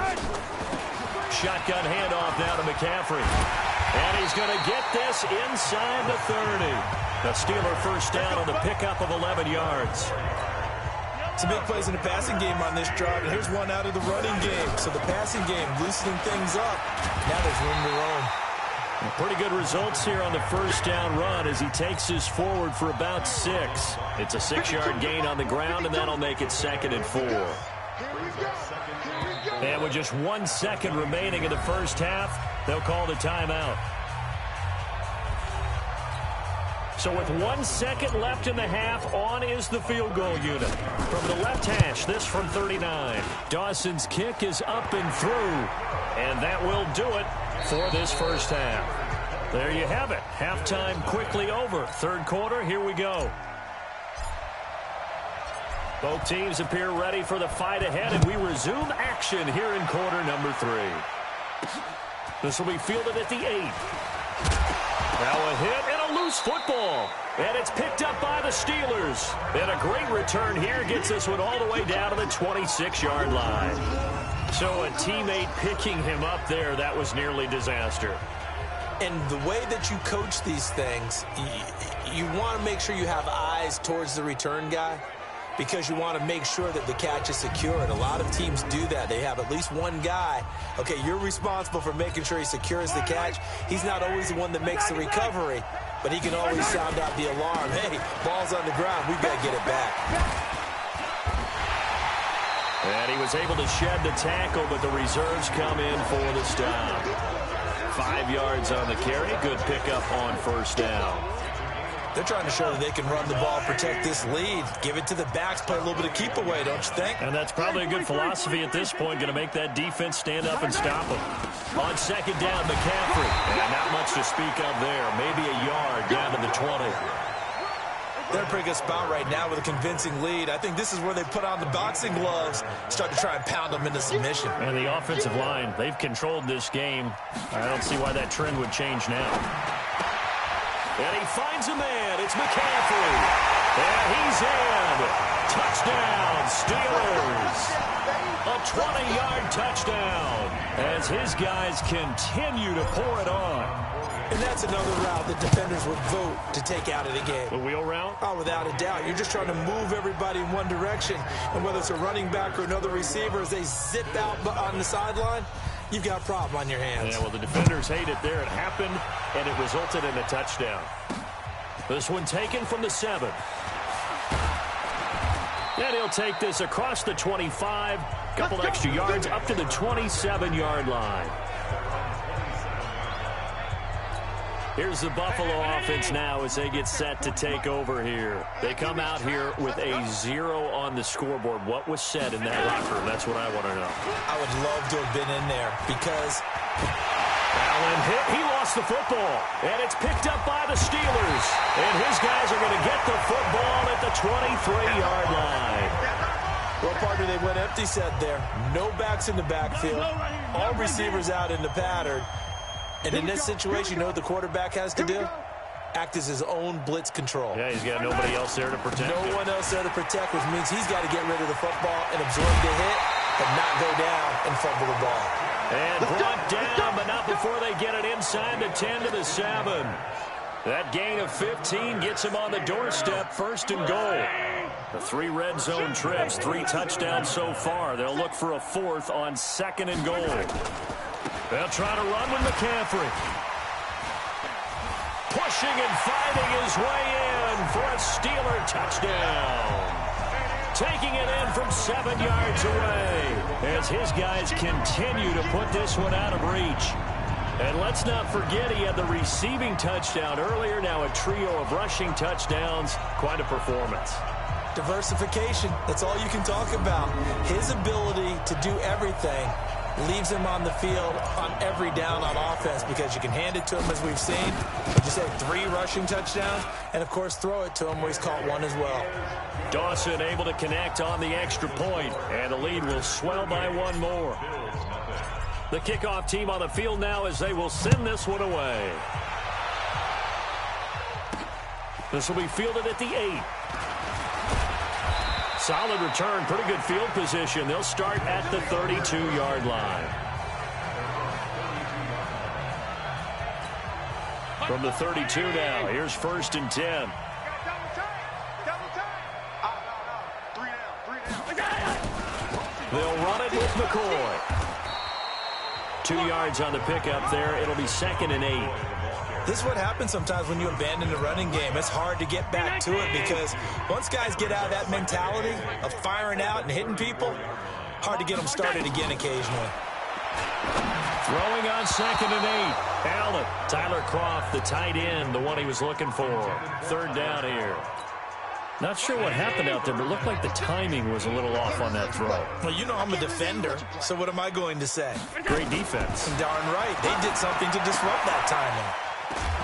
Shotgun handoff now to McCaffrey. And he's going to get this inside the 30. The Steeler first down on the pickup of 11 yards. Some big plays in the passing game on this drive, and here's one out of the running game. So the passing game loosening things up. Now there's room to roam. Pretty good results here on the first down run as he takes us forward for about 6. It's a 6-yard gain on the ground, and that'll make it 2nd and 4. And with just 1 second remaining in the first half, they'll call the timeout. So with 1 second left in the half, on is the field goal unit. From the left hash, this from 39. Dawson's kick is up and through. And that will do it for this first half. There you have it. Halftime quickly over. Third quarter, here we go. Both teams appear ready for the fight ahead, and we resume action here in quarter number 3. This will be fielded at the 8. Now a hit and a loose football. And it's picked up by the Steelers. And a great return here gets this one all the way down to the 26-yard line. So a teammate picking him up there, that was nearly disaster. And the way that you coach these things, you want to make sure you have eyes towards the return guy because you want to make sure that the catch is secured. A lot of teams do that. They have at least one guy. Okay, you're responsible for making sure he secures the catch. He's not always the one that makes the recovery, but he can always sound out the alarm. Hey, ball's on the ground. We've got to get it back. And he was able to shed the tackle, but the reserves come in for the stop. 5 yards on the carry. Good pickup on first down. They're trying to show that they can run the ball, protect this lead. Give it to the backs, play a little bit of keep away, don't you think? And that's probably a good philosophy at this point. Going to make that defense stand up and stop them. On second down, McCaffrey. And not much to speak of there. Maybe a yard down to the 20. They're in a pretty good spot right now with a convincing lead. I think this is where they put on the boxing gloves, start to try and pound them into submission. And the offensive line, they've controlled this game. I don't see why that trend would change now. And he finds a man. It's McCaffrey. And he's in. Touchdown, Steelers. A 20-yard touchdown as his guys continue to pour it on. And that's another route that defenders would vote to take out of the game. The wheel route? Oh, without a doubt. You're just trying to move everybody in one direction. And whether it's a running back or another receiver, as they zip out on the sideline, you've got a problem on your hands. Yeah, well, the defenders hate it there. It happened, and it resulted in a touchdown. This one taken from the 7. And he'll take this across the 25. Couple extra yards up to the 27-yard line. Here's the Buffalo offense now as they get set to take over here. They come out here with a 0 on the scoreboard. What was said in that locker room? That's what I want to know. I would love to have been in there because Allen hit. He lost the football. And it's picked up by the Steelers. And his guys are going to get the football at the 23-yard line. Well, partner, they went empty set there. No backs in the backfield. All receivers out in the pattern. And in this situation, you know what the quarterback has to do? Act as his own blitz control. Yeah, he's got nobody else there to protect him. No one else there to protect, which means he's got to get rid of the football and absorb the hit, but not go down and fumble the ball. And brought down, but not before they get it inside the 10 to the 7. That gain of 15 gets him on the doorstep, 1st and goal. The 3 red zone trips, 3 touchdowns so far. They'll look for a 4th on 2nd and goal. They'll try to run with McCaffrey. Pushing and fighting his way in for a Steeler touchdown. Taking it in from 7 yards away as his guys continue to put this one out of reach. And let's not forget he had the receiving touchdown earlier. Now a trio of rushing touchdowns. Quite a performance. Diversification, that's all you can talk about. His ability to do everything leaves him on the field on every down on offense because you can hand it to him, as we've seen. Like you said, 3 rushing touchdowns, and, of course, throw it to him where he's caught 1 as well. Dawson able to connect on the extra point, and the lead will swell by 1 more. The kickoff team on the field now as they will send this one away. This will be fielded at the 8. Solid return, pretty good field position. They'll start at the 32-yard line. From the 32 now, here's 1st and 10. They'll run it with McCoy. 2 yards on the pickup there. It'll be 2nd and 8. This is what happens sometimes when you abandon the running game. It's hard to get back to it because once guys get out of that mentality of firing out and hitting people, hard to get them started again occasionally. Throwing on 2nd and 8. Allen. Tyler Kroft, the tight end, the one he was looking for. 3rd down here. Not sure what happened out there, but it looked like the timing was a little off on that throw. Well, you know I'm a defender, so what am I going to say? Great defense. Darn right. They did something to disrupt that timing.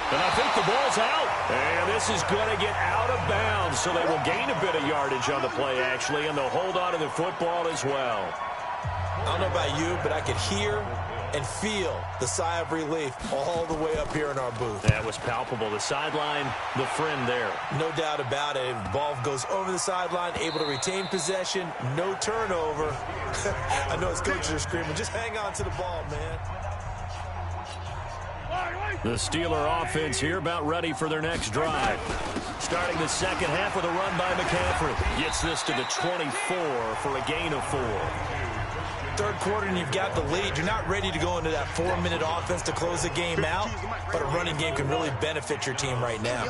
And I think the ball's out. And this is going to get out of bounds, so they will gain a bit of yardage on the play, actually, and they'll hold on to the football as well. I don't know about you, but I could hear and feel the sigh of relief all the way up here in our booth. That was palpable. The sideline, the friend there. No doubt about it. The ball goes over the sideline, able to retain possession, no turnover. I know his coaches are screaming, just hang on to the ball, man. The Steeler offense here about ready for their next drive. Starting the second half with a run by McCaffrey. Gets this to the 24 for a gain of 4. Third quarter and you've got the lead. You're not ready to go into that 4-minute offense to close the game out, but a running game can really benefit your team right now.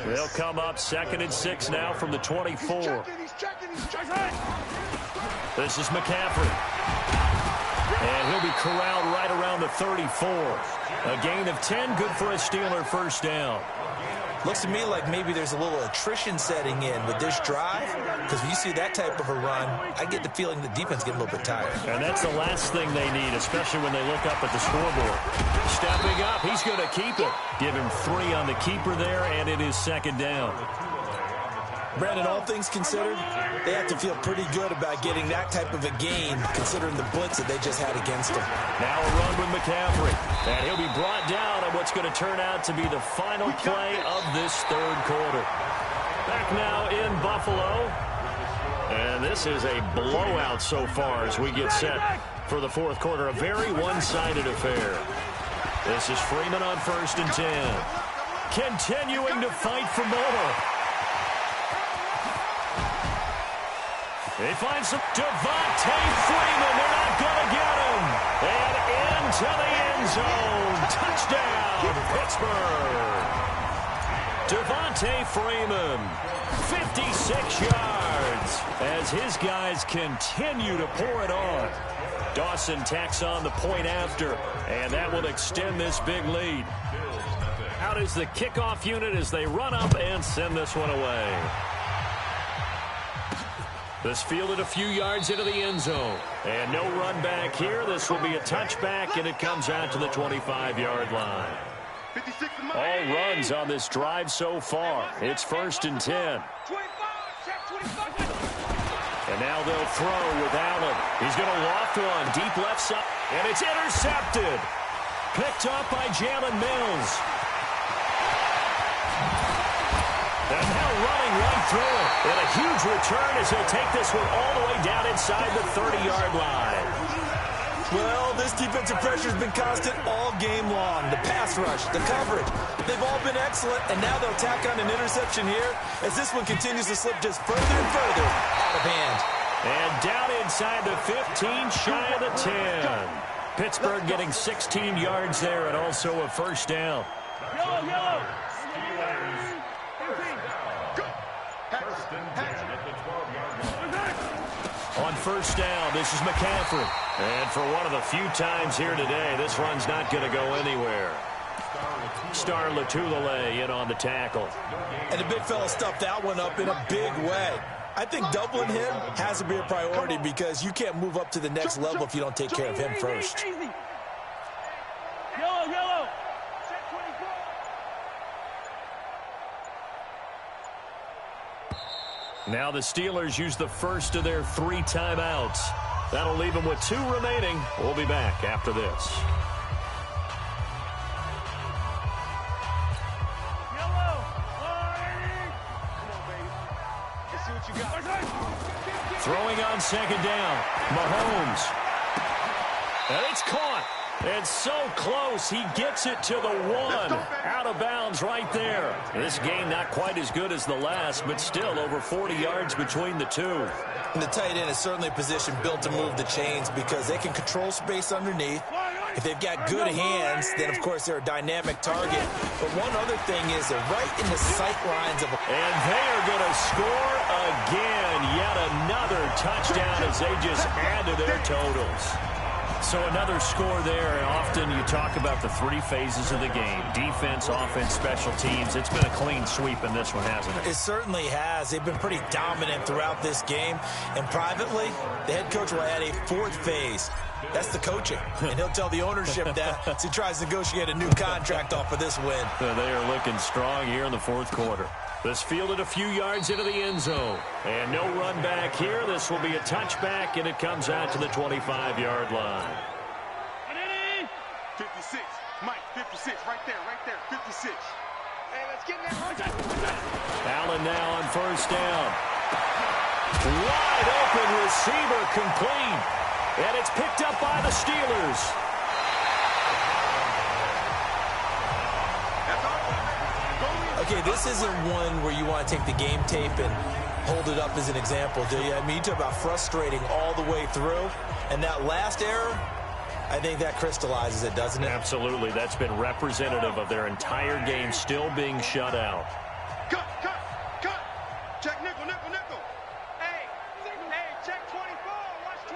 They'll come up 2nd and 6 now from the 24. This is McCaffrey. And he'll be corralled right around the 34. A gain of 10, good for a Steeler 1st down. Looks to me like maybe there's a little attrition setting in with this drive, because when you see that type of a run, I get the feeling the defense getting a little bit tired. And that's the last thing they need, especially when they look up at the scoreboard. Stepping up, he's going to keep it. Give him 3 on the keeper there, and it is 2nd down. Brandon, all things considered, they have to feel pretty good about getting that type of a gain, considering the blitz that they just had against them. Now a run with McCaffrey. And he'll be brought down on what's going to turn out to be the final play of this 3rd quarter. Back now in Buffalo. And this is a blowout so far as we get set for the 4th quarter. A very one-sided affair. This is Freeman on 1st and 10. Continuing to fight for more. They find some Devontae Freeman. They're not going to get him. And into the end zone. Touchdown, Pittsburgh. Devontae Freeman, 56 yards as his guys continue to pour it on. Dawson tacks on the point after, and that will extend this big lead. Out is the kickoff unit as they run up and send this one away. This fielded a few yards into the end zone. And no run back here. This will be a touchback, and it comes out to the 25-yard line. All runs on this drive so far. It's 1st and 10. And now they'll throw with Allen. He's going to loft one deep left side, and it's intercepted. Picked up by Jalen Mills. And now running right through it. And a huge return as he'll take this one all the way down inside the 30-yard line. Well, this defensive pressure has been constant all game long. The pass rush, the coverage, they've all been excellent, and now they'll tack on an interception here as this one continues to slip just further and further out of hand. And down inside the 15, shy of the 10. Pittsburgh getting 16 yards there and also a 1st down. Yellow. On 1st down, this is McCaffrey. And for one of the few times here today, this run's not going to go anywhere. Star Latulele in on the tackle. And the big fella stuffed that one up in a big way. I think doubling him has to be a priority because you can't move up to the next level if you don't take care of him first. Yellow. Now the Steelers use the first of their 3 timeouts. That'll leave them with 2 remaining. We'll be back after this. Throwing on 2nd down. Mahomes. And it's caught. And so close, he gets it to the 1. Out of bounds right there. This game not quite as good as the last, but still over 40 yards between the 2. And the tight end is certainly a position built to move the chains because they can control space underneath. If they've got good hands, then, of course, they're a dynamic target. But one other thing is they're right in the sight lines of... And they are going to score again. Yet another touchdown as they just add to their totals. So another score there, and often you talk about the 3 phases of the game. Defense, offense, special teams. It's been a clean sweep in this one, hasn't it? It certainly has. They've been pretty dominant throughout this game. And privately, the head coach will add a 4th phase. That's the coaching. And he'll tell the ownership that as he tries to negotiate a new contract off of this win. They are looking strong here in the 4th quarter. This fielded a few yards into the end zone. And no run back here. This will be a touchback, and it comes out to the 25-yard line. 56. Mike, 56. Right there. 56. Hey, let's get that. Allen now on 1st down. Wide open receiver complete. And it's picked up by the Steelers. Okay, this isn't one where you want to take the game tape and hold it up as an example, do you? I mean, you talk about frustrating all the way through. And that last error, I think that crystallizes it, doesn't it? Absolutely. That's been representative of their entire game still being shut out. Cut. Check nickel. Hey, check 24. Watch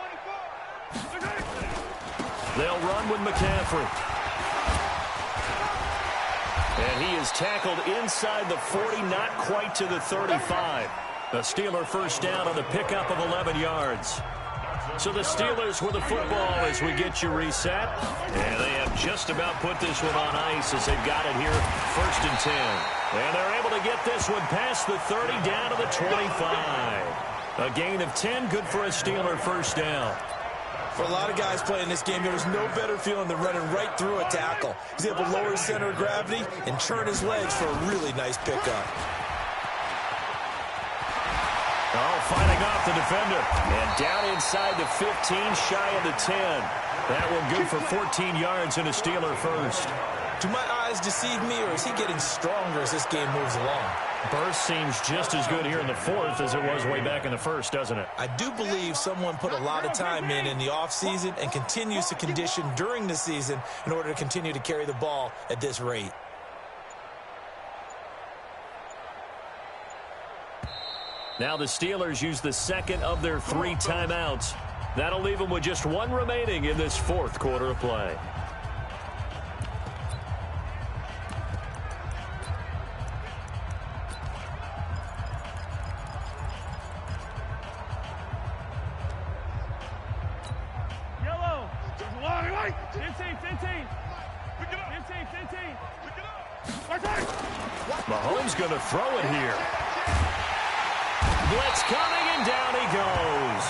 24. They'll run with McCaffrey. And he is tackled inside the 40, not quite to the 35. The Steeler 1st down on the pickup of 11 yards. So the Steelers with the football as we get you reset. And they have just about put this one on ice as they've got it here 1st and 10. And they're able to get this one past the 30 down to the 25. A gain of 10, good for a Steeler 1st down. For a lot of guys playing this game, there was no better feeling than running right through a tackle. He's able to lower his center of gravity and churn his legs for a really nice pickup. Oh, fighting off the defender. And down inside the 15, shy of the 10. That one good for 14 yards and a Steeler 1st. Do my eyes deceive me, or is he getting stronger as this game moves along? Burst seems just as good here in the 4th as it was way back in the 1st, doesn't it? I do believe someone put a lot of time in the offseason and continues to condition during the season in order to continue to carry the ball at this rate. Now the Steelers use the 2nd of their 3 timeouts. That'll leave them with just 1 remaining in this 4th quarter of play. tight. 15, 15. Pick it up. 15, 15. Pick it up. Right tight. Mahomes going to throw it here. Blitz coming, and down he goes.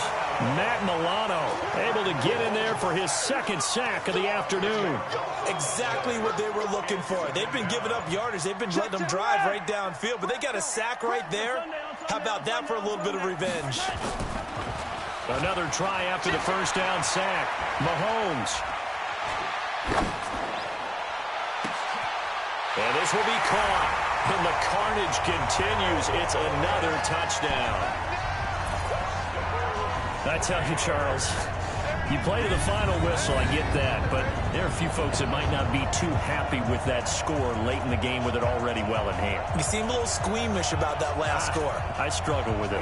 Matt Milano able to get in there for his second sack of the afternoon. Exactly what they were looking for. They've been giving up yardage. They've been letting them drive right downfield, but they got a sack right there. How about that for a little bit of revenge? Another try after the first down sack. Mahomes. And this will be caught. And the carnage continues. It's another touchdown. I tell you, Charles, you play to the final whistle, I get that, but there are a few folks that might not be too happy with that score late in the game with it already well in hand. You seem a little squeamish about that last score. I struggle with it.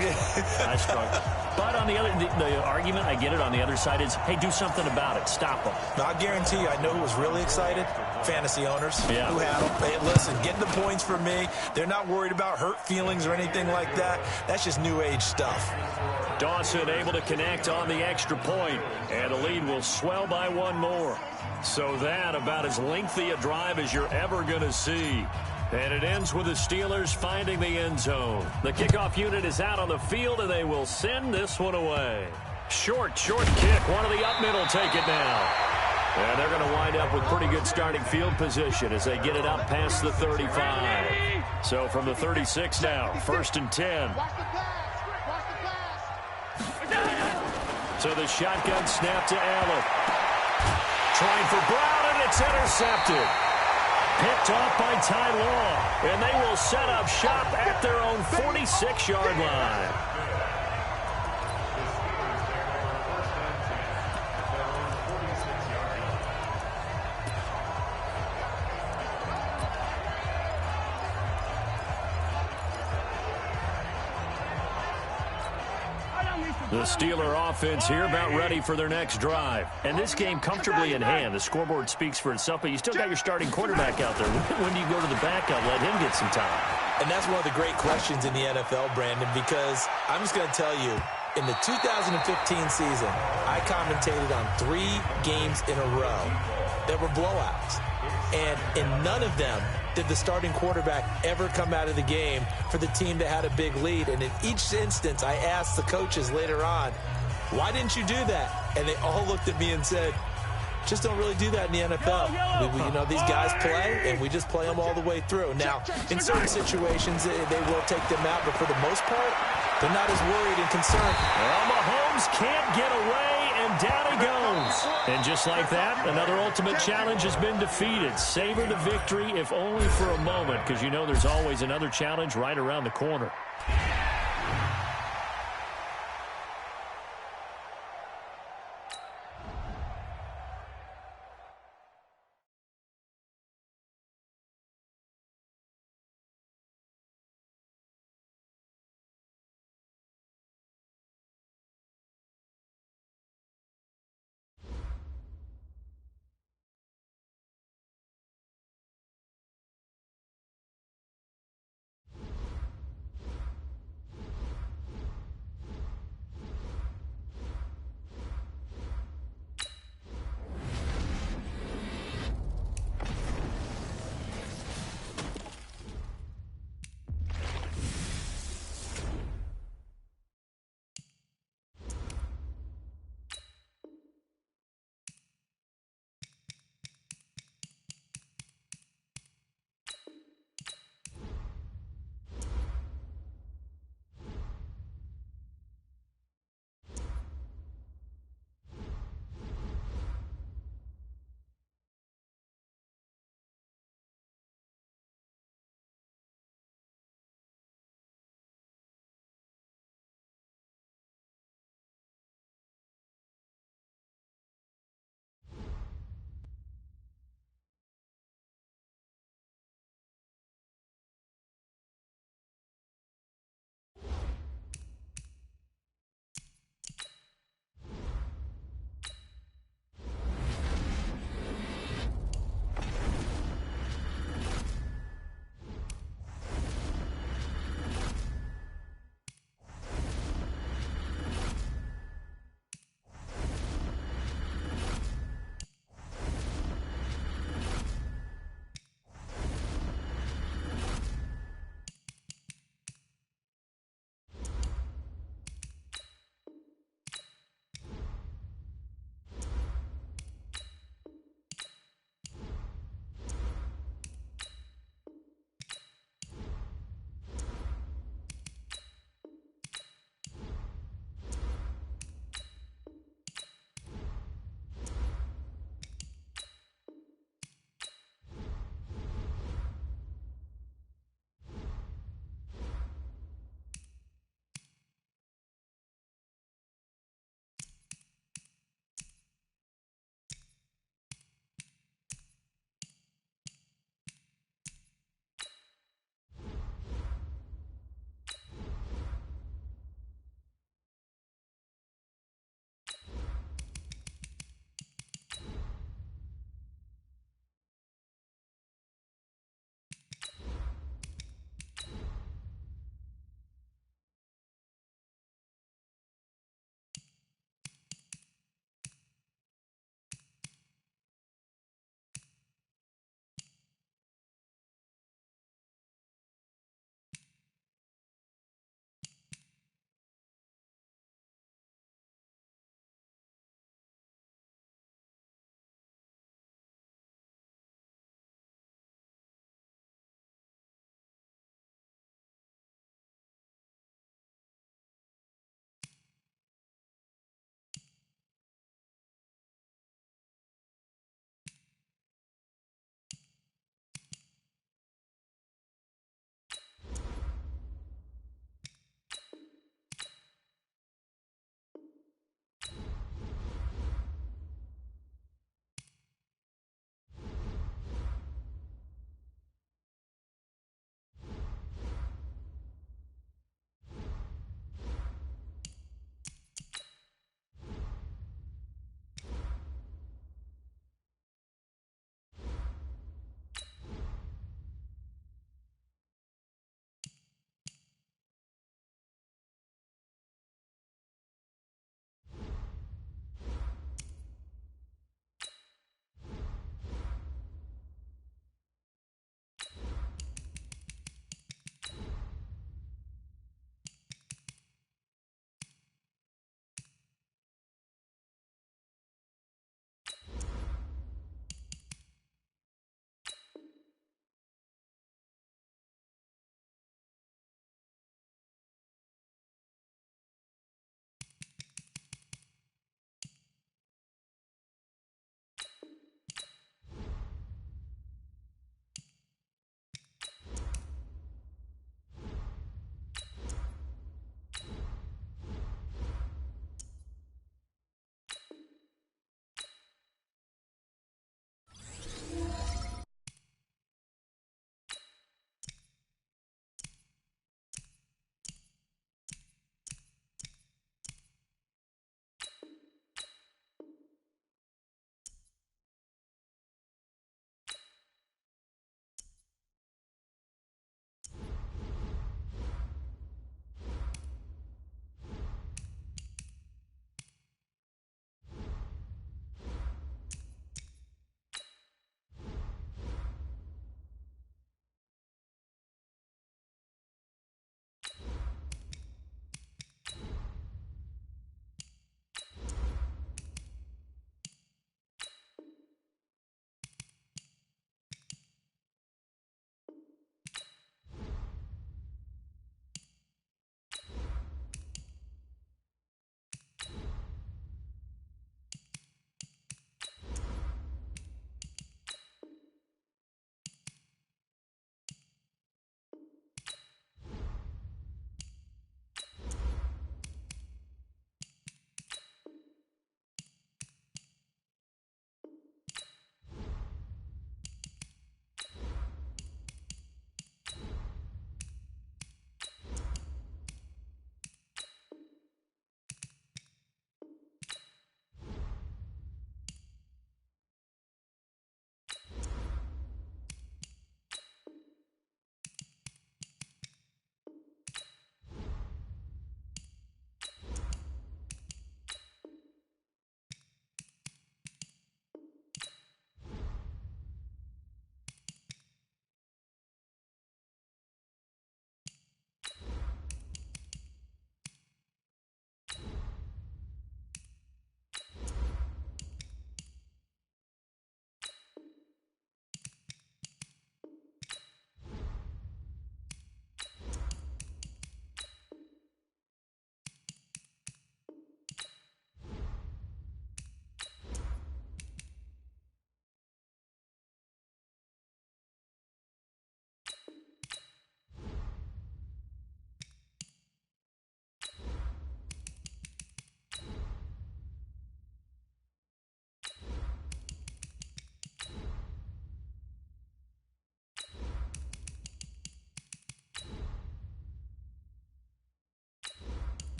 I struggle. But on the other, the argument, I get it, on the other side is, hey, do something about it. Stop them. Now, I guarantee you, I know who was really excited. Fantasy owners who had them. Hey, listen, getting the points for me. They're not worried about hurt feelings or anything like that. That's just new age stuff. Dawson able to connect on the extra point, and the lead will swell by one more. So that about as lengthy a drive as you're ever going to see. And it ends with the Steelers finding the end zone. The kickoff unit is out on the field, and they will send this one away. Short kick. One of the up middle take it now. And they're going to wind up with pretty good starting field position as they get it up past the 35. So from the 36 now, 1st and 10. So the shotgun snap to Allen. Trying for Brown, and it's intercepted. Picked off by Ty Law. And they will set up shop at their own 46-yard line. The Steeler offense here about ready for their next drive. And this game comfortably in hand. The scoreboard speaks for itself, but you still got your starting quarterback out there. When do you go to the backup? Let him get some time. And that's one of the great questions in the NFL, Brandon, because I'm just going to tell you, in the 2015 season, I commentated on 3 games in a row that were blowouts. And in none of them did the starting quarterback ever come out of the game for the team that had a big lead. And in each instance, I asked the coaches later on, why didn't you do that? And they all looked at me and said, just don't really do that in the NFL. You know, these guys play, and we just play them all the way through. Now, in certain situations, they will take them out, but for the most part, they're not as worried and concerned. Well, Mahomes can't get away, and down he goes. And just like that, another ultimate challenge has been defeated. Savor the victory, if only for a moment, because you know there's always another challenge right around the corner.